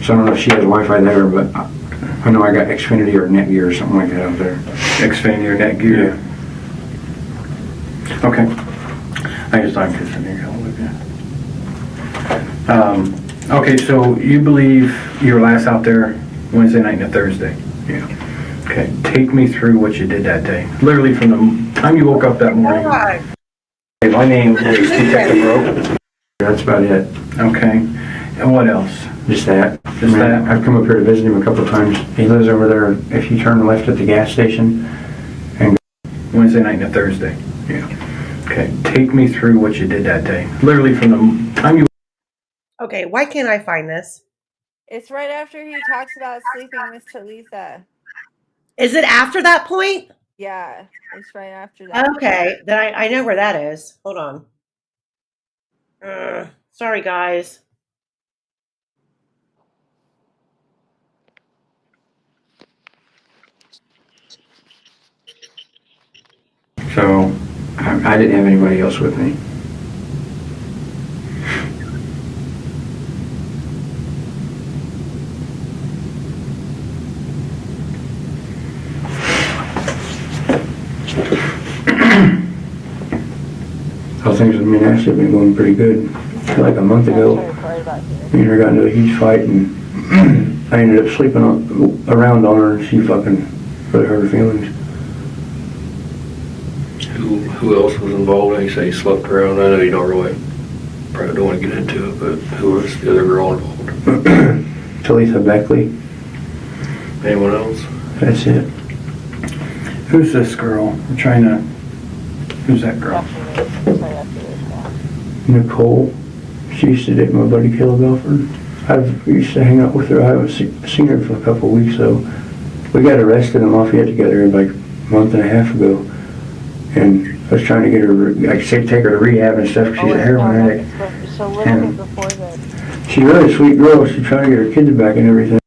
So I don't know if she has Wi-Fi there, but I know I got Xfinity or Netgear or something like that out there. Xfinity or Netgear? Yeah. Okay. I just thought because I knew y'all would, yeah. Okay, so you believe you were last out there Wednesday night and a Thursday? Yeah. Okay, take me through what you did that day. Literally from the time you woke up that morning. Okay, my name is Detective Rowe. That's about it. Okay, and what else? Just that. Just that? I've come up here to visit him a couple of times. He lives over there. If you turn left at the gas station and Wednesday night and a Thursday? Yeah. Okay, take me through what you did that day. Literally from the time you... Okay, why can't I find this? It's right after he talks about sleeping with Talitha. Is it after that point? Yeah, it's right after that. Okay, then I know where that is. Hold on. Sorry, guys. so I didn't have anybody else with me. How things with me and Ashley have been going pretty good. Like a month ago, me and her got into a huge fight, and I ended up sleeping around on her, and she fucking really hurt her feelings. Who else was involved? You say you slept around. I know you don't really, probably don't want to get into it, but who was the other girl involved? Talitha Beckley. Anyone else? That's it. Who's this girl? I'm trying to... Who's that girl? NICOLE. She used to date my buddy Caleb Belford. I used to hang out with her. I haven't seen her for a couple of weeks, though. We got arrested in Lafayette together like a month and a half ago. And I was trying to get her, like, take her to rehab and stuff because she's a heroin addict. So a little bit before that. She's a really sweet girl. She's trying to get her kids back and everything.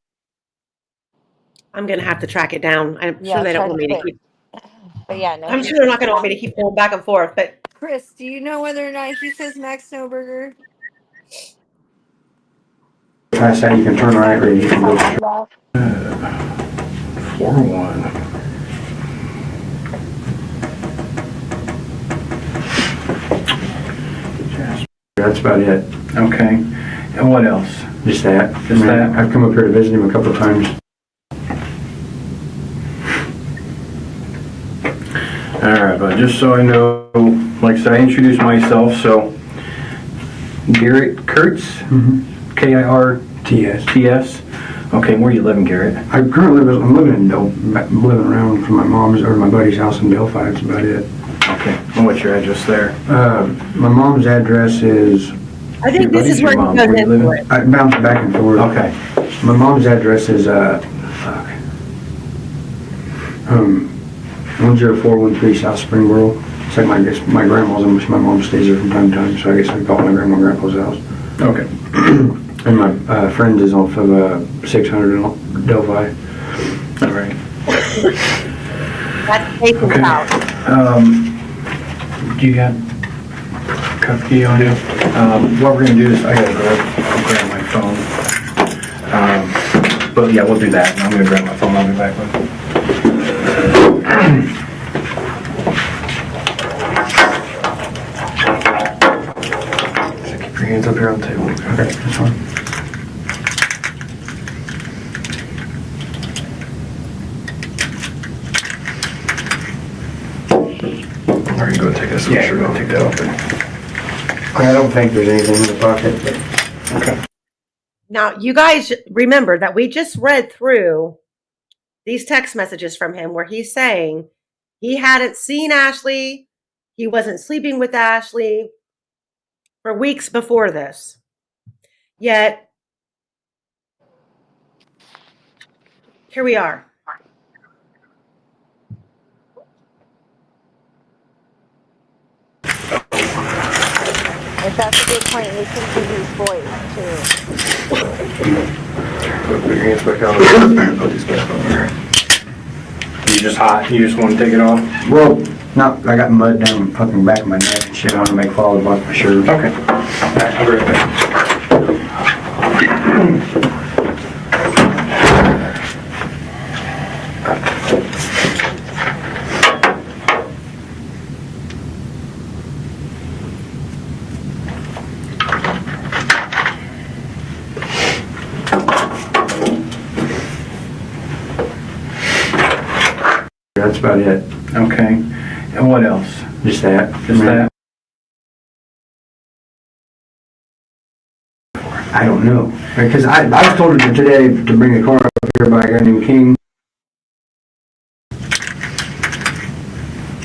I'm gonna have to track it down. I'm sure they don't want me to keep. But yeah, no. I'm sure they're not gonna want me to keep going back and forth. But Chris, do you know whether or not he says Max Snowburger? Past that, you can turn right or you can go. 4-1. That's about it. Okay, and what else? Just that. Just that? I've come up here to visit him a couple of times. Alright, but just so I know, like I said, I introduced myself, so Garrett Kurtz, T.S. K-I-R-T-S. Okay, where you living, Garrett? I'm living around from my mom's or my buddy's house in Delphi. That's about it. Okay, and what's your address there? My mom's address is. I think this is where he goes into it. I bounce back and forth. Okay. My mom's address is 10413 South Springboro. It's like my grandma's, and my mom stays there from time to time, so I guess we call it my grandma and grandpa's house. Okay. And my friend is off of 600 in Delphi. All right. That's Jason's Okay. house. Do you got cup key on you? What we're gonna do is I gotta grab my phone. But yeah, we'll do that. I'm gonna grab my phone. I'll be back with it. So keep your hands up here on the table. Okay, that's fine. Are you gonna take this? Yeah, sure, go take that off. I don't think there's anything in the pocket, but Okay. Now, you guys remember that we just read through these text messages from him where he's saying he hadn't seen Ashley, he wasn't sleeping with Ashley, for weeks before this. Yet, here we are. If that's a good point, listen to his voice too. Put your hands back on. Put these back on there. You just hot? You just want to take it off? Well, no, I got mud down the fucking back of my neck and shit. I want to make fall off my shirt. Okay. All right, I'll be right back. That's about it. Okay. And what else? Just that. Just that? I don't know. Because I was told today to bring a car up here by a guy named King.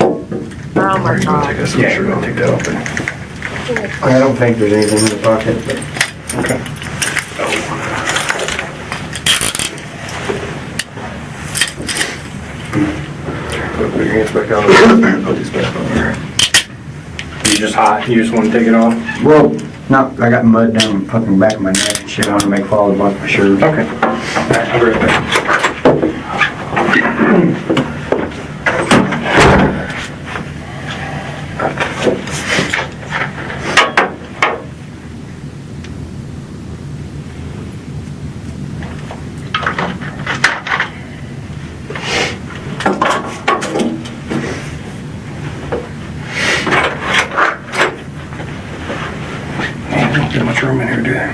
Oh my Take God. that Yeah, shirt we're off. gonna take that off then. I don't think there's anything in the pocket, but Okay. Put your hands back on. Put these back on there. You just hot? You just want to take it off? well, no, I got mud down the fucking back of my neck and shit. I want to make fall off my shirt. Okay. All right, I'll be right back. Man, don't get much room in here, do they?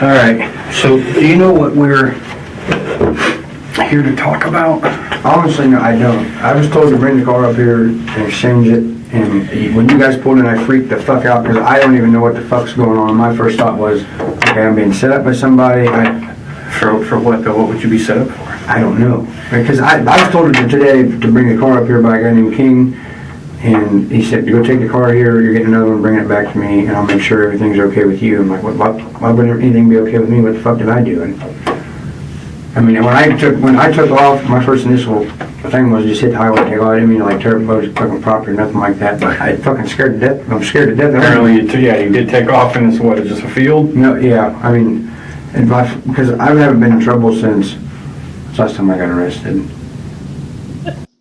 All right, so do you know what we're here to talk about? Honestly, no, I don't. I was told to bring the car up here and exchange it, and when you guys pulled in, I freaked the fuck out because I don't even know what the fuck's going on. My first thought was, okay, I'm being set up by somebody. For what though? What would you be set up for? I don't know. Because I was told today to bring the car up here by a guy named King, and he said, go take the car here, you're getting another one, bring it back to me, and I'll make sure everything's okay with you. I'm like, why wouldn't anything be okay with me? What the fuck did I do? And I mean, when I took off, my first initial thing was just hit the highway and take off. I didn't mean to like tear up boats, fucking property or nothing like that, but I fucking scared to death. I'm scared to death. Apparently, you did take off, and it's what, it's just a field? No, yeah, I mean, because I haven't been in trouble since last time I got arrested.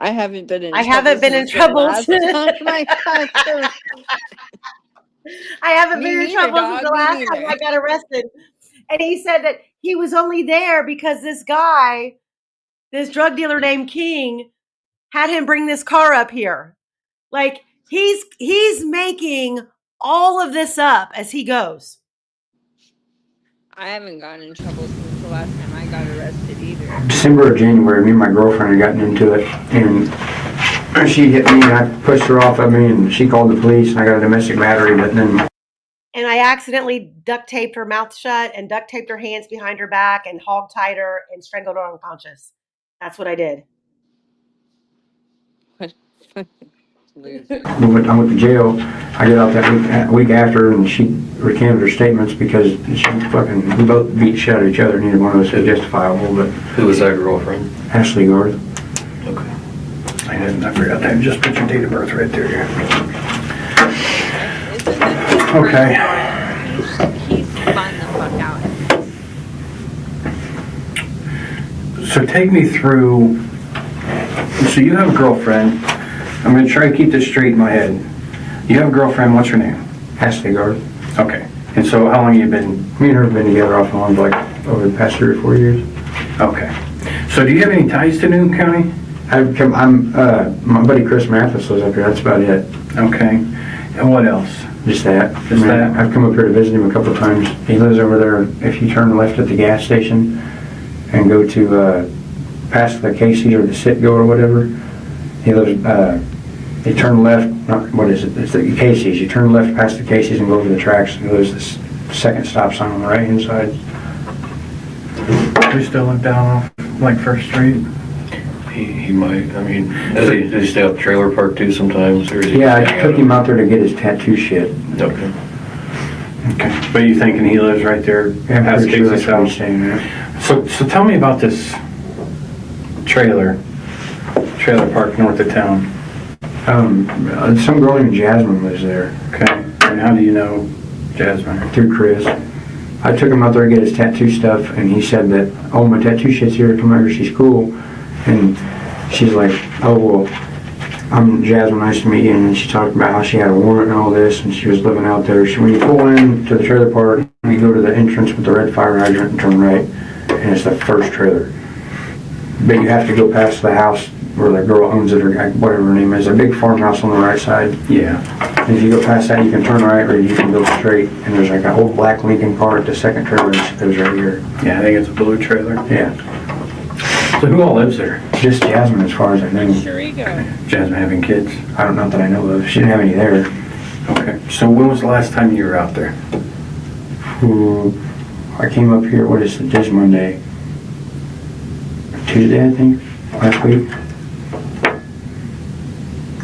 I haven't been in. I haven't been in since the trouble last since- time I got arrested. I haven't Me been in neither, trouble dog, since the me last time neither. I got arrested. And he said that he was only there because this guy, this drug dealer named King, had him bring this car up here. Like he's making all of this up as he goes. I haven't gotten in trouble since the last time I got arrested either. December or January, me and my girlfriend had gotten into it, and she hit me, and I pushed her off of me, and she called the police, and I got a domestic battery, but then And I accidentally duct taped her mouth shut and duct taped her hands behind her back and hog tied her and strangled her unconscious. That's what I did. Loser. I went to jail. I got out that week after, and she recanted her statements because we both beat shit out of each other. Neither one of us was justifiable, but Who was that girlfriend? Ashley Garth. Okay. I forgot that. Just put your date of birth right there. Isn't this Okay. He's spun the fuck out. So take me through, so you have a girlfriend. I'm going to try to keep this straight in my head. You have a girlfriend, what's her name? Ashley Garth. Okay. And so how long have you been? Me and her have been together off and on for like over the past 3 or 4 years. Okay. So do you have any ties to Newton County? My buddy Chris Mathis lives up here. That's about it. Okay. And what else? Just that. Just that? I've come up here to visit him a couple of times. He lives over there. If you turn left at the gas station and go to past the Casey's or the Citgo or whatever, he lives. You turn left. What is it? It's the Casey's. You turn left past the Casey's and go over the tracks. And there's this second stop sign on the right hand side. We still live down off like First Street. He might, I mean, does he stay at the trailer park too sometimes? Or is he Yeah, I hang took out? him out there to get his tattoo shit. Okay. Okay. But you thinking he lives right there I'm past pretty sure Casey's that's what he's house? saying there. So tell me about this trailer park north of town. Some girl named Jasmine lives there. Okay. And how do you know Jasmine? Through Chris. I took him out there to get his tattoo stuff, and he said that, oh, my tattoo shit's here, come over, she's cool. And she's like, oh, well, I'm Jasmine, nice to meet you. And then she talked about how she had a warrant and all this, and she was living out there. When you pull in to the trailer park, you go to the entrance with the red fire hydrant and turn right, and it's the first trailer. But you have to go past the house where the girl owns it, or whatever her name is, a big farmhouse on the right side. Yeah. And if you go past that, you can turn right, or you can go straight, and there's like an old black Lincoln car at the second trailer that goes right here. Yeah, I think it's a blue trailer. Yeah. So who all lives there? Just Jasmine, as far as I know. Sure you go. Jasmine having kids? I don't know that I know of. She didn't have any there. Okay. So when was the last time you were out there? I came up here, what is it, this Monday? Tuesday, I think, last week.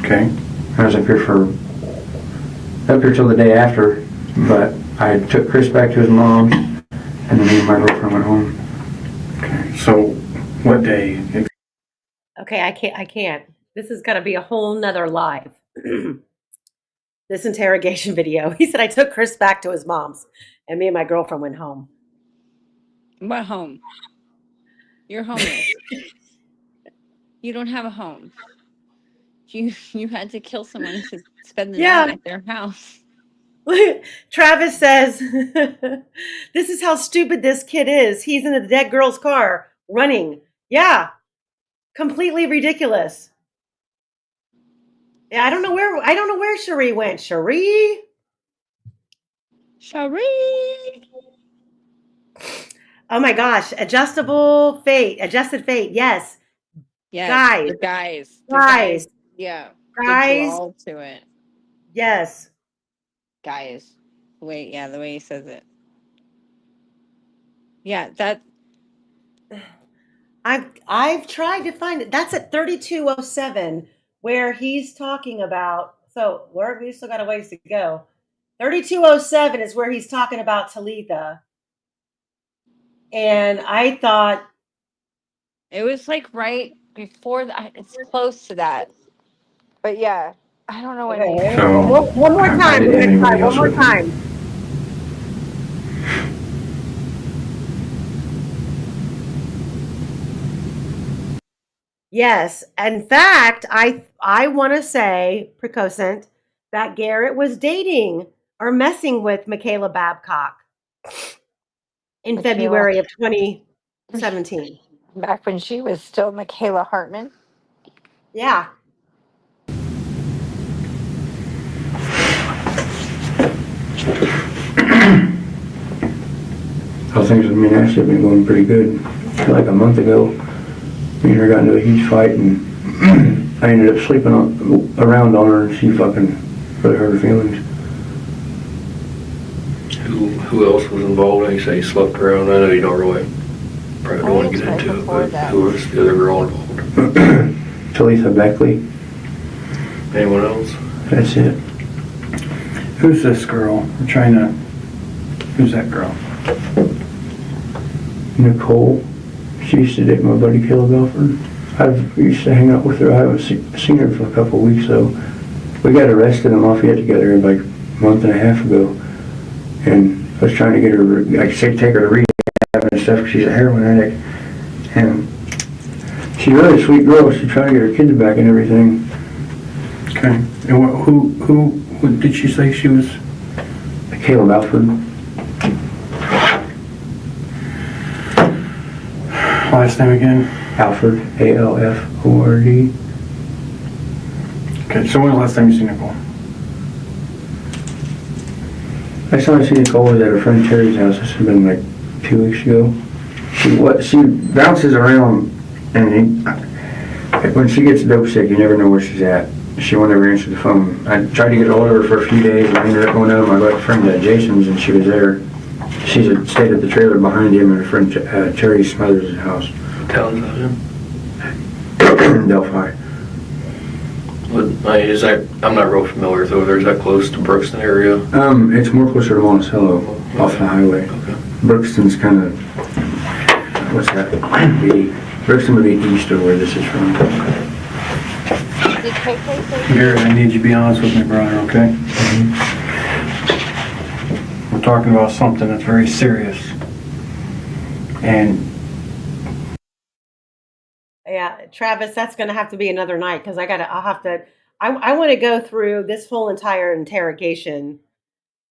Okay. I was up here till the day after, but I took Chris back to his mom's, and then me and my girlfriend went home. Okay. So what day? Okay, I can't. This is gonna be a whole nother live. This interrogation video. He said I took Chris back to his mom's, and me and my girlfriend went home. What home? You're homeless. You don't have a home. You had to kill someone to spend the Yeah. night at their house. Travis says, this is how stupid this kid is. He's in a dead girl's car running. Yeah. Completely ridiculous. Yeah, I don't know where Cherie went. Cherie? Oh my gosh. Adjusted fate. Yes. Yes. Guys. The guys. Guys. Yeah. Guys. The drawl to it. Yes. Guys. The way he says it. Yeah, that I've tried to find it. That's at 3207 where he's talking about, so we still got a ways to go. 3207 is where he's talking about Talitha. And I thought it was like right before that. It's close to that. But yeah, I don't know what okay, So, one more I time. didn't We're have gonna try anybody one else more with me. time. Yes. In fact, I want to say, precocent, that Garrett was dating or messing with Michaela Babcock in Michaela. February of 2017. Back when she was still Michaela Hartman. Yeah. How things with me and Ashley have been going pretty good. Like a month ago, me and her got into a huge fight, and I ended up sleeping around on her, and she fucking really hurt her feelings. Who else was involved? You say he slept around. I know you don't really probably don't want to get into it, but who was the other girl involved? Talitha Beckley, Anyone else? that's it. Who's this girl? Who's that girl? Nicole, she used to date my buddy Caleb Belford. I used to hang out with her. I haven't seen her for a couple of weeks though. We got arrested in Lafayette together like a month and a half ago, and I was trying to get her, take her to rehab and stuff because she's a heroin addict, and she's really a sweet girl. She's trying to get her kids back and everything. Okay. And who did she say she was? Caleb Belford. Last name again? Alford, A-L-F-O-R-D. Okay, so when was the last time you seen Nicole? Last time I seen Nicole was at her friend Terry's house. This has been like 2 weeks ago. She bounces around, and when she gets dope sick, you never know where she's at. She won't ever answer the phone. I tried to get a hold of her for a few days, and I ended up going out with my friend Jason's, and she was there. She stayed at the trailer behind him, and her friend Terry Smothers' house. Tell us about him. in Delphi. Is that, I'm not real familiar with over there, is that close to Brookston area? It's more closer to Monticello, off the highway. Okay. Brookston's kind of, what's that? Brookston would be east of where this is from. Did KK say? Garrett, I need you to be honest with me, brother, okay? We're talking about something that's very serious. And Yeah, Travis, that's going to have to be another night because I want to go through this whole entire interrogation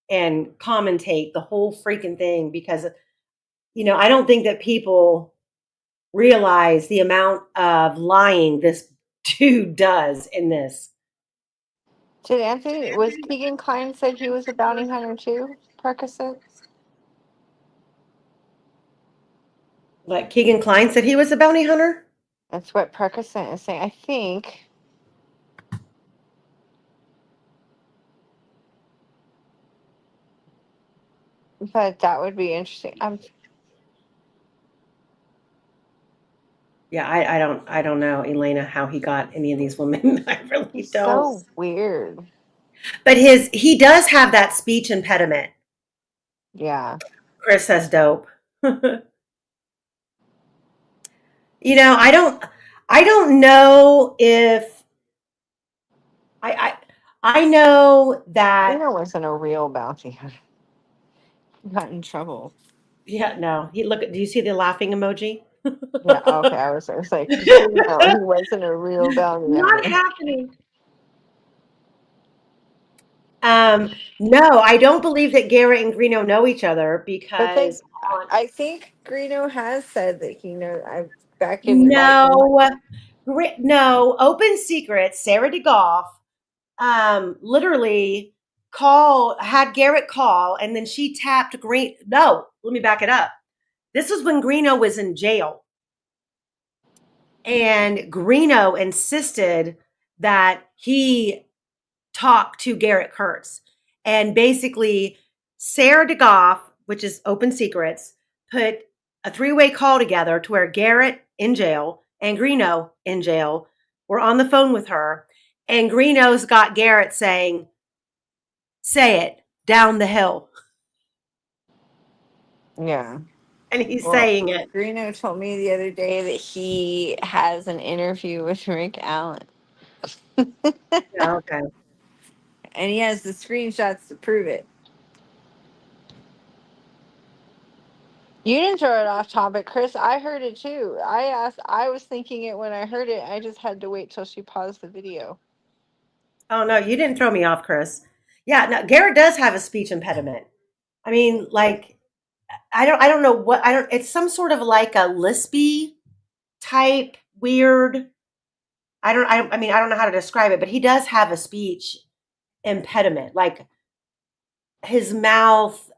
and commentate the whole freaking thing because, I don't think that people realize the amount of lying this dude does in this. Was Keegan Klein said he was a bounty hunter too? Percocet? Like Keegan Klein said he was a bounty hunter? That's what Percocet is saying. I think. But that would be interesting. Yeah, I don't know, Elena, how he got any of these women. I really He's don't. so weird. But he does have that speech impediment. Yeah. Chris says dope. I don't know if I know that Lena wasn't a real bounty hunter. He got in trouble. yeah, no. Do you see the laughing emoji? Yeah, okay. I was like, no, he wasn't a real bounty Not hunter. happening. No, I don't believe that Garrett and Greeno know each other But because I think Greeno has said that he knows. Back in no, open secret, Sarah DeGoff literally had Garrett call and then she tapped Green. No, let me back it up. This was when Greeno was in jail. And Greeno insisted that he talk to Garrett Kurtz. And basically, Sarah DeGoff, which is Open Secrets, put a three-way call together to where Garrett in jail and Greeno in jail were on the phone with her. And Greeno's got Garrett saying, say it, down the hill. Yeah. And he's saying it. Greeno told me the other day that he has an interview with Rick Allen. Yeah, okay. And he has the screenshots to prove it. You didn't throw it off topic, Chris. I heard it too. I was thinking it when I heard it. I just had to wait till she paused the video. Oh no, you didn't throw me off, Chris. Yeah, no, Garrett does have a speech impediment. I mean, like, I don't know it's some sort of like a lispy type weird. I mean, I don't know how to describe it, but he does have a speech impediment. Like his mouth,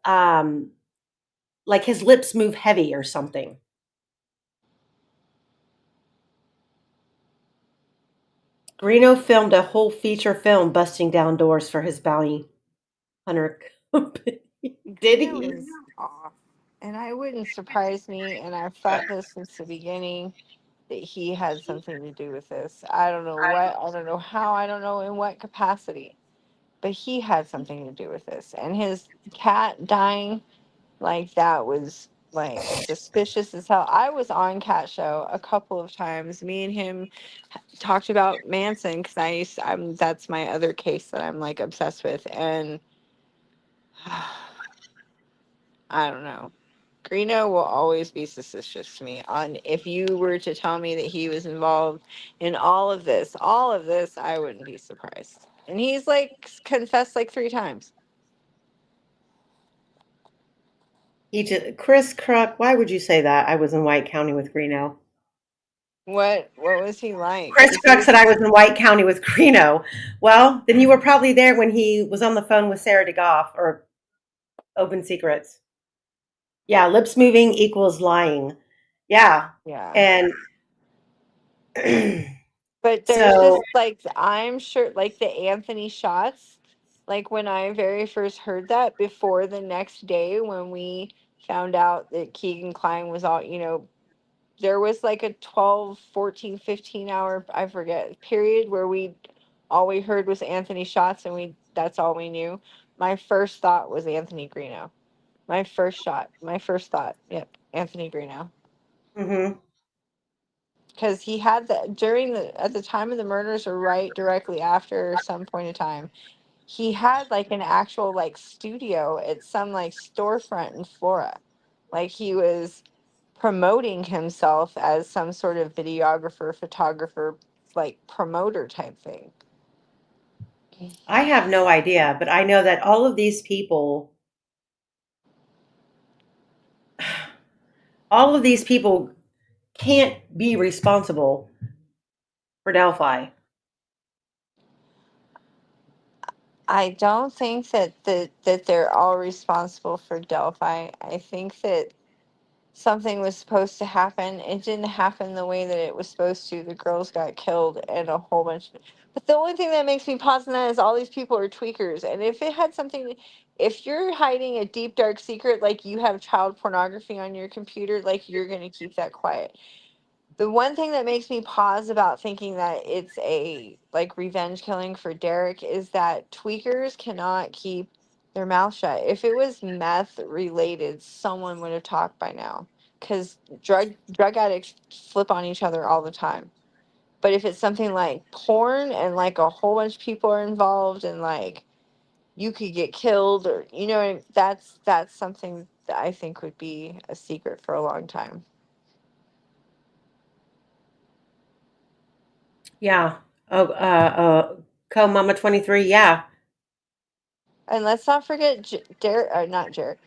like his lips move heavy or something. Greeno filmed a whole feature film busting down doors for his bounty hunter company. Did It he? was off. And I wouldn't surprise me, and I've thought this since the beginning, that he had something to do with this. I don't know what, I don't know how, I don't know in what capacity, but he had something to do with this. And his cat dying, like, that was like suspicious as hell. I was on Cat Show a couple of times. Me and him talked about Manson because that's my other case that I'm like obsessed with, and I don't know. Greeno will always be suspicious to me. On if you were to tell me that he was involved in all of this, I wouldn't be surprised. And he's like confessed like 3 times. Chris Kruk, why would you say that? I was in White County with Greeno. What was he like? Chris Kruk said I was in White County with Greeno. Well, then you were probably there when he was on the phone with Sarah DeGoff or Open Secrets. Yeah, lips moving equals lying. Yeah. Yeah. And but there's just like, I'm sure, like the Anthony shots, like when I very first heard that before the next day when we found out that Keegan Klein was all, there was like a 12, 14, 15 hour, I forget, period where all we heard was Anthony shots, and that's all we knew. My first thought was Anthony Greeno. My first thought, yep, Anthony Greeno. Mm-hmm. Because he had that at the time of the murders, or right directly after, or some point in time, he had like an actual like studio at some like storefront in Florida. Like he was promoting himself as some sort of videographer, photographer, like promoter type thing. I have no idea, but I know that all of these people, all of these people can't be responsible for Delphi. I don't think that they're all responsible for Delphi. I think that something was supposed to happen. It didn't happen the way that it was supposed to. The girls got killed and a whole bunch. But the only thing that makes me pause on that is all these people are tweakers. And if it had something, if you're hiding a deep, dark secret, like you have child pornography on your computer, like you're going to keep that quiet. The one thing that makes me pause about thinking that it's a like revenge killing for Derek is that tweakers cannot keep their mouth shut. If it was meth related, someone would have talked by now. Because drug addicts flip on each other all the time. But if it's something like porn and like a whole bunch of people are involved and like you could get killed, or that's something that I think would be a secret for a long time. Yeah. Oh, Co Mama 23. Yeah. And let's not forget not Jared.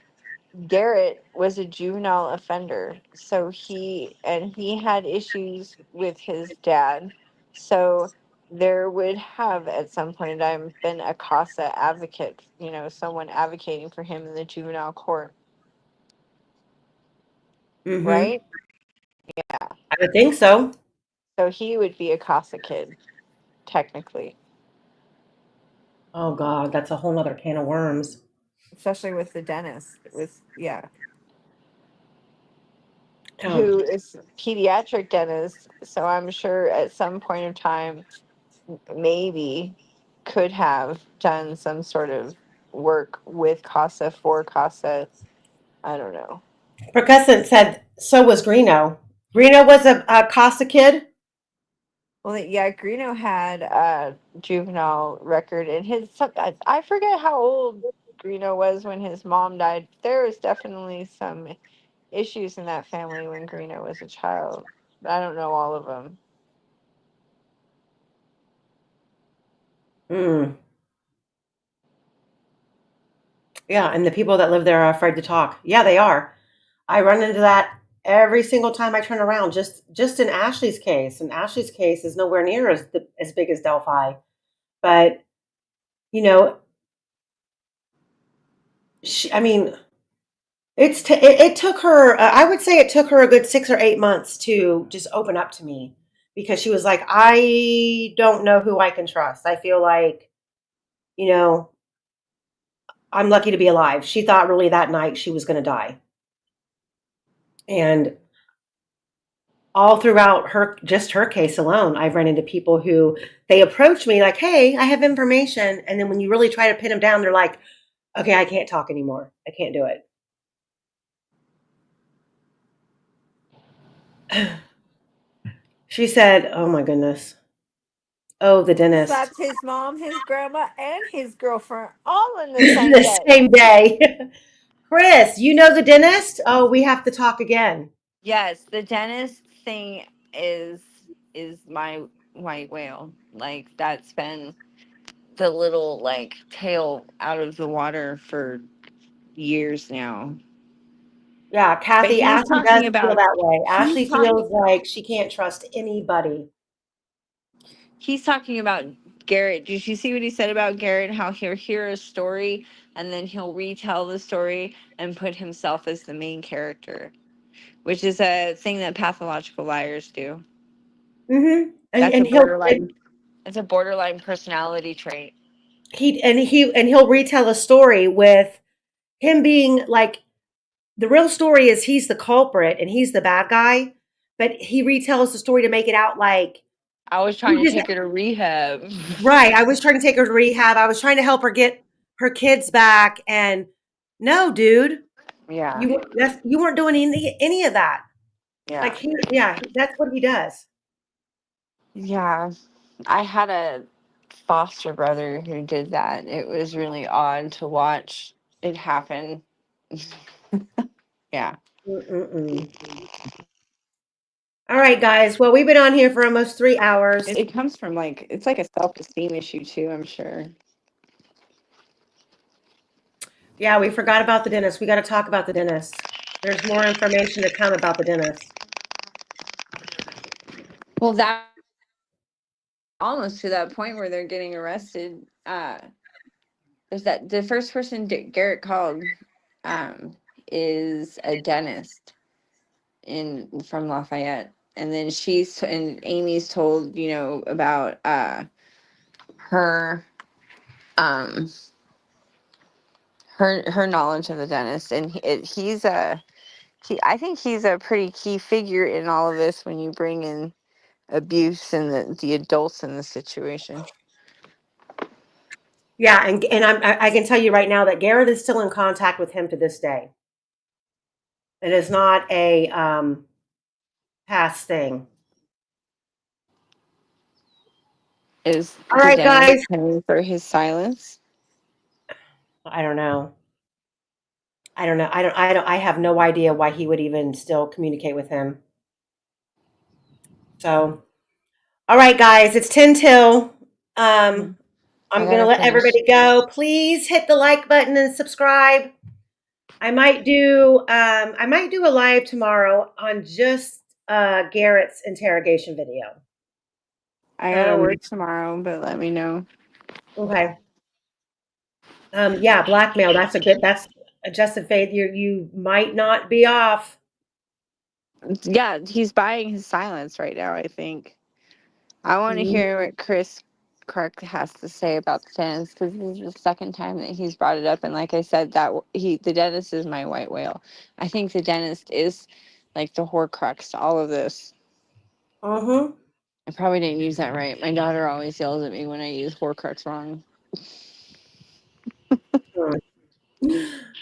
Garrett was a juvenile offender, so he had issues with his dad. So there would have at some point in time been a CASA advocate, someone advocating for him in the juvenile court, Mm-hmm. right? Yeah. I would think so. So he would be a CASA kid, technically, Oh God, that's a whole nother can of worms. especially with the dentist. Yeah, Um, who is pediatric dentist. So I'm sure at some point in time maybe could have done some sort of work with CASA for CASA. I don't know. Percussant said so was Greeno. Greeno was a Casa kid. Well, yeah, Greeno had a juvenile record, and I forget how old Greeno was when his mom died. There was definitely some issues in that family when Greeno was a child. But I don't know all of them. Mm. Yeah, and the people that live there are afraid to talk. Yeah, they are. I run into that every single time I turn around. Just in Ashley's case, and Ashley's case is nowhere near as big as Delphi. But you know, I mean, it took her. I would say it took her a good 6 or 8 months to just open up to me because she was like, I don't know who I can trust. I feel like, you know, I'm lucky to be alive. She thought really that night she was going to die. And all throughout her case alone, I've run into people who they approach me like, hey, I have information. And then when you really try to pin them down, they're like, okay, I can't talk anymore. I can't do it. She said, oh my goodness. Oh, the He dentist. slapped his mom, his grandma, and his girlfriend all in the same The day. same day. Chris, you know the dentist? Oh, we have to talk again. Yes, the dentist thing is my white whale. Like that's been the little like tail out of the water for years now. Yeah, But Kathy, he's Ashley does talking feel about that way. he's Ashley talking feels like she can't trust anybody. he's talking about Garrett. Did you see what he said about Garrett? How he'll hear a story and then he'll retell the story and put himself as the main character, which is a thing that pathological liars do. Mm-hmm. That's And a borderline. It's a borderline personality trait. he'll retell a story with him being like the real story is he's the culprit and he's the bad guy, but he retells the story to make it out like I was trying to take her to rehab. right. I was trying to take her to rehab. I was trying to help her get her kids back, and no, dude, Yeah. you weren't doing any of that. Yeah. Like that's what he does. Yeah. I had a foster brother who did that. It was really odd to watch it happen. Yeah. Mm-mm-mm. All right, guys. Well, we've been on here for almost 3 hours. It comes from like, it's like a self-esteem issue too, I'm sure. Yeah, we forgot about the dentist. We got to talk about the dentist. There's more information to come about the dentist. Well, that almost to that point where they're getting arrested. There's that the first person Garrett called is a dentist from Lafayette, and then Amy's told about her her knowledge of the dentist, and I think he's a pretty key figure in all of this when you bring in abuse and the adults in the situation. Yeah, and I can tell you right now that Garrett is still in contact with him to this day. It is not a past thing. Is All the right, dentist guys. paying for his silence? I don't know. I have no idea why he would even still communicate with him. So, all right, guys, it's 10 till. I'm going to let everybody go. Please hit the like button and subscribe. I might do a live tomorrow on just Garrett's interrogation video. I gotta work tomorrow, but let me know. Okay. Yeah, blackmail. That's a Justin Faith. You might not be off. Yeah, he's buying his silence right now, I think. I want to hear what Chris Clark has to say about the dentist, because this is the second time that he's brought it up, and like I said, the dentist is my white whale. I think the dentist is like the Horcrux to all of this. Mm-hmm. I probably didn't use that right. My daughter always yells at me when I use Horcrux wrong.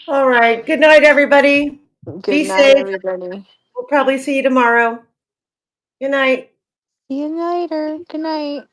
All right. Good night, everybody. Good night, safe. everybody. We'll probably see you tomorrow. Good night. See you later. Good night.